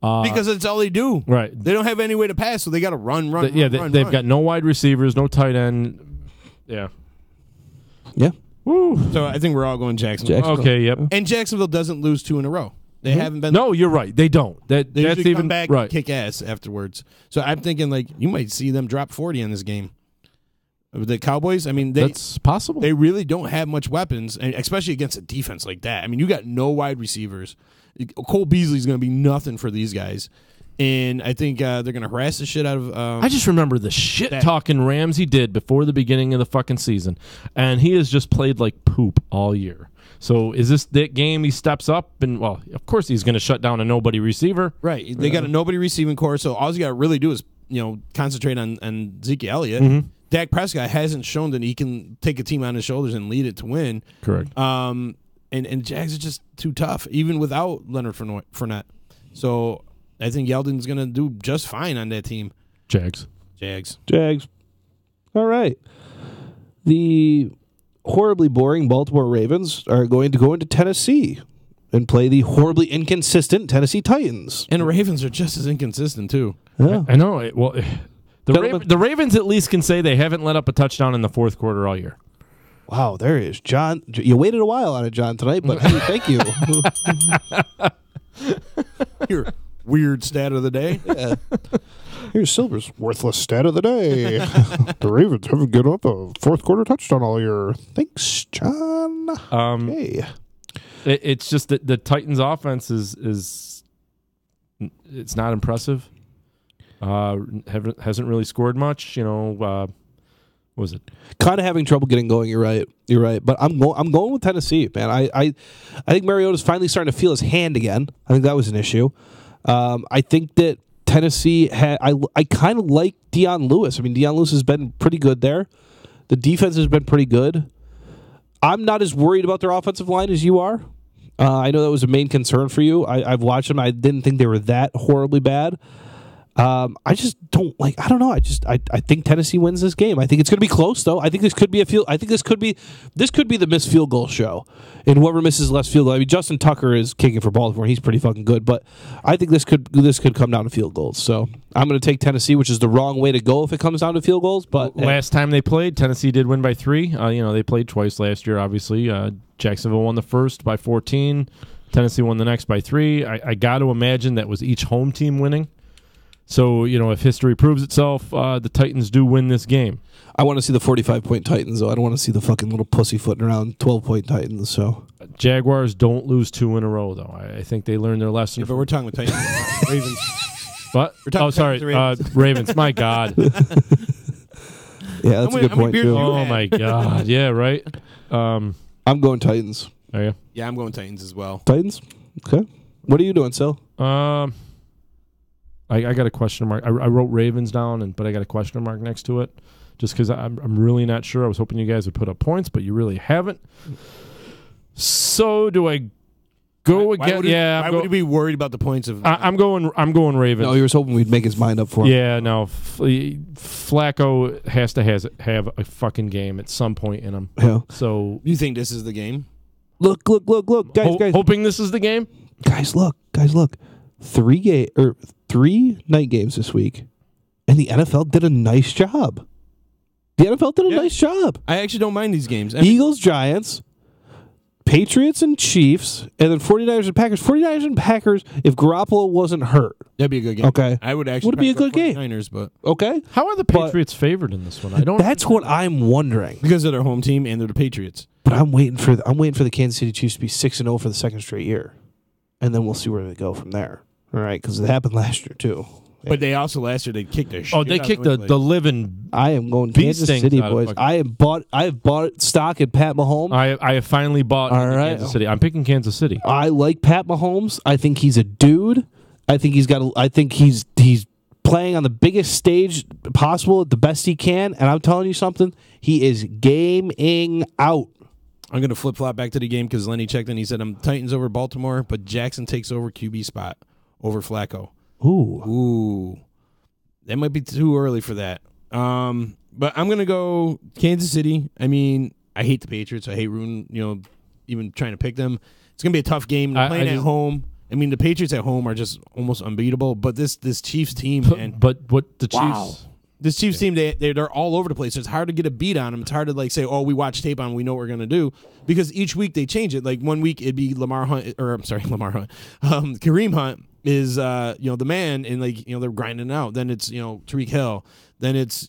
Because that's all they do. Right. They don't have any way to pass, so they got to run. They've got no wide receivers, no tight end. Yeah. Yeah. Woo. So I think we're all going Jacksonville. Okay, yep. And Jacksonville doesn't lose 2 in a row. They haven't been. No, you're right. They don't. They that's usually even come back right. and kick ass afterwards. So I'm thinking you might see them drop 40 in this game. The Cowboys, that's possible. They really don't have much weapons, and especially against a defense like that. You got no wide receivers. Cole Beasley's going to be nothing for these guys. And I think they're going to harass the shit out of. I just remember the shit talking Ramsey did before the beginning of the fucking season, and he has just played like poop all year. So is this that game he steps up and of course he's going to shut down a nobody receiver. Right, they got a nobody receiving core, so all you got to really do is concentrate on Zeke Elliott. Mm-hmm. Dak Prescott hasn't shown that he can take a team on his shoulders and lead it to win. Correct. And Jags are just too tough, even without Leonard Fournette. So I think Yeldon's going to do just fine on that team. Jags. All right. The horribly boring Baltimore Ravens are going to go into Tennessee and play the horribly inconsistent Tennessee Titans. And the Ravens are just as inconsistent, too. Yeah. I know. The Ravens at least can say they haven't let up a touchdown in the fourth quarter all year. Wow, there is John. You waited a while on it, John, tonight, but hey, thank you. Your weird stat of the day. Yeah. Here's Silver's worthless stat of the day. The Ravens haven't given up a fourth quarter touchdown all year. Thanks, John. Okay. It's just that the Titans' offense is it's not impressive. Hasn't really scored much. What was it? Kind of having trouble getting going. You're right. But I'm going with Tennessee, man. I think Mariota's finally starting to feel his hand again. I think that was an issue. I think that Tennessee I kind of like Deion Lewis. Deion Lewis has been pretty good there. The defense has been pretty good. I'm not as worried about their offensive line as you are. I know that was a main concern for you. I've watched them. I didn't think they were that horribly bad. I just don't like. I don't know. I think Tennessee wins this game. I think it's going to be close, though. I think this could be this could be the missed field goal show, and whoever misses less field goal. Justin Tucker is kicking for Baltimore. He's pretty fucking good, but I think this could come down to field goals. So I'm going to take Tennessee, which is the wrong way to go if it comes down to field goals. But last time they played, Tennessee did win by 3. They played twice last year. Obviously, Jacksonville won the first by 14. Tennessee won the next by 3. I got to imagine that was each home team winning. So, if history proves itself, the Titans do win this game. I want to see the 45-point Titans, though. I don't want to see the fucking little pussyfooting around 12-point Titans. So Jaguars don't lose 2 in a row, though. I think they learned their lesson. Yeah, but we're talking with Titans. Ravens. What? Oh, sorry. Ravens. My God. Yeah, that's a good point, too. Oh, my God. Yeah, right? I'm going Titans. Are you? Yeah, I'm going Titans as well. Titans? Okay. What are you doing, Sil? I got a question mark. I wrote Ravens down, but I got a question mark next to it, just because I'm really not sure. I was hoping you guys would put up points, but you really haven't. So do I go again? Why would he be worried about the points of? I'm going Ravens. No, you were hoping we'd make his mind up for him. Yeah, no. Flacco has to have a fucking game at some point in him. Yeah. So you think this is the game? Look, guys. Hoping this is the game. Guys, look. 3 night games this week, and the NFL did a nice job. Nice job. I actually don't mind these games. Eagles, Giants, Patriots, and Chiefs, and then 49ers and Packers. 49ers and Packers, if Garoppolo wasn't hurt. That'd be a good game. Okay. I would actually would be a good game. 49ers, but okay. How are the Patriots favored in this one? I don't. That's what I'm wondering. Because of their home team and they're the Patriots. But I'm waiting for the Kansas City Chiefs to be 6-0 for the second straight year, and then we'll see where they go from there. All right, because it happened last year too. But they also last year they kicked their shit. Oh, they kicked the living. I am going Beast Kansas things City, out of boys. fucking- I have bought stock in Pat Mahomes. I have finally bought All into right. Kansas City. I'm picking Kansas City. I like Pat Mahomes. I think he's a dude. I think he's playing on the biggest stage possible, the best he can. And I'm telling you something, he is gaming out. I'm going to flip-flop back to the game because Lenny checked and he said, I'm Titans over Baltimore, but Jackson takes over QB spot over Flacco. Ooh. That might be too early for that. But I'm going to go Kansas City. I mean, I hate the Patriots. I hate even trying to pick them. It's going to be a tough game. They're playing at home. I mean, the Patriots at home are just almost unbeatable, but this Chiefs team, man. But what the Chiefs... Wow. This Chiefs team, they're all over the place. So it's hard to get a beat on them. It's hard to say, oh, we watch tape on them, we know what we're going to do. Because each week they change it. Like 1 week it'd be Kareem Hunt is the man, and they're grinding it out. Then it's Tyreek Hill. Then it's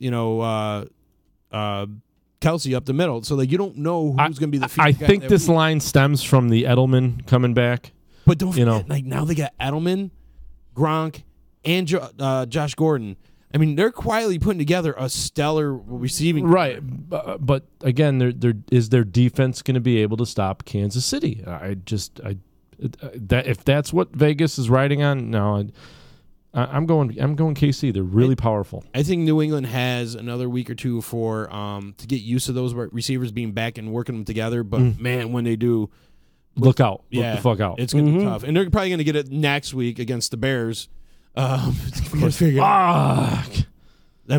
Kelsey up the middle. So you don't know who's going to be the. I think this line stems from the Edelman coming back. But don't forget, now they got Edelman, Gronk, and Josh Gordon. I mean, they're quietly putting together a stellar receiving. Right, but again, is their defense going to be able to stop Kansas City? If that's what Vegas is riding on, no, I'm going KC. They're really powerful. I think New England has another week or two for to get used to those receivers being back and working them together. But man, when they do, look out! Look the fuck out! It's going to be tough, and they're probably going to get it next week against the Bears. I'm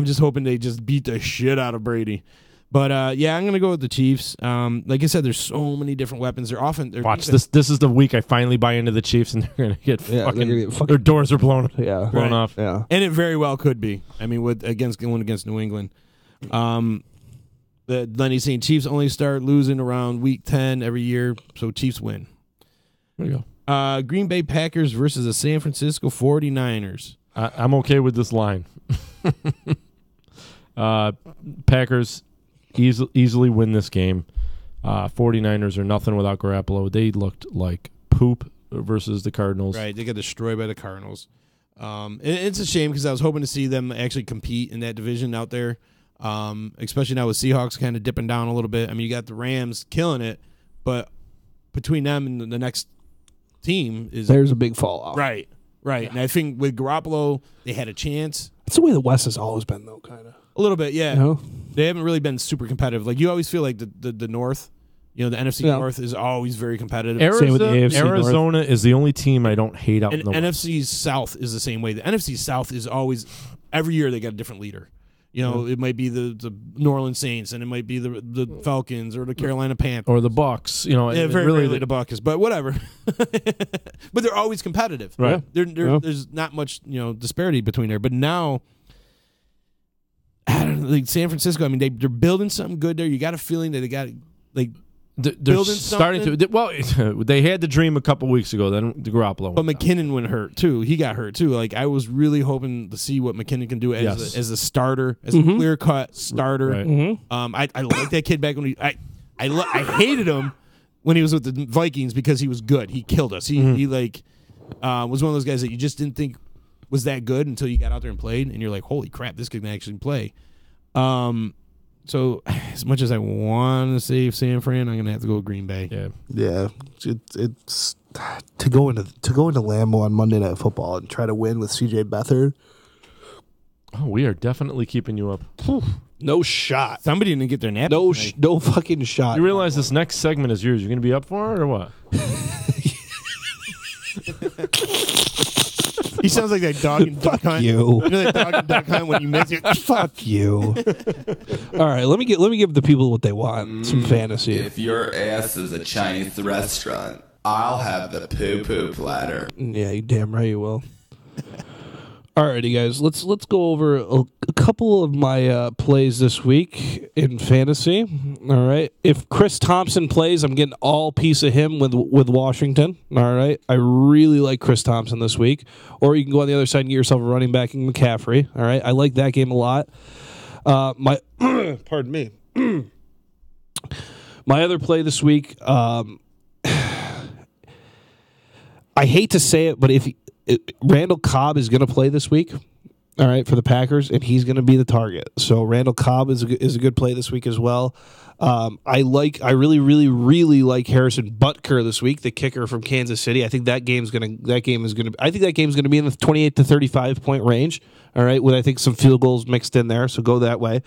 just hoping they just beat the shit out of Brady. But I'm going to go with the Chiefs. Like I said, there's so many different weapons. Watch this. This is the week I finally buy into the Chiefs, and they're going to get fucking. Their doors are blown off. Yeah, and it very well could be. I mean, going against New England. Lenny's saying Chiefs only start losing around week 10 every year, so Chiefs win. There you go. Green Bay Packers versus the San Francisco 49ers. I'm okay with this line. Packers easily win this game. 49ers are nothing without Garoppolo. They looked like poop versus the Cardinals. Right, they got destroyed by the Cardinals. It's a shame because I was hoping to see them actually compete in that division out there, especially now with Seahawks kind of dipping down a little bit. I mean, you got the Rams killing it, but between them and the next team there's a big fall off. Right. And I think with Garoppolo, they had a chance. That's the way the West has always been, though, kind of. A little bit, yeah. You know? They haven't really been super competitive. Like, you always feel like the North, the NFC North is always very competitive. Same with the AFC Arizona is the only team I don't hate out in the West. NFC South is the same way. The NFC South is always, every year they got a different leader. It might be the New Orleans Saints, and it might be the Falcons or the Carolina Panthers or the Bucks. Very rarely the Bucks, but whatever. But they're always competitive. Right? There's not much disparity between there. But now, I don't know, like San Francisco. I mean, they're building something good there. You got a feeling that they got they're starting something. to. Well, they had the dream a couple weeks ago. Then the Garoppolo. But McKinnon went hurt too. He got hurt too. Like, I was really hoping to see what McKinnon can do as a starter, as a clear cut starter. Right. I like that kid back when I hated him when he was with the Vikings because he was good. He killed us. He was one of those guys that you just didn't think was that good until you got out there and played, and you're like, holy crap, this kid can actually play. So as much as I want to save San Fran, I'm going to have to go with Green Bay. Yeah. It's to go into Lambeau on Monday Night Football and try to win with CJ Beathard. Oh, we are definitely keeping you up. No shot. Somebody didn't get their nap. No fucking shot. You realize this next segment is yours. You're going to be up for it or what? He sounds like that dog and duck hunt. You. You know that dog and duck hunt when you miss it? Fuck you. All right, let me give the people what they want. Some fantasy. If your ass is a Chinese restaurant, I'll have the poo-poo platter. Yeah, you damn right you will. Alrighty, guys, let's go over a couple of my plays this week in fantasy. All right, if Chris Thompson plays, I'm getting all piece of him with Washington. All right, I really like Chris Thompson this week. Or you can go on the other side and get yourself a running back in McCaffrey. All right, I like that game a lot. My pardon me. My other play this week. I hate to say it, but if Randall Cobb is going to play this week, All right, for the Packers, and he's going to be the target. So Randall Cobb is a good play this week as well. I really, really, really like Harrison Butker this week, the kicker from Kansas City. I think that game's going to be in the 28 to 35 point range. All right, with I think some field goals mixed in there. So go that way.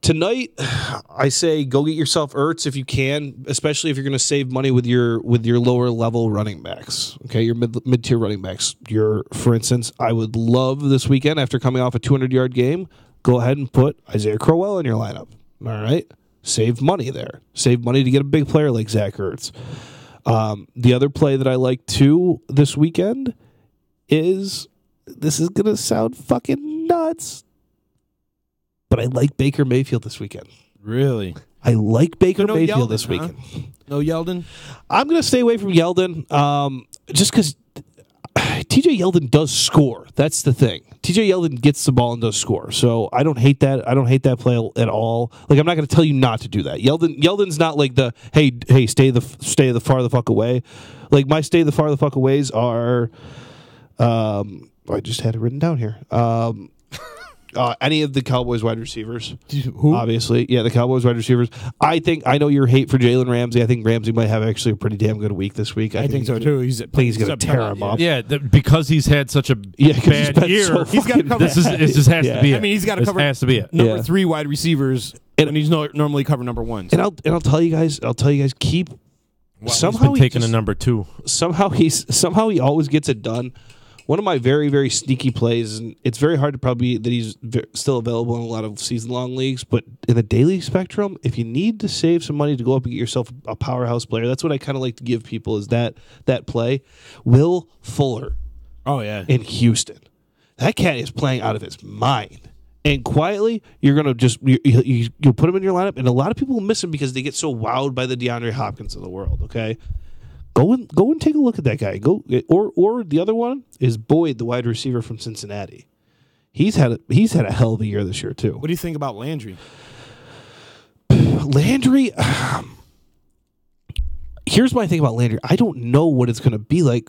Tonight, I say go get yourself Ertz if you can, especially if you're going to save money with your lower level running backs. Okay, your mid tier running backs. For instance, I would love this weekend after coming off a 200-yard game, go ahead and put Isaiah Crowell in your lineup. All right, save money there. Save money to get a big player like Zach Ertz. The other play that I like too this weekend is going to sound fucking nuts. But I like Baker Mayfield this weekend. Really? I like Baker Mayfield Yeldon, this weekend. No Yeldon? I'm going to stay away from Yeldon just because TJ Yeldon does score. That's the thing. TJ Yeldon gets the ball and does score. So I don't hate that. I don't hate that play at all. Like, I'm not going to tell you not to do that. Yeldon's not like the, hey, stay the far the fuck away. Like, my stay the far the fuck aways are, I just had it written down here. Any of the Cowboys wide receivers. Who? Obviously. Yeah, the Cowboys wide receivers. I know your hate for Jalen Ramsey. I think Ramsey might have actually a pretty damn good week this week. I think so too. He's going to tear him up. Yeah, because he's had such a bad year. So he's got to cover. This has to be it. I mean, he's got to cover. Has to be it. Number 3 wide receivers, and he's normally cover number 1. So. And I'll tell you guys, keep. Somehow he's taking a number 2. Somehow he always gets it done. One of my very, very sneaky plays, and it's very hard to probably that he's still available in a lot of season-long leagues, but in the daily spectrum, if you need to save some money to go up and get yourself a powerhouse player, that's what I kind of like to give people is that play. Will Fuller. Oh, yeah. In Houston. That cat is playing out of his mind. And quietly, you're going to just you'll put him in your lineup, and a lot of people will miss him because they get so wowed by the DeAndre Hopkins of the world, okay? Go and take a look at that guy. Or the other one is Boyd, the wide receiver from Cincinnati. He's had a hell of a year this year too. What do you think about Landry? Landry, here's my thing about Landry. I don't know what it's going to be like.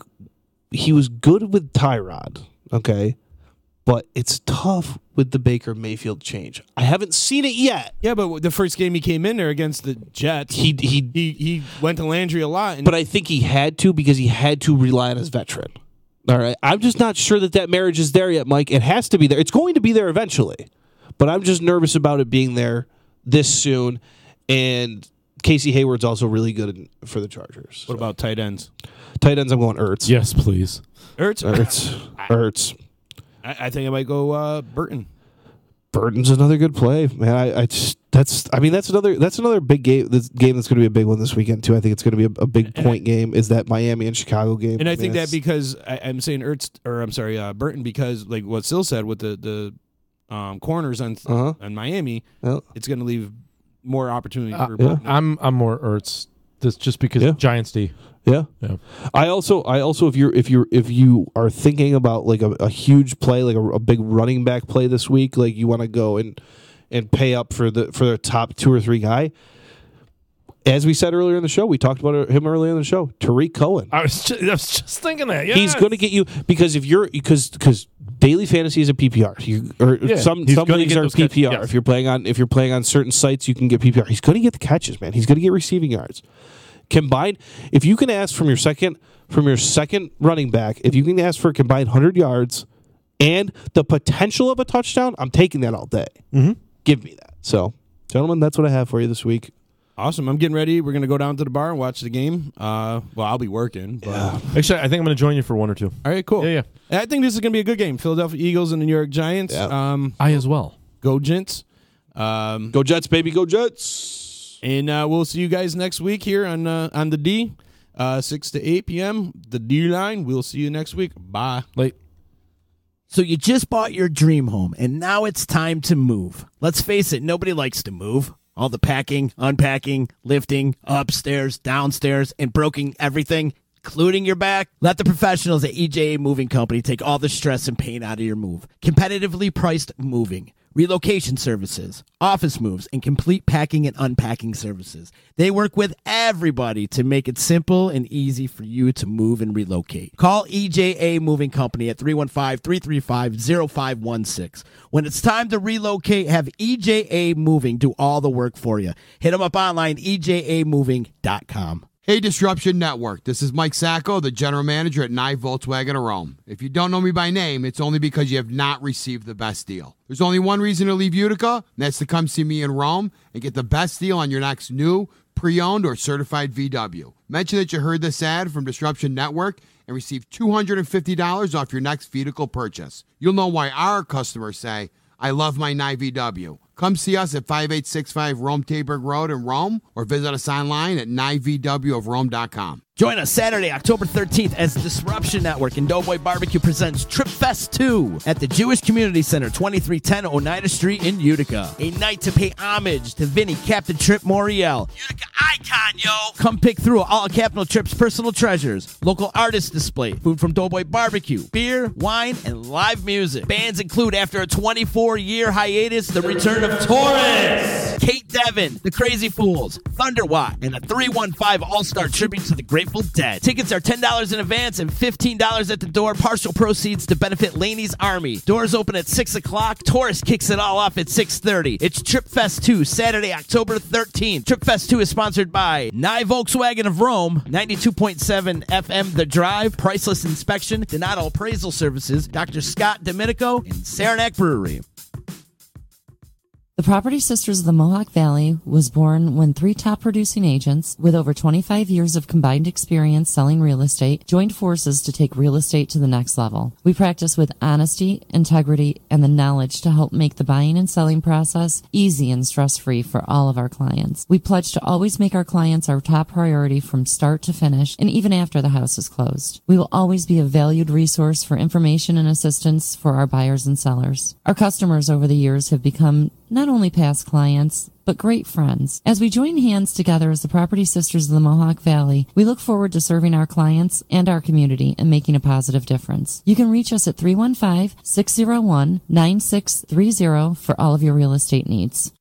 He was good with Tyrod, okay, but it's tough with the Baker Mayfield change. I haven't seen it yet. Yeah, but the first game he came in there against the Jets, he went to Landry a lot. But I think he had to because he had to rely on his veteran. All right, I'm just not sure that marriage is there yet, Mike. It has to be there. It's going to be there eventually, but I'm just nervous about it being there this soon. And Casey Hayward's also really good for the Chargers. What about tight ends? Tight ends, I'm going Ertz. Yes, please. Ertz. I think I might go Burton. Burton's another good play, man. That's another big game. This game that's going to be a big one this weekend too. I think it's going to be a big point game. Is that Miami and Chicago game? And I think that because I'm saying Burton because like what Sil said with the corners on Miami, it's going to leave more opportunity for Burton. I'm more Ertz. This just because Giants D. Yeah. I also if you are thinking about like a huge play, like a big running back play this week, like you want to go and pay up for the top 2 or 3 guy. As we said earlier in the show, we talked about him earlier in the show. Tariq Cohen. I was just thinking that. Yes. He's going to get you because because daily fantasy is a PPR. Some leagues are PPR. Yes. If you're playing on certain sites, you can get PPR. He's going to get the catches, man. He's going to get receiving yards. Combined, if you can ask from your second running back, if you can ask for a combined 100 yards and the potential of a touchdown, I'm taking that all day. Mm-hmm. Give me that. So, gentlemen, that's what I have for you this week. Awesome. I'm getting ready. We're going to go down to the bar and watch the game. Well, I'll be working. But Actually, I think I'm going to join you for 1 or 2. All right, cool. Yeah. I think this is going to be a good game. Philadelphia Eagles and the New York Giants. Yeah. I as well. Go Gents. Go Jets, baby. Go Jets. And we'll see you guys next week here on the D, 6 to 8 p.m. The D line. We'll see you next week. Bye. Late. So you just bought your dream home, and now it's time to move. Let's face it, nobody likes to move. All the packing, unpacking, lifting, upstairs, downstairs, and broking everything, including your back. Let the professionals at EJA Moving Company take all the stress and pain out of your move. Competitively priced moving. relocation services, office moves, and complete packing and unpacking services. They work with everybody to make it simple and easy for you to move and relocate. Call EJA Moving Company at 315-335-0516. When it's time to relocate, have EJA Moving do all the work for you. Hit them up online, ejamoving.com. Hey, Disruption Network. This is Mike Sacco, the general manager at Nye Volkswagen of Rome. If you don't know me by name, it's only because you have not received the best deal. There's only one reason to leave Utica, and that's to come see me in Rome and get the best deal on your next new, pre-owned, or certified VW. Mention that you heard this ad from Disruption Network and receive $250 off your next vehicle purchase. You'll know why our customers say, I love my Nye VW. Come see us at 5865 Rome Taberg Road in Rome, or visit us online at nyvwofrome.com. Join us Saturday, October 13th as Disruption Network and Doughboy Barbecue presents Trip Fest 2 at the Jewish Community Center, 2310 Oneida Street in Utica. A night to pay homage to Vinny Captain Trip Moriel. Utica icon, yo! Come pick through all Captain Trip's personal treasures, local artist display, food from Doughboy Barbecue, beer, wine, and live music. Bands include, after a 24-year hiatus, the return of Taurus, Kate Devin, The Crazy Fools, Thunderwatt, and a 315 All-Star tribute to the Grateful Dead. Tickets are $10 in advance and $15 at the door. Partial proceeds to benefit Laney's Army. Doors open at 6 o'clock. Taurus kicks it all off at 6:30. It's Trip Fest 2, Saturday, October 13th. Trip Fest 2 is sponsored by Nye Volkswagen of Rome, 92.7 FM The Drive, Priceless Inspection, Donato Appraisal Services, Dr. Scott Domenico, and Saranac Brewery. The Property Sisters of the Mohawk Valley was born when three top producing agents with over 25 years of combined experience selling real estate joined forces to take real estate to the next level. We practice with honesty, integrity, and the knowledge to help make the buying and selling process easy and stress-free for all of our clients. We pledge to always make our clients our top priority from start to finish and even after the house is closed. We will always be a valued resource for information and assistance for our buyers and sellers. Our customers over the years have become not only past clients, but great friends. As we join hands together as the Property Sisters of the Mohawk Valley, we look forward to serving our clients and our community and making a positive difference. You can reach us at 315-601-9630 for all of your real estate needs.